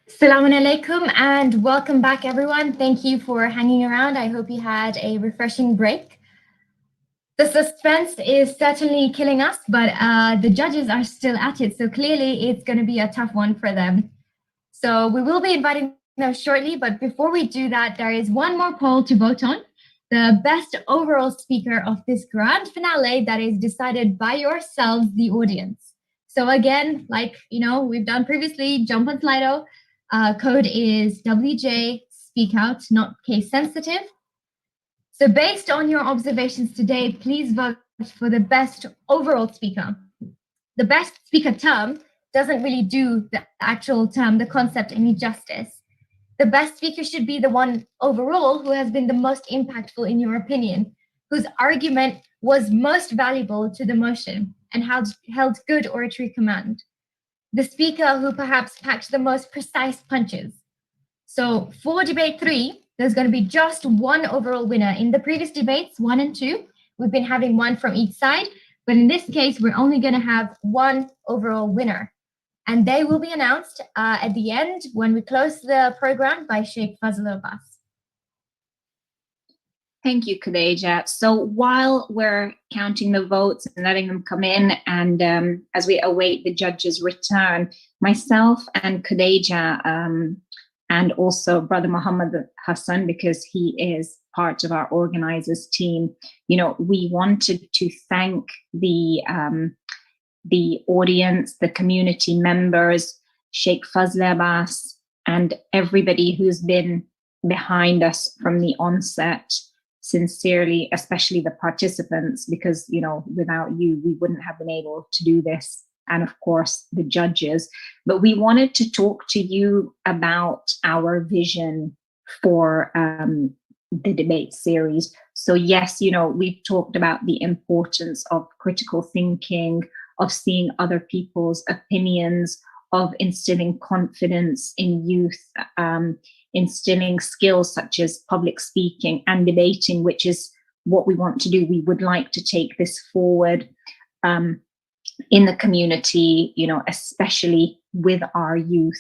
Assalamu alaikum and welcome back, everyone. Thank you for hanging around. I hope you had a refreshing break. The suspense is certainly killing us, but the judges are still at it, so clearly it's going to be a tough one for them. So we will be inviting them shortly, but before we do that, there is one more poll to vote on. The best overall speaker of this grand finale that is decided by yourselves, the audience. So again, like we've done previously, jump on Slido. Code is WJ Speak Out, not case sensitive. So based on your observations today, please vote for the best overall speaker. The best speaker term doesn't really do the actual term, the concept, any justice. The best speaker should be the one overall who has been the most impactful in your opinion, whose argument was most valuable to the motion and held good oratory command. The speaker who perhaps packed the most precise punches. So for debate 3, there's going to be just one overall winner. In the previous debates, 1 and 2, we've been having one from each side, but in this case, we're only going to have one overall winner. And they will be announced at the end when we close the program by Sheikh Fazl Abbas. Thank you, Khadija. So while we're counting the votes and letting them come in, and as we await the judge's return, myself and Khadija, and also Brother Muhammad Hassan, because he is part of our organizers team, we wanted to thank the audience, the community members, Sheikh Fazl Abbas, and everybody who's been behind us from the onset. Sincerely, especially the participants, because without you, we wouldn't have been able to do this. And of course, the judges. But we wanted to talk to you about our vision for the debate series. So yes, we've talked about the importance of critical thinking, of seeing other people's opinions, of instilling confidence in youth, instilling skills such as public speaking and debating, which is what we want to do. We would like to take this forward in the community, especially with our youth.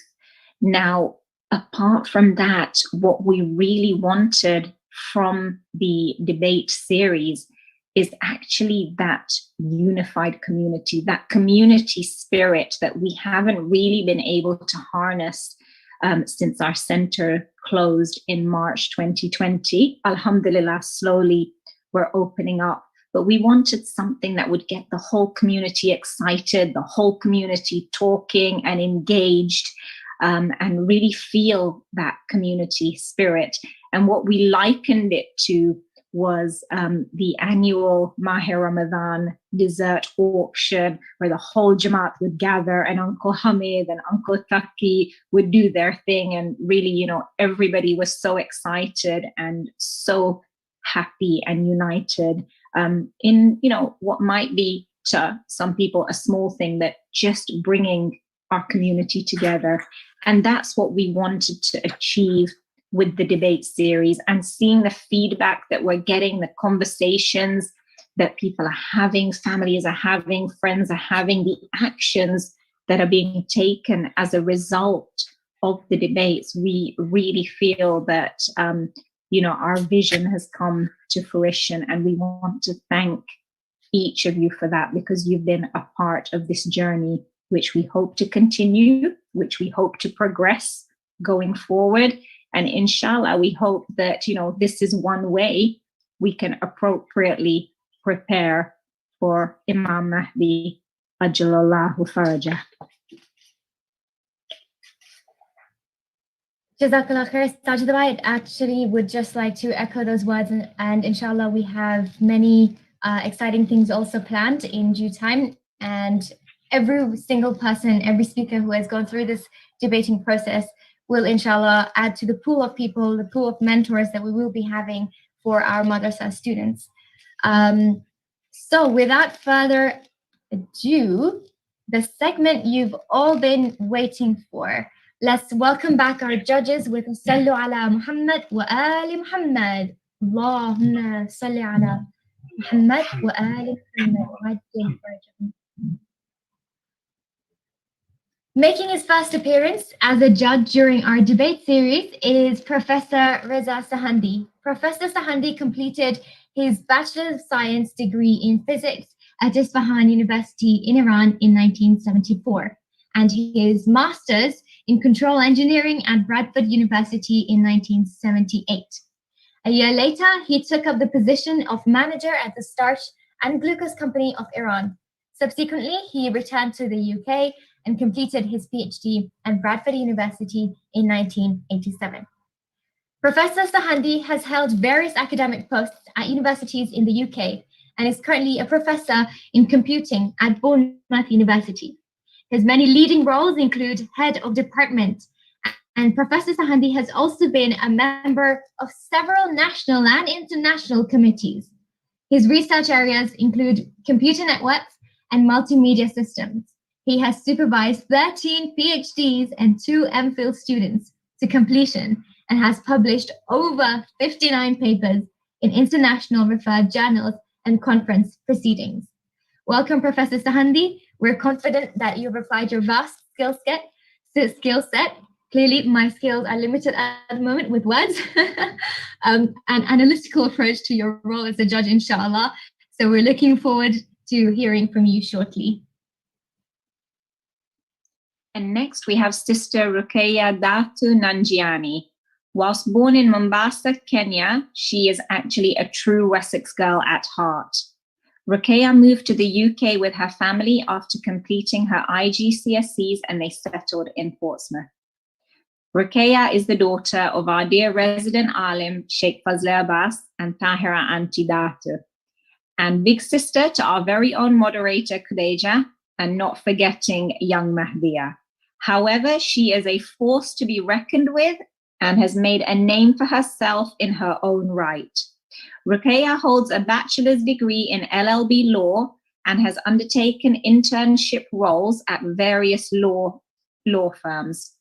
Now, apart from that, what we really wanted from the debate series is actually that unified community, that community spirit that we haven't really been able to harness since our center closed in March 2020. Alhamdulillah, slowly we're opening up. But we wanted something that would get the whole community excited, the whole community talking and engaged, and really feel that community spirit. And what we likened it to was the annual Mahir Ramadan dessert auction, where the whole Jamaat would gather and Uncle Hamid and Uncle Taki would do their thing. And really, everybody was so excited and so happy and united in, what might be to some people a small thing, but just bringing our community together. And that's what we wanted to achieve with the debate series, and seeing the feedback that we're getting, the conversations that people are having, families are having, friends are having, the actions that are being taken as a result of the debates. We really feel that, our vision has come to fruition, and we want to thank each of you for that, because you've been a part of this journey, which we hope to continue, which we hope to progress going forward. And inshallah, we hope that, this is one way we can appropriately prepare for Imam Mahdi, Ajalallahu Farajah. Jazakallah khair, Sajid. I actually would just like to echo those words, and inshallah, we have many exciting things also planned in due time. And every single person, every speaker who has gone through this debating process will inshallah add to the pool of people, the pool of mentors that we will be having for our madrasa students. So without further ado, the segment you've all been waiting for. Let's welcome back our judges with Sallu ala Muhammad wa ali Muhammad. Allahumma salli ala Muhammad wa ali Muhammad. Making his first appearance as a judge during our debate series is Professor Reza Sahandi. Professor Sahandi completed his Bachelor of Science degree in physics at Isfahan University in Iran in 1974, and his Master's in Control Engineering at Bradford University in 1978. A year later, he took up the position of manager at the Starch and Glucose Company of Iran. Subsequently, he returned to the UK and completed his PhD at Bradford University in 1987. Professor Sahandi has held various academic posts at universities in the UK and is currently a professor in computing at Bournemouth University. His many leading roles include head of department, and Professor Sahandi has also been a member of several national and international committees. His research areas include computer networks and multimedia systems. He has supervised 13 PhDs and 2 MPhil students to completion and has published over 59 papers in international referred journals and conference proceedings. Welcome, Professor Sahandi. We're confident that you've applied your vast skill set. Clearly, my skills are limited at the moment with words, an analytical approach to your role as a judge, inshallah. So we're looking forward to hearing from you shortly. And next we have Sister Ruqayya Datu Nanjiani. Whilst born in Mombasa, Kenya, she is actually a true Wessex girl at heart. Ruqayya moved to the UK with her family after completing her IGCSEs and they settled in Portsmouth. Ruqayya is the daughter of our dear resident alim, Sheikh Fazle Abbas and Tahira Aunty Datu, and big sister to our very own moderator, Khadija, and not forgetting young Mahdiya. However, she is a force to be reckoned with and has made a name for herself in her own right. Ruqayya holds a bachelor's degree in LLB law and has undertaken internship roles at various law firms.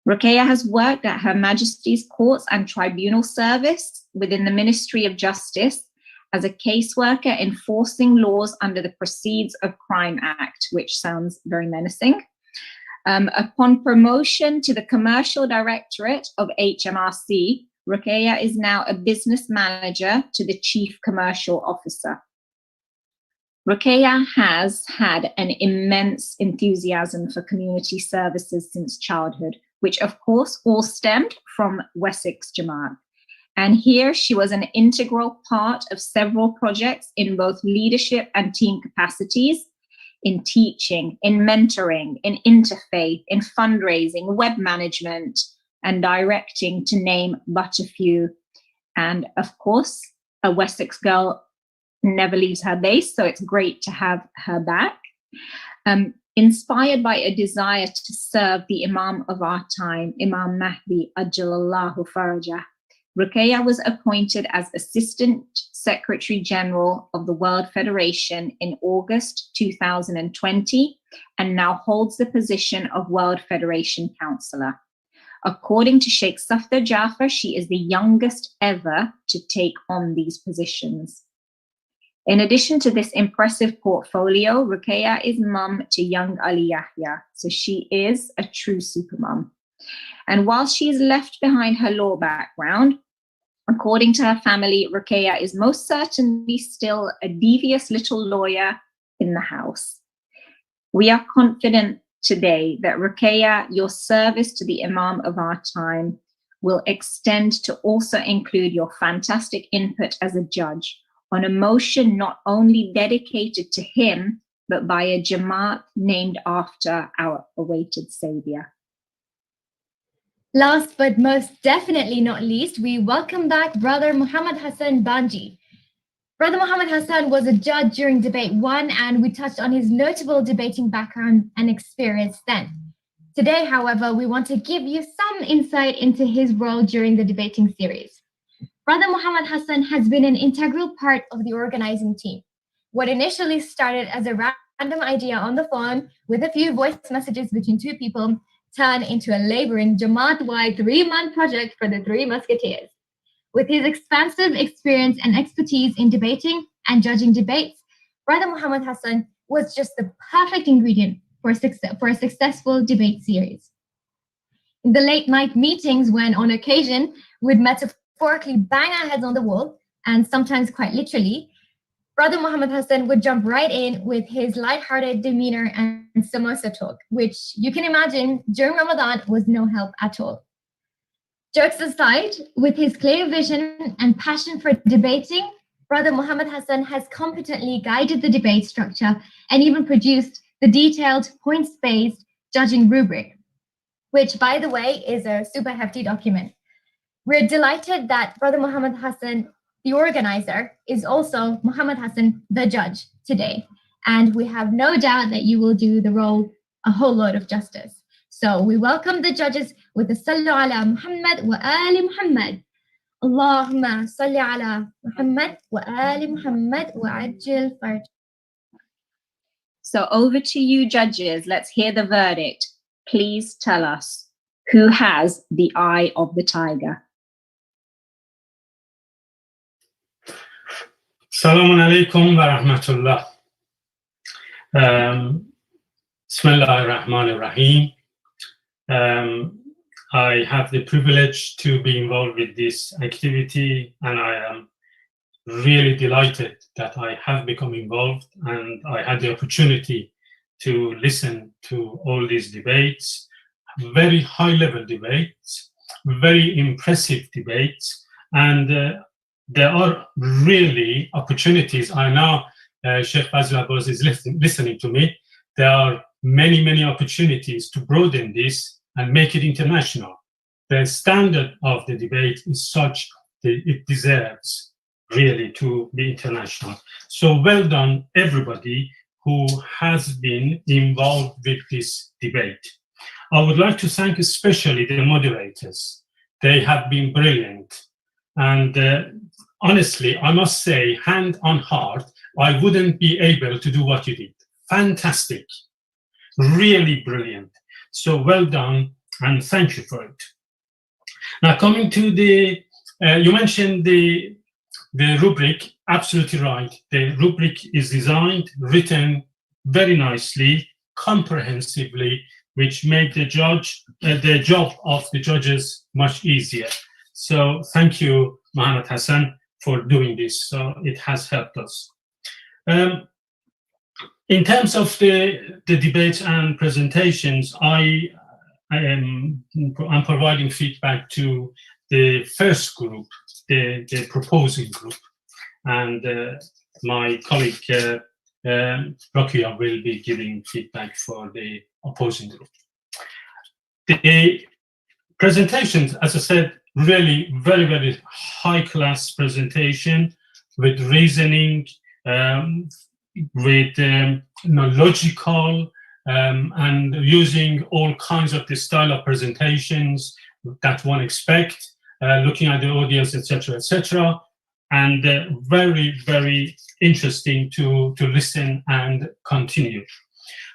Ruqayya has worked at Her Majesty's Courts and Tribunal Service within the Ministry of Justice as a caseworker enforcing laws under the Proceeds of Crime Act, which sounds very menacing. Upon promotion to the Commercial Directorate of HMRC, Ruqayya is now a business manager to the Chief Commercial Officer. Ruqayya has had an immense enthusiasm for community services since childhood, which of course all stemmed from Wessex Jamaat. And here she was an integral part of several projects in both leadership and team capacities, in teaching, in mentoring, in interfaith, in fundraising, web management, and directing, to name but a few. And of course, a Wessex girl never leaves her base, so it's great to have her back. Inspired by a desire to serve the Imam of our time, Imam Mahdi Ajjalallahu Farajah, Ruqayya was appointed as Assistant Secretary General of the World Federation in August 2020 and now holds the position of World Federation Councillor. According to Sheikh Safdar Jafar, she is the youngest ever to take on these positions. In addition to this impressive portfolio, Ruqayya is mum to young Ali Yahya, so she is a true super mum. And while she is left behind her law background, according to her family, Ruqayya is most certainly still a devious little lawyer in the house. We are confident today that Ruqayya, your service to the Imam of our time will extend to also include your fantastic input as a judge on a motion not only dedicated to him, but by a Jamaat named after our awaited Saviour. Last but most definitely not least, we welcome back Brother Muhammad Hassan Banji. Brother Muhammad Hassan was a judge during debate 1, and we touched on his notable debating background and experience then. Today, however, we want to give you some insight into his role during the debating series. Brother Muhammad Hassan has been an integral part of the organizing team. What initially started as a random idea on the phone with a few voice messages between 2 people turned into a laboring Jamaat-wide 3-month project for the 3 Musketeers. With his expansive experience and expertise in debating and judging debates, Brother Muhammad Hassan was just the perfect ingredient for a successful debate series. In the late night meetings, when on occasion we'd metaphorically bang our heads on the wall, and sometimes quite literally, Brother Muhammad Hassan would jump right in with his lighthearted demeanor and samosa talk, which you can imagine during Ramadan was no help at all. Jokes aside, with his clear vision and passion for debating, Brother Muhammad Hassan has competently guided the debate structure and even produced the detailed points-based judging rubric, which, by the way, is a super hefty document. We're delighted that Brother Muhammad Hassan, the organizer, is also Muhammad Hassan, the judge, today. And we have no doubt that you will do the role a whole lot of justice. So we welcome the judges with the Sallu ala Muhammad wa Ali Muhammad. Allahumma salli ala Muhammad wa Ali Muhammad wa ajil farj. So over to you, judges. Let's hear the verdict. Please tell us who has the eye of the tiger. Assalamu alaikum wa rahmatullah. Bismillah ar-Rahman ar-Rahim. I have the privilege to be involved with this activity, and I am really delighted that I have become involved and I had the opportunity to listen to all these debates, very high-level debates, very impressive debates, and there are really opportunities. I know Sheikh Fazl Abbas is listening to me. There are many, many opportunities to broaden this and make it international. The standard of the debate is such that it deserves really to be international. So well done, everybody who has been involved with this debate. I would like to thank especially the moderators. They have been brilliant. And honestly, I must say, hand on heart, I wouldn't be able to do what you did. Fantastic. Really brilliant. So well done, and thank you for it. Now, coming to the, you mentioned the rubric, absolutely right. The rubric is designed, written very nicely, comprehensively, which made the job of the judges much easier. So thank you, Muhammad Hassan, for doing this. So it has helped us. In terms of the debates and presentations, I'm providing feedback to the first group, the proposing group, and my colleague Rokia will be giving feedback for the opposing group. The presentations, as I said, really very, very high-class presentation with reasoning, with logical, and using all kinds of the style of presentations that one expects, looking at the audience, etc., and very, very interesting to listen and continue.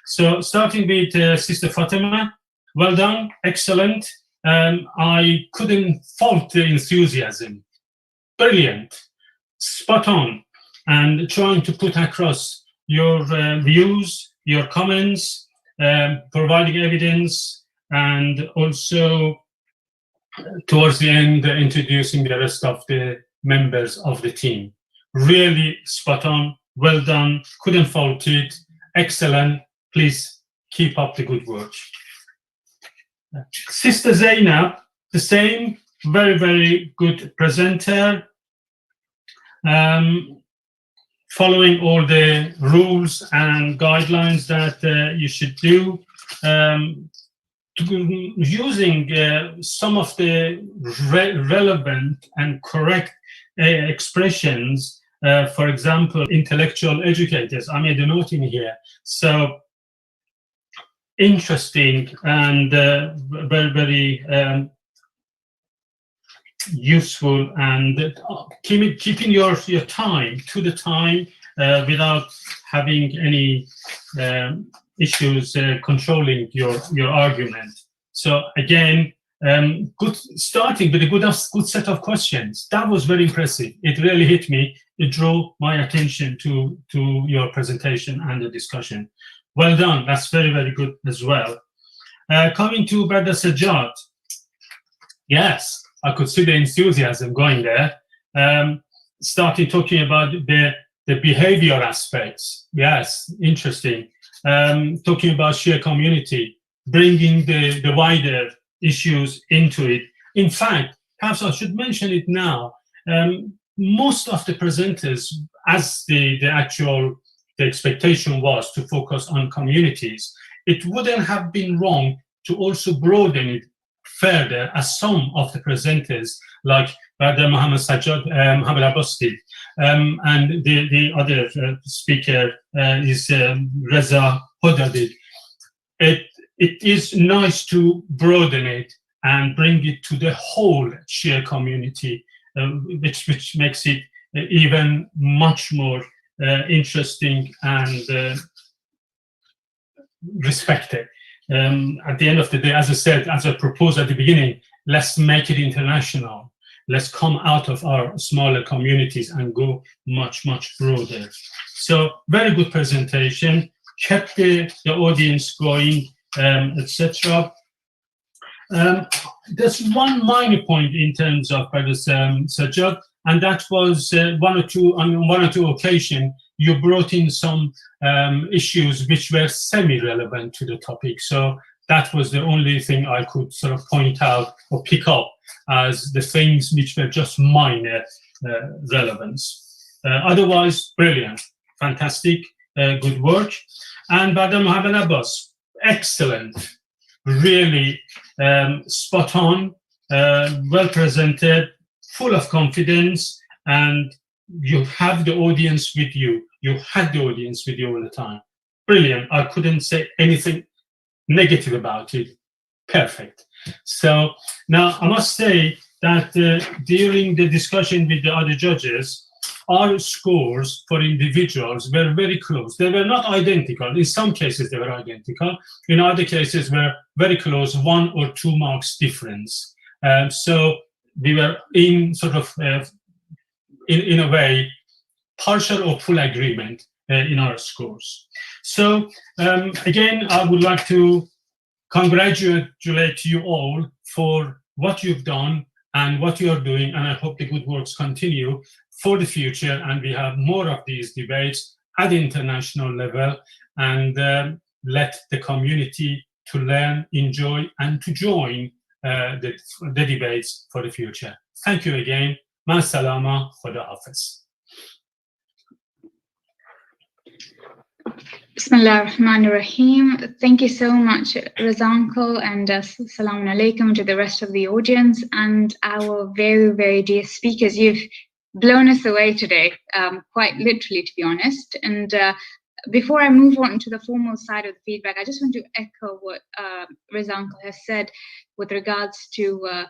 So starting with Sister Fatima, well done, excellent. I couldn't fault the enthusiasm. Brilliant, spot on, and trying to put across your views, your comments, providing evidence, and also towards the end introducing the rest of the members of the team. Really spot on, well done, couldn't fault it, excellent. Please keep up the good work. Sister Zainab, the same, very, very good presenter, following all the rules and guidelines that you should do, using some of the relevant and correct expressions, for example, intellectual educators. I made a note in here. So interesting and very, very useful, and keeping your time to the time without having any issues controlling your argument. So again, good starting with a good set of questions. That was very impressive. It really hit me. It drew my attention to your presentation and the discussion. Well done. That's very, very good as well. Coming to Brother Sajjad. Yes, I could see the enthusiasm going there. Started talking about the behavior aspects. Yes, interesting. Talking about Shia community, bringing the wider issues into it. In fact, perhaps I should mention it now. Most of the presenters, as the expectation was to focus on communities, it wouldn't have been wrong to also broaden it further, as some of the presenters, like Brother Muhammad Sajjad, Muhammad Abbas did, and the other speaker is Reza Hoda did. It is nice to broaden it and bring it to the whole Shia community, which makes it even much more interesting and respected. At the end of the day, as I said, as I proposed at the beginning, let's make it international. Let's come out of our smaller communities and go much, much broader. So very good presentation, kept the audience going, etc. There's one minor point in terms of Brother Sajjad, and that was on one or two occasions you brought in some issues which were semi-relevant to the topic. So that was the only thing I could sort of point out or pick up as the things which were just minor relevance. Otherwise, brilliant, fantastic, good work. And Brother Muhammad Abbas, excellent, really spot on, well presented, full of confidence, and you have the audience with you. You had the audience with you all the time. Brilliant. I couldn't say anything negative about it. Perfect. So now I must say that during the discussion with the other judges, our scores for individuals were very close. They were not identical. In some cases, they were identical. In other cases, were very close, 1 or 2 marks difference. So we were in sort of, in a way, partial or full agreement in our scores. So again, I would like to congratulate you all for what you've done and what you are doing, and I hope the good works continue for the future, and we have more of these debates at the international level, and let the community to learn, enjoy, and to join the debates for the future. Thank you again. Ma salama, Khuda Hafiz. Bismillah ar-Rahman ar-Rahim. Thank you so much, Reza uncle, and assalamu alaikum to the rest of the audience and our very, very dear speakers. You've blown us away today, quite literally, to be honest. And before I move on to the formal side of the feedback, I just want to echo what Reza uncle has said with regards to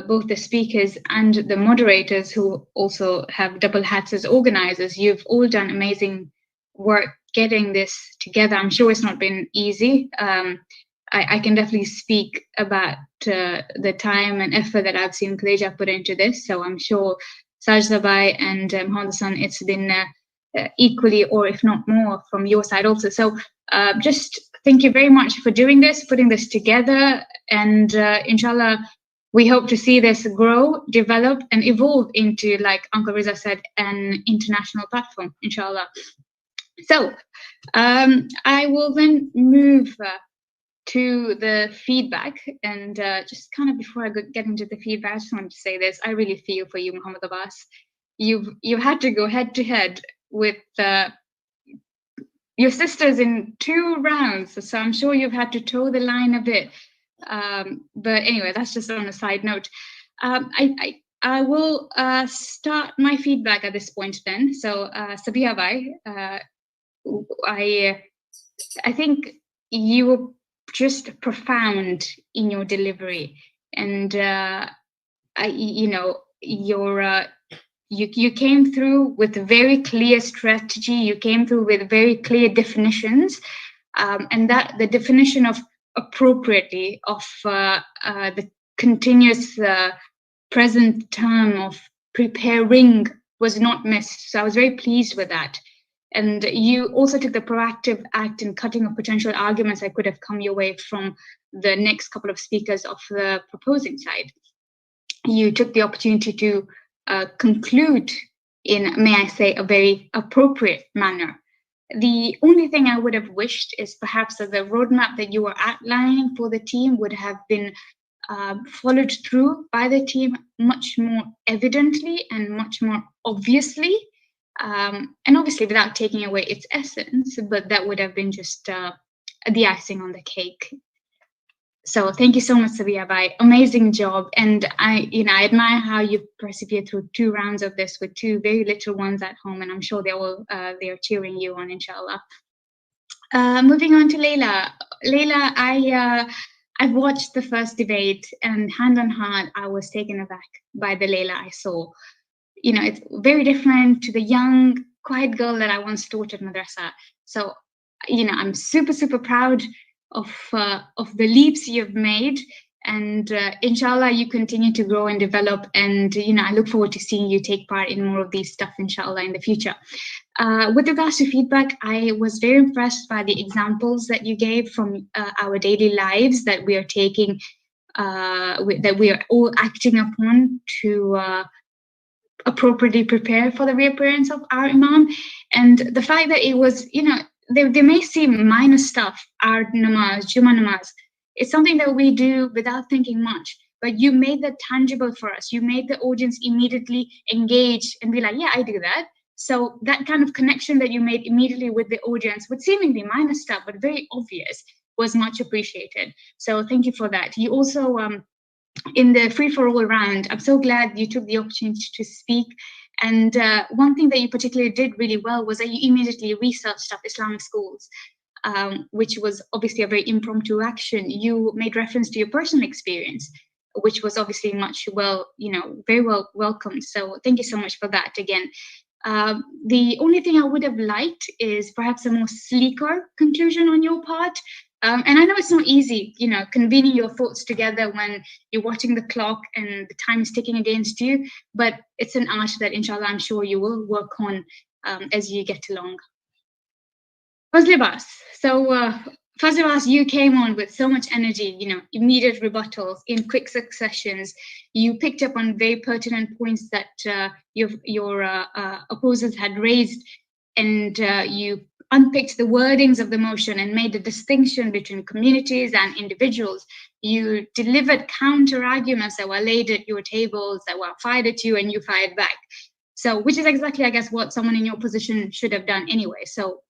both the speakers and the moderators, who also have double hats as organizers. You've all done amazing work getting this together. I'm sure it's not been easy. I can definitely speak about the time and effort that I've seen Khadija put into this. So I'm sure Sajda Bhai and Honda-san, it's been equally, or if not more, from your side also. So just thank you very much for doing this, putting this together, and inshallah, we hope to see this grow, develop, and evolve into, like Uncle Reza said, an international platform, inshallah. So I will then move to the feedback, and just kind of before I get into the feedback, I just wanted to say this. I really feel for you, Muhammad Abbas. You've had to go head to head with your sisters in 2 rounds, so I'm sure you've had to toe the line a bit. But anyway, that's just on a side note. I will start my feedback at this point then. So Sabiha Bhai, I think you were just profound in your delivery, and you came through with a very clear strategy. You came through with very clear definitions, and that the definition of appropriately of the continuous present term of preparing was not missed. So I was very pleased with that. And you also took the proactive act in cutting off potential arguments that could have come your way from the next couple of speakers of the proposing side. You took the opportunity to conclude in, may I say, a very appropriate manner. The only thing I would have wished is perhaps that the roadmap that you were outlining for the team would have been followed through by the team much more evidently and much more obviously, and obviously without taking away its essence, but that would have been just the icing on the cake. So thank you so much, Sabia Bai. Amazing job. And I admire how you persevered through 2 rounds of this with 2 very little ones at home, and I'm sure they're cheering you on, inshallah. Moving on to Leila. Leila, I've watched the first debate, and hand on heart, I was taken aback by the Leila I saw. It's very different to the young, quiet girl that I once taught at Madrasah. So, I'm super, super proud of the leaps you've made, and inshallah you continue to grow and develop, and I look forward to seeing you take part in more of these stuff, inshallah, in the future. With regards to feedback, I was very impressed by the examples that you gave from our daily lives that we are taking, that we are all acting upon to appropriately prepare for the reappearance of our Imam. And the fact that it was, they may seem minor stuff, our namaz, Juma namaz. It's something that we do without thinking much, but you made that tangible for us. You made the audience immediately engage and be like, yeah, I do that. So that kind of connection that you made immediately with the audience, with seemingly minor stuff, but very obvious, was much appreciated. So thank you for that. You also, in the free-for-all round, I'm so glad you took the opportunity to speak. And one thing that you particularly did really well was that you immediately researched stuff, Islamic schools, which was obviously a very impromptu action. You made reference to your personal experience, which was obviously very well welcomed. So thank you so much for that again. The only thing I would have liked is perhaps a more sleeker conclusion on your part. And I know it's not easy, convening your thoughts together when you're watching the clock and the time is ticking against you, but it's an art that, inshallah, I'm sure you will work on as you get along. Fazlibas. So, Fazlibas, you came on with so much energy, immediate rebuttals in quick successions. You picked up on very pertinent points that your opposers had raised, and you unpicked the wordings of the motion and made a distinction between communities and individuals. You delivered counter arguments that were laid at your tables, that were fired at you, and you fired back. So, which is exactly, I guess, what someone in your position should have done anyway. So,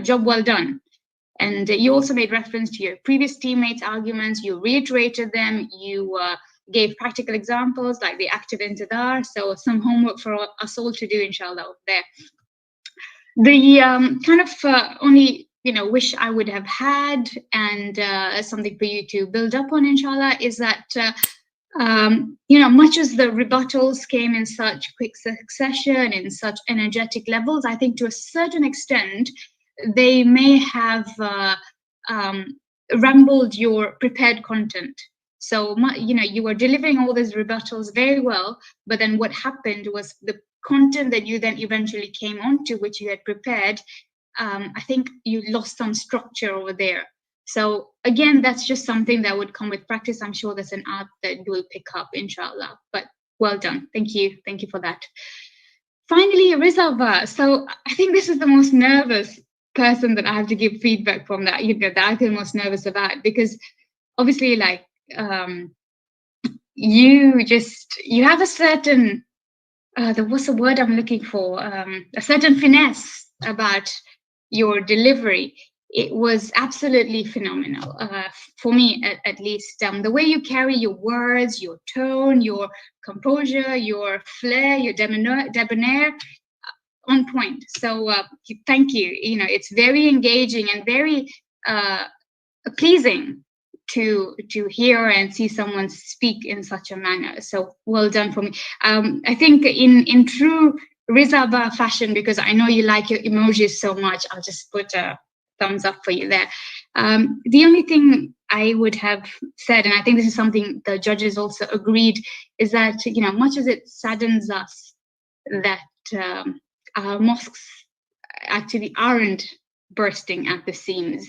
job well done. And you also made reference to your previous teammates' arguments. You reiterated them. You gave practical examples like the active intidar. So some homework for us all to do, inshallah, there. The kind of only wish I would have had, and something for you to build up on, inshallah, is that much as the rebuttals came in such quick succession, in such energetic levels, I think to a certain extent they may have rambled your prepared content. So you were delivering all these rebuttals very well, but then what happened was the content that you then eventually came onto, which you had prepared, I think you lost some structure over there. So again, that's just something that would come with practice. I'm sure that's an art that you will pick up, inshallah. But well done. Thank you for that. Finally, Rizalva. So I think this is the most nervous person that I have to give feedback from, that that I feel most nervous about, because obviously, like, you have a certain what's the word I'm looking for? A certain finesse about your delivery. It was absolutely phenomenal, for me at least. The way you carry your words, your tone, your composure, your flair, your debonair, on point. So thank you. It's very engaging and very pleasing to hear and see someone speak in such a manner. So well done for me. I think in true Rizaba fashion, because I know you like your emojis so much, I'll just put a thumbs up for you there. The only thing I would have said, and I think this is something the judges also agreed, is that much as it saddens us that our mosques actually aren't bursting at the seams.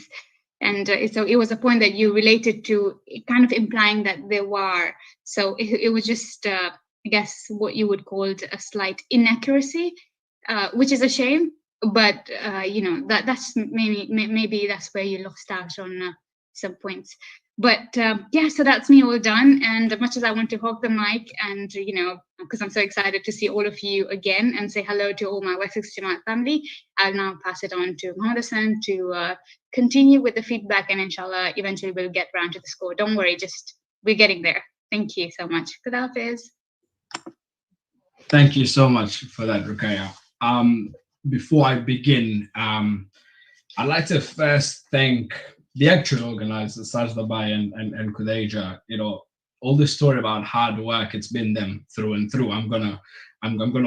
And so it was a point that you related to, kind of implying that there were. So it was just, I guess, what you would call a slight inaccuracy, which is a shame. But that's maybe that's where you lost out on some points. But yeah, so that's me all done. And as much as I want to hog the mic, and because I'm so excited to see all of you again and say hello to all my Wessex Jamaat family, I'll now pass it on to Mohammed Hassan to continue with the feedback, and inshallah, eventually we'll get round to the score. Don't worry, just we're getting there. Thank you so much. Good Hafiz. Thank you so much for that, Ruqayya. Before I begin, I'd like to first thank the actual organizers, Sajda Bai and Kudeja. All the story about hard work, it's been them through and through. I'm gonna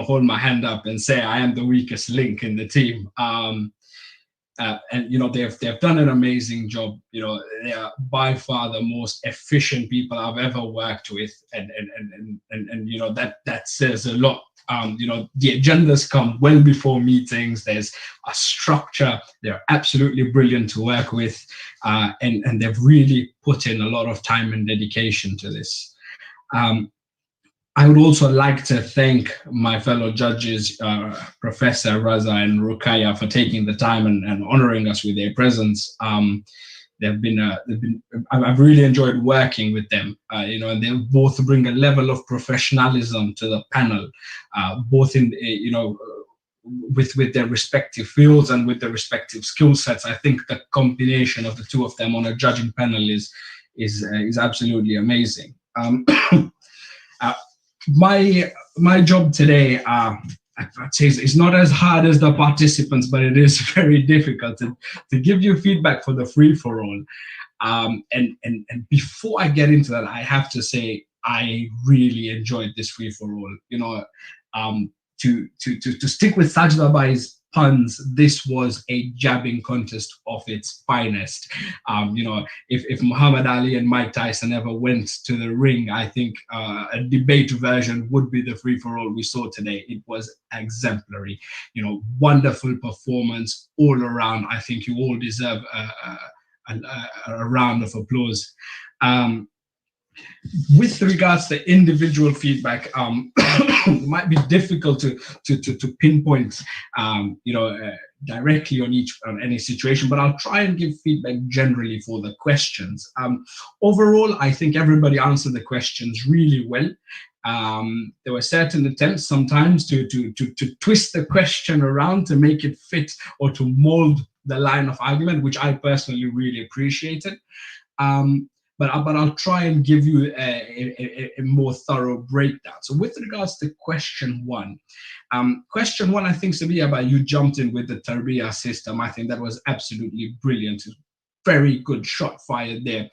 hold my hand up and say I am the weakest link in the team. And they've done an amazing job. They are by far the most efficient people I've ever worked with, and that says a lot. The agendas come well before meetings. There's a structure. They're absolutely brilliant to work with, and they've really put in a lot of time and dedication to this. I would also like to thank my fellow judges, Professor Raza and Ruqayya, for taking the time and honoring us with their presence. I've really enjoyed working with them, and they both bring a level of professionalism to the panel, both in, with their respective fields and with their respective skill sets. I think the combination of the two of them on a judging panel is absolutely amazing. My job today, I'd say it's not as hard as the participants, but it is very difficult to give you feedback for the free-for-all. And before I get into that, I have to say I really enjoyed this free-for-all. To stick with Sajda Bai's puns, this was a jabbing contest of its finest. If Muhammad Ali and Mike Tyson ever went to the ring, I think a debate version would be the free-for-all we saw today. It was exemplary. Wonderful performance all around. I think you all deserve a round of applause. With regards to individual feedback, it might be difficult to pinpoint, directly on any situation, but I'll try and give feedback generally for the questions. Overall, I think everybody answered the questions really well. There were certain attempts sometimes to twist the question around to make it fit or to mold the line of argument, which I personally really appreciated. But I'll try and give you a more thorough breakdown. So with regards to question one, I think, Sabia, you jumped in with the Tarbiyah system. I think that was absolutely brilliant. Very good shot fired there.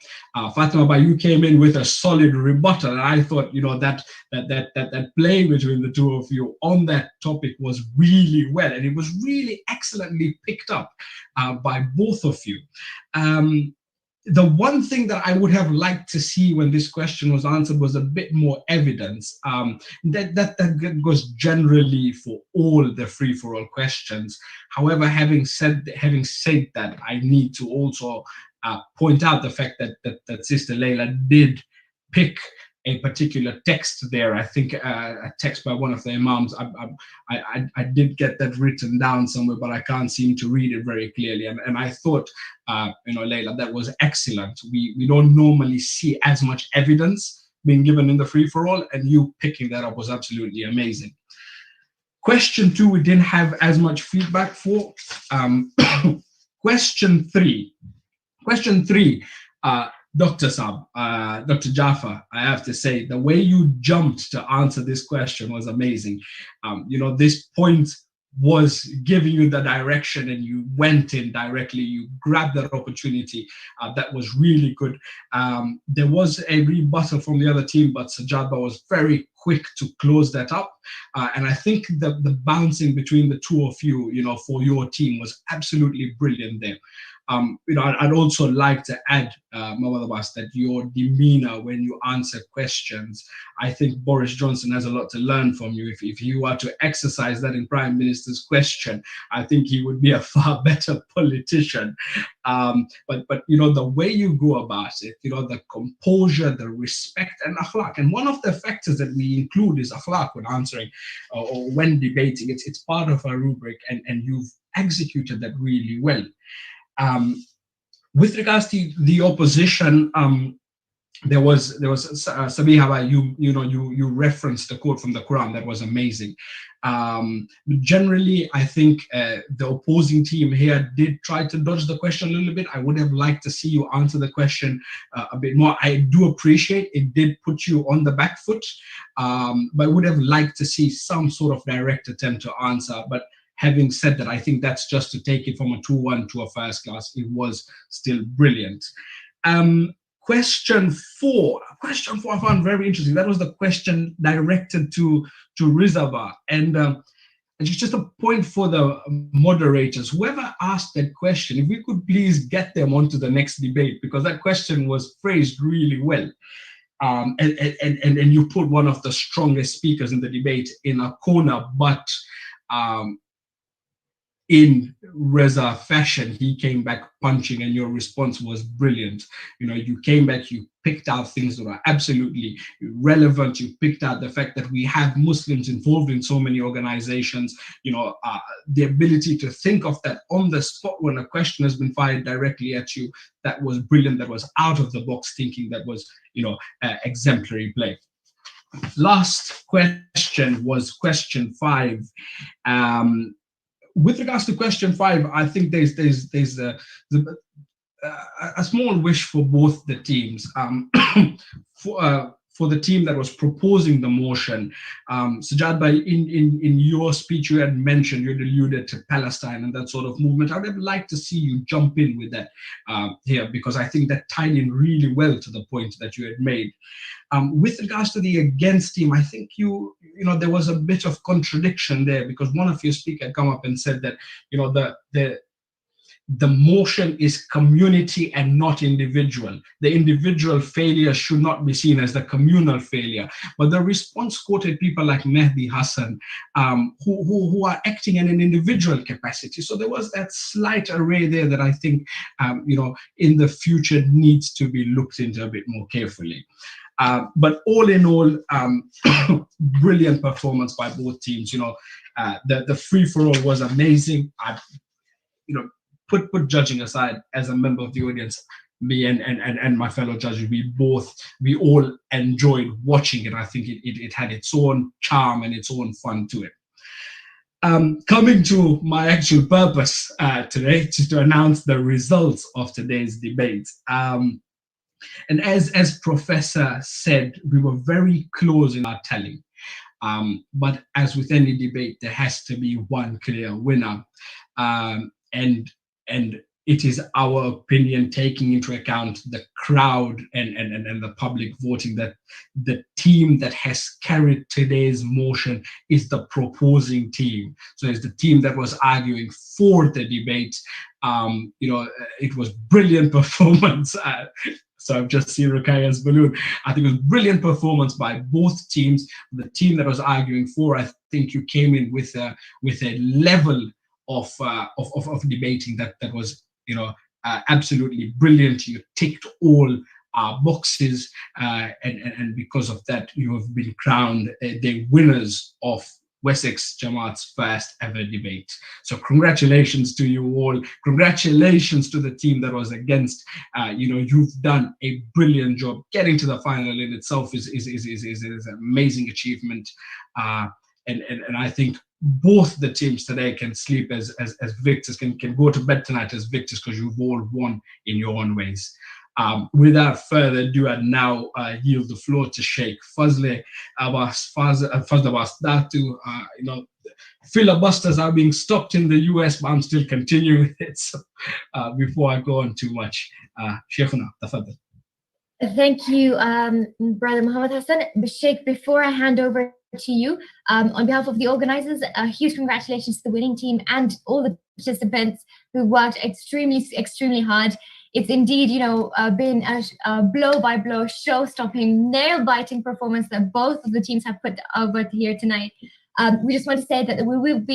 Fatima, you came in with a solid rebuttal, and I thought, that play between the two of you on that topic was really well, and it was really excellently picked up by both of you. The one thing that I would have liked to see when this question was answered was a bit more evidence. That goes generally for all the free-for-all questions. However, having said that, I need to also point out the fact that Sister Layla did pick a particular text there. I think a text by one of the Imams. I did get that written down somewhere, but I can't seem to read it very clearly. And I thought, Layla, that was excellent. We don't normally see as much evidence being given in the free-for-all, and you picking that up was absolutely amazing. Question two, we didn't have as much feedback for. Question three, Dr. Sab, Dr. Jaffa, I have to say, the way you jumped to answer this question was amazing. This point was giving you the direction and you went in directly, you grabbed that opportunity. That was really good. There was a rebuttal from the other team, but Sajada was very quick to close that up. And I think the bouncing between the two of you, for your team was absolutely brilliant there. I'd also like to add, Mahmoud Abbas, that your demeanor when you answer questions, I think Boris Johnson has a lot to learn from you. If you were to exercise that in Prime Minister's question, I think he would be a far better politician. But the way you go about it, the composure, the respect, and akhlaq. And one of the factors that we include is akhlaq when answering or when debating. It's part of our rubric, and you've executed that really well. With regards to the opposition, there was Sabiha, you referenced the quote from the Quran that was amazing. Generally, I think the opposing team here did try to dodge the question a little bit. I would have liked to see you answer the question a bit more. I do appreciate it did put you on the back foot, but I would have liked to see some sort of direct attempt to answer. But having said that, I think that's just to take it from a 2-1 to a first class. It was still brilliant. Question four I found very interesting. That was the question directed to Rizaba. And just a point for the moderators. Whoever asked that question, if we could please get them onto the next debate, because that question was phrased really well. And you put one of the strongest speakers in the debate in a corner, but in Reza fashion, he came back punching, and your response was brilliant. You came back, you picked out things that are absolutely relevant. You picked out the fact that we have Muslims involved in so many organizations, the ability to think of that on the spot when a question has been fired directly at you. That was brilliant. That was out of the box thinking. That was, exemplary play. Last question was question 5. With regards to question 5, I think there's a small wish for both the teams. For the team that was proposing the motion, Sajjad, in your speech, you had mentioned, you had alluded to Palestine and that sort of movement. I would like to see you jump in with that here, because I think that tied in really well to the point that you had made. With regards to the against team, I think there was a bit of contradiction there, because one of your speakers had come up and said that the motion is community and not individual. The individual failure should not be seen as the communal failure. But the response quoted people like Mehdi Hassan, who are acting in an individual capacity. So there was that slight array there that I think, in the future needs to be looked into a bit more carefully. But all in all, brilliant performance by both teams. The free-for-all was amazing. Put judging aside, as a member of the audience, me and my fellow judges, we all enjoyed watching it. I think it had its own charm and its own fun to it. Coming to my actual purpose today, to announce the results of today's debate. And as Professor said, we were very close in our telling. But as with any debate, there has to be one clear winner. And it is our opinion, taking into account the crowd and the public voting, that the team that has carried today's motion is the proposing team. So it's the team that was arguing for the debate. It was brilliant performance. So I've just seen Rukaya's balloon. I think it was brilliant performance by both teams. The team that was arguing for, I think you came in with a level of debating that was absolutely brilliant. You ticked all boxes, and because of that, you have been crowned the winners of Wessex Jamaat's first ever debate. So congratulations to you all. Congratulations to the team that was against. You've done a brilliant job. Getting to the final in itself is an amazing achievement. And I think both the teams today can sleep as victors, can go to bed tonight as victors, because you've all won in your own ways. Without further ado, I now yield the floor to Sheikh Fazle Abbas Datu. Filibusters are being stopped in the US, but I'm still continuing with it. So, before I go on too much, Sheikhuna, tafadhal. Thank you, Brother Muhammad Hassan. Sheikh, before I hand over to you, on behalf of the organizers, a huge congratulations to the winning team and all the participants who worked extremely hard. It's indeed, been a blow-by-blow, show-stopping, nail-biting performance that both of the teams have put over here tonight. We just want to say that I'm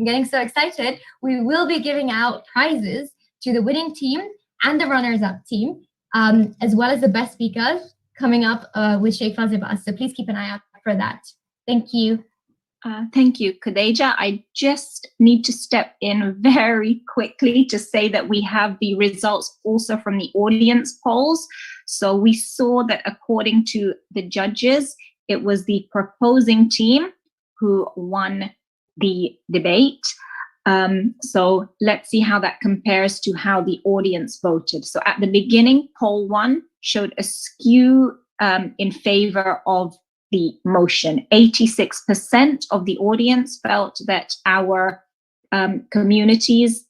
getting so excited, we will be giving out prizes to the winning team and the runners-up team, as well as the best speakers coming up with Sheikh Fazil Abbas. So please keep an eye out for that. Thank you. Thank you, Khadija. I just need to step in very quickly to say that we have the results also from the audience polls. So we saw that according to the judges, it was the proposing team who won the debate. So let's see how that compares to how the audience voted. So at the beginning, poll 1 showed a skew in favor of the motion. 86% of the audience felt that our communities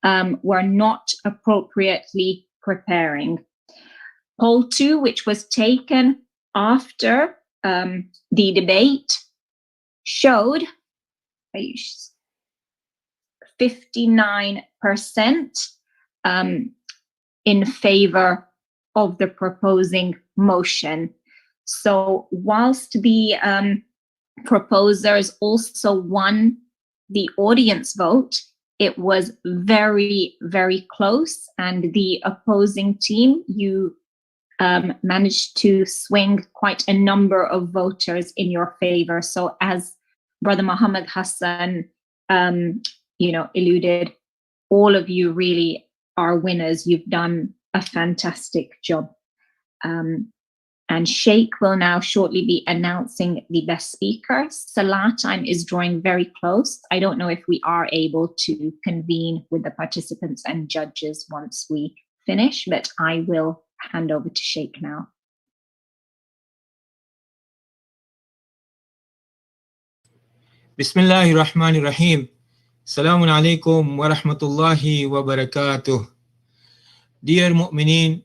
were not appropriately preparing. Poll 2, which was taken after the debate, showed 59% in favor of the proposing motion. So whilst the proposers also won the audience vote, it was very, very close, and the opposing team, you managed to swing quite a number of voters in your favor. So as Brother Muhammad Hassan alluded, all of you really are winners. You've done a fantastic job. And Sheikh will now shortly be announcing the best speaker. Salah time is drawing very close. I don't know if we are able to convene with the participants and judges once we finish, but I will hand over to Sheikh now. Bismillahir Rahmanir Rahim. Assalamu alaikum wa rahmatullahi wa barakatuh. Dear Mu'mineen,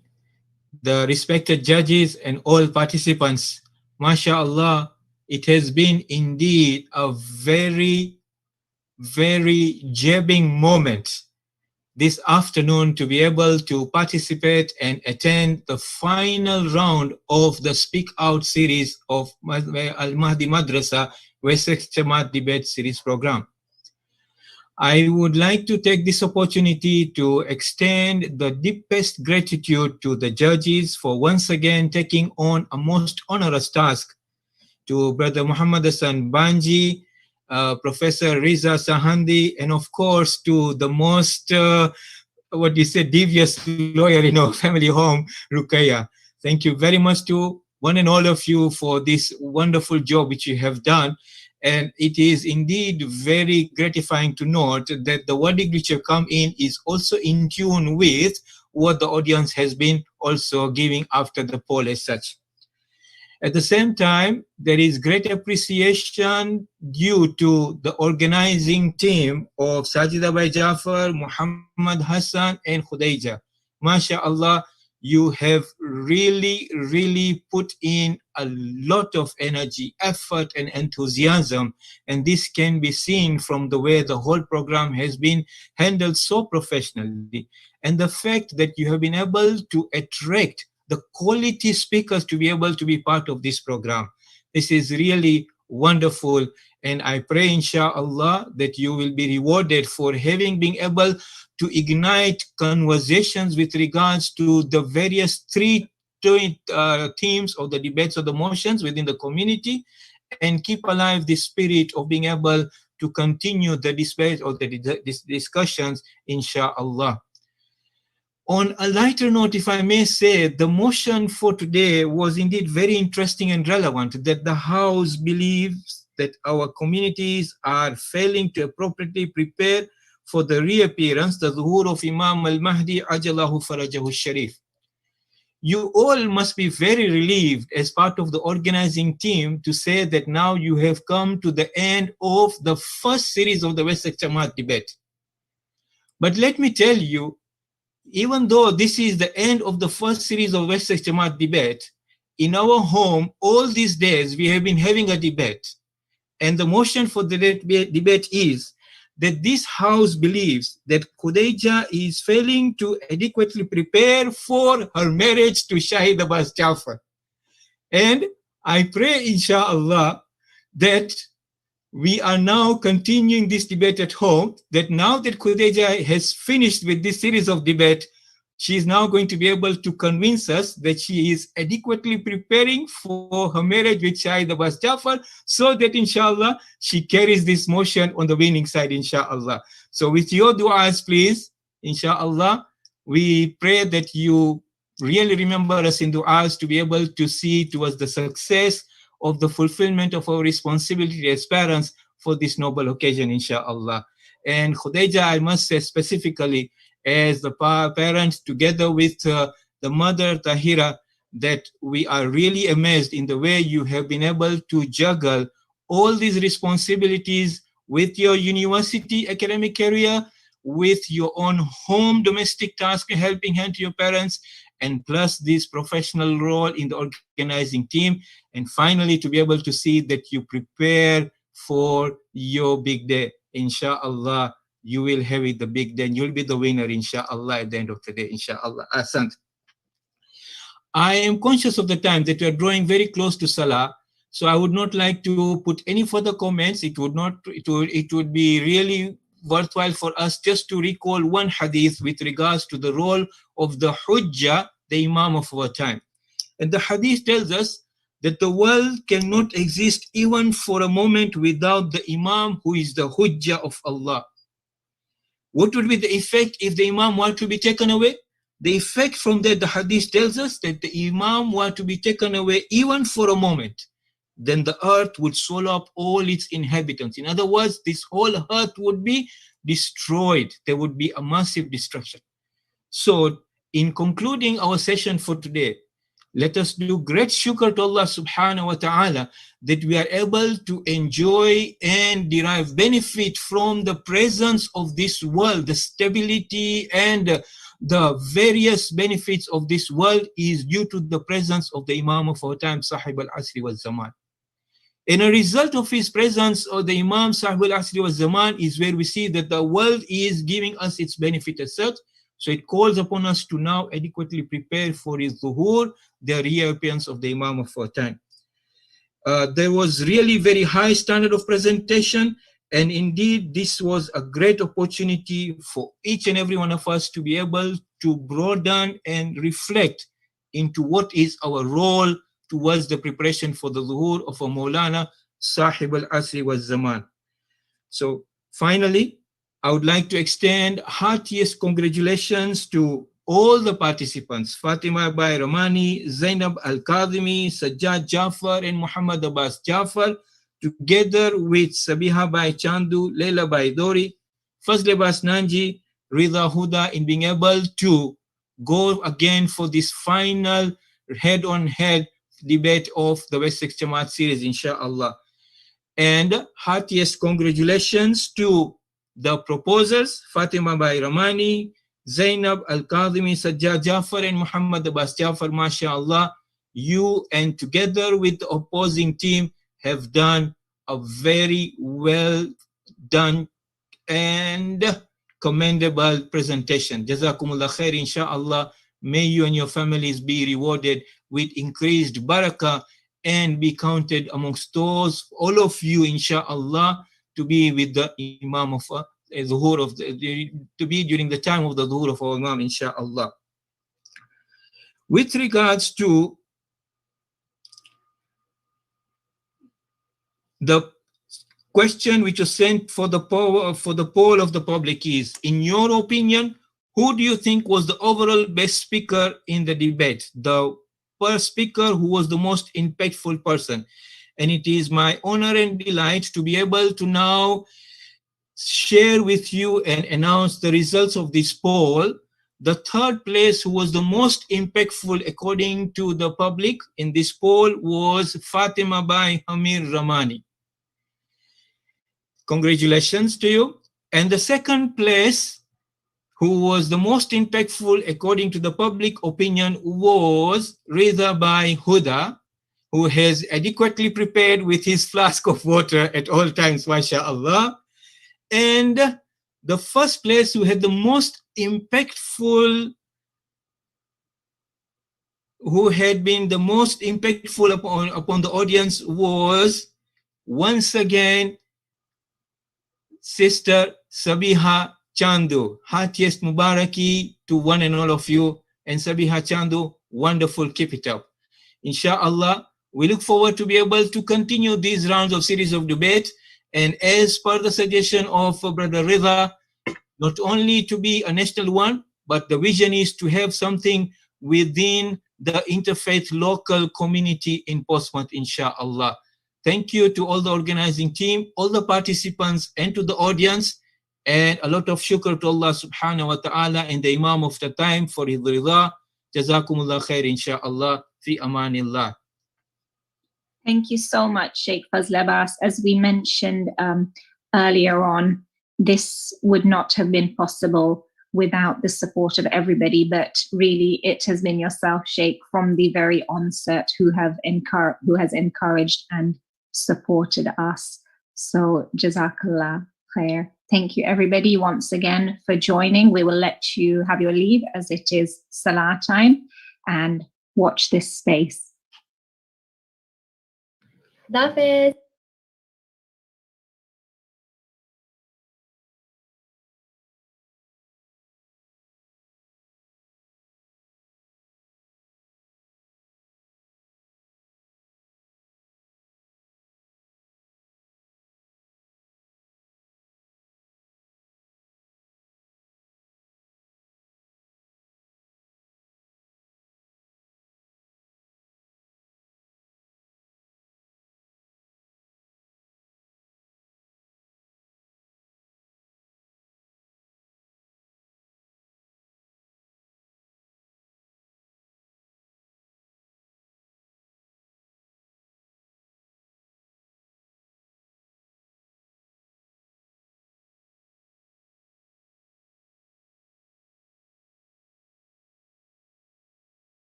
the respected judges and all participants, MashaAllah, it has been indeed a very, very jabbing moment this afternoon to be able to participate and attend the final round of the Speak Out series of Mahdi Madrasah Wessex Jamaat Debate Series program. I would like to take this opportunity to extend the deepest gratitude to the judges for once again taking on a most onerous task, to Brother Muhammad Hassan Banji, Professor Riza Sahandi, and of course to the most, devious lawyer in our family home, Ruqayya. Thank you very much to one and all of you for this wonderful job which you have done. And it is indeed very gratifying to note that the verdict which have come in is also in tune with what the audience has been also giving after the poll as such. At the same time, there is great appreciation due to the organizing team of Sajida Bai Jafar, Muhammad Hassan, and Khudayja. MashaAllah, you have really put in a lot of energy, effort, and enthusiasm, and this can be seen from the way the whole program has been handled so professionally, and the fact that you have been able to attract the quality speakers to be able to be part of this program. This is really wonderful, and I pray inshallah that you will be rewarded for having been able to ignite conversations with regards to the various three themes of the debates of the motions within the community, and keep alive the spirit of being able to continue the debate or the discussions, inshallah. On a lighter note, if I may say, the motion for today was indeed very interesting and relevant, that the House believes that our communities are failing to appropriately prepare for the reappearance, the zuhur of Imam Mahdi Ajalahu Farajahu Sharif. You all must be very relieved as part of the organizing team to say that now you have come to the end of the first series of the Wessex Jamaat debate. But let me tell you, even though this is the end of the first series of Wessex Jamaat debate, in our home, all these days, we have been having a debate. And the motion for the debate is that this house believes that Khadija is failing to adequately prepare for her marriage to Shahid Abbas Jafar. And I pray, inshallah, that we are now continuing this debate at home, that now that Khadija has finished with this series of debate, she is now going to be able to convince us that she is adequately preparing for her marriage with Shahid Abbas Jafar, so that inshallah she carries this motion on the winning side, inshallah. So with your du'as, please, inshallah, we pray that you really remember us in du'as to be able to see towards the success of the fulfillment of our responsibility as parents for this noble occasion, inshallah. And Khadija, I must say specifically, as the parents, together with the mother Tahira, that we are really amazed in the way you have been able to juggle all these responsibilities with your university academic career, with your own home domestic task, helping hand to your parents, and plus this professional role in the organizing team. And finally, to be able to see that you prepare for your big day, inshallah. You will have it the big day, and you'll be the winner, inshallah, at the end of the day, inshallah. Ahsant. I am conscious of the time that we are drawing very close to Salah, so I would not like to put any further comments. It would be really worthwhile for us just to recall one hadith with regards to the role of the Hujjah, the Imam of our time. And the hadith tells us that the world cannot exist even for a moment without the Imam who is the Hujjah of Allah. What would be the effect if the Imam were to be taken away? The effect from that, the hadith tells us that the Imam were to be taken away even for a moment, then the earth would swallow up all its inhabitants. In other words, this whole earth would be destroyed. There would be a massive destruction. So, in concluding our session for today, let us do great shukr to Allah subhanahu wa ta'ala that we are able to enjoy and derive benefit from the presence of this world. The stability and the various benefits of this world is due to the presence of the Imam of our time, Sahib al-Asri wal-Zaman. And a result of his presence, or the Imam Sahib al-Asri wal-Zaman, is where we see that the world is giving us its benefit as such. So it calls upon us to now adequately prepare for his zuhur, the reappearance of the Imam of our time. There was really very high standard of presentation, and indeed this was a great opportunity for each and every one of us to be able to broaden and reflect into what is our role towards the preparation for the zuhur of a Maulana Sahib al-Asri wal Zaman. So finally, I would like to extend heartiest congratulations to all the participants, Fatima Bai Ramani, Zainab Al-Kadhimi, Sajjad Jafar, and Muhammad Abbas Jafar, together with Sabiha Bai Chandu, Leila Bai Dori, Fazle Bas Nanji, Rida Huda, in being able to go again for this final head-on-head debate of the Wessex Jamaat series, inshallah. And heartiest congratulations to the proposers, Fatima Bai Ramani, Zainab Al-Kadhimi, Sajjad Jafar, and Muhammad Abbas Jafar. MashaAllah, you and together with the opposing team have done a very well done and commendable presentation. Jazakumullah khair, inshaAllah. May you and your families be rewarded with increased barakah and be counted amongst those, all of you, inshaAllah, to be with the Imam of Zuhur of to be during the time of the Zuhur of our Imam, inshaAllah. With regards to the question which was sent for the poll of the public is, in your opinion, who do you think was the overall best speaker in the debate? The first speaker who was the most impactful person. And it is my honor and delight to be able to now share with you and announce the results of this poll. The third place who was the most impactful according to the public in this poll was Fatima Bai Hamir Ramani. Congratulations to you. And the second place who was the most impactful according to the public opinion was Reza by Huda, who has adequately prepared with his flask of water at all times, mashallah. And the first place who had the most impactful, who had been the most impactful upon the audience was, once again, Sister Sabiha Chandu. Heartiest Mubaraki to one and all of you. And Sabiha Chandu, wonderful, keep it up. Inshallah, we look forward to be able to continue these rounds of series of debate. And as per the suggestion of Brother Reza, not only to be a national one, but the vision is to have something within the interfaith local community in Portsmouth, inshallah. Thank you to all the organizing team, all the participants, and to the audience, and a lot of shukr to Allah subhanahu wa ta'ala and the Imam of the time for his rida. Jazakumullah khair, inshallah, fi amanillah. Thank you so much, Sheikh Fazl Abbas. As we mentioned earlier on, this would not have been possible without the support of everybody, but really it has been yourself, Sheikh, from the very onset who has encouraged and supported us. So Jazakallah khair. Thank you everybody once again for joining. We will let you have your leave as it is Salah time, and watch this space. Hafiz.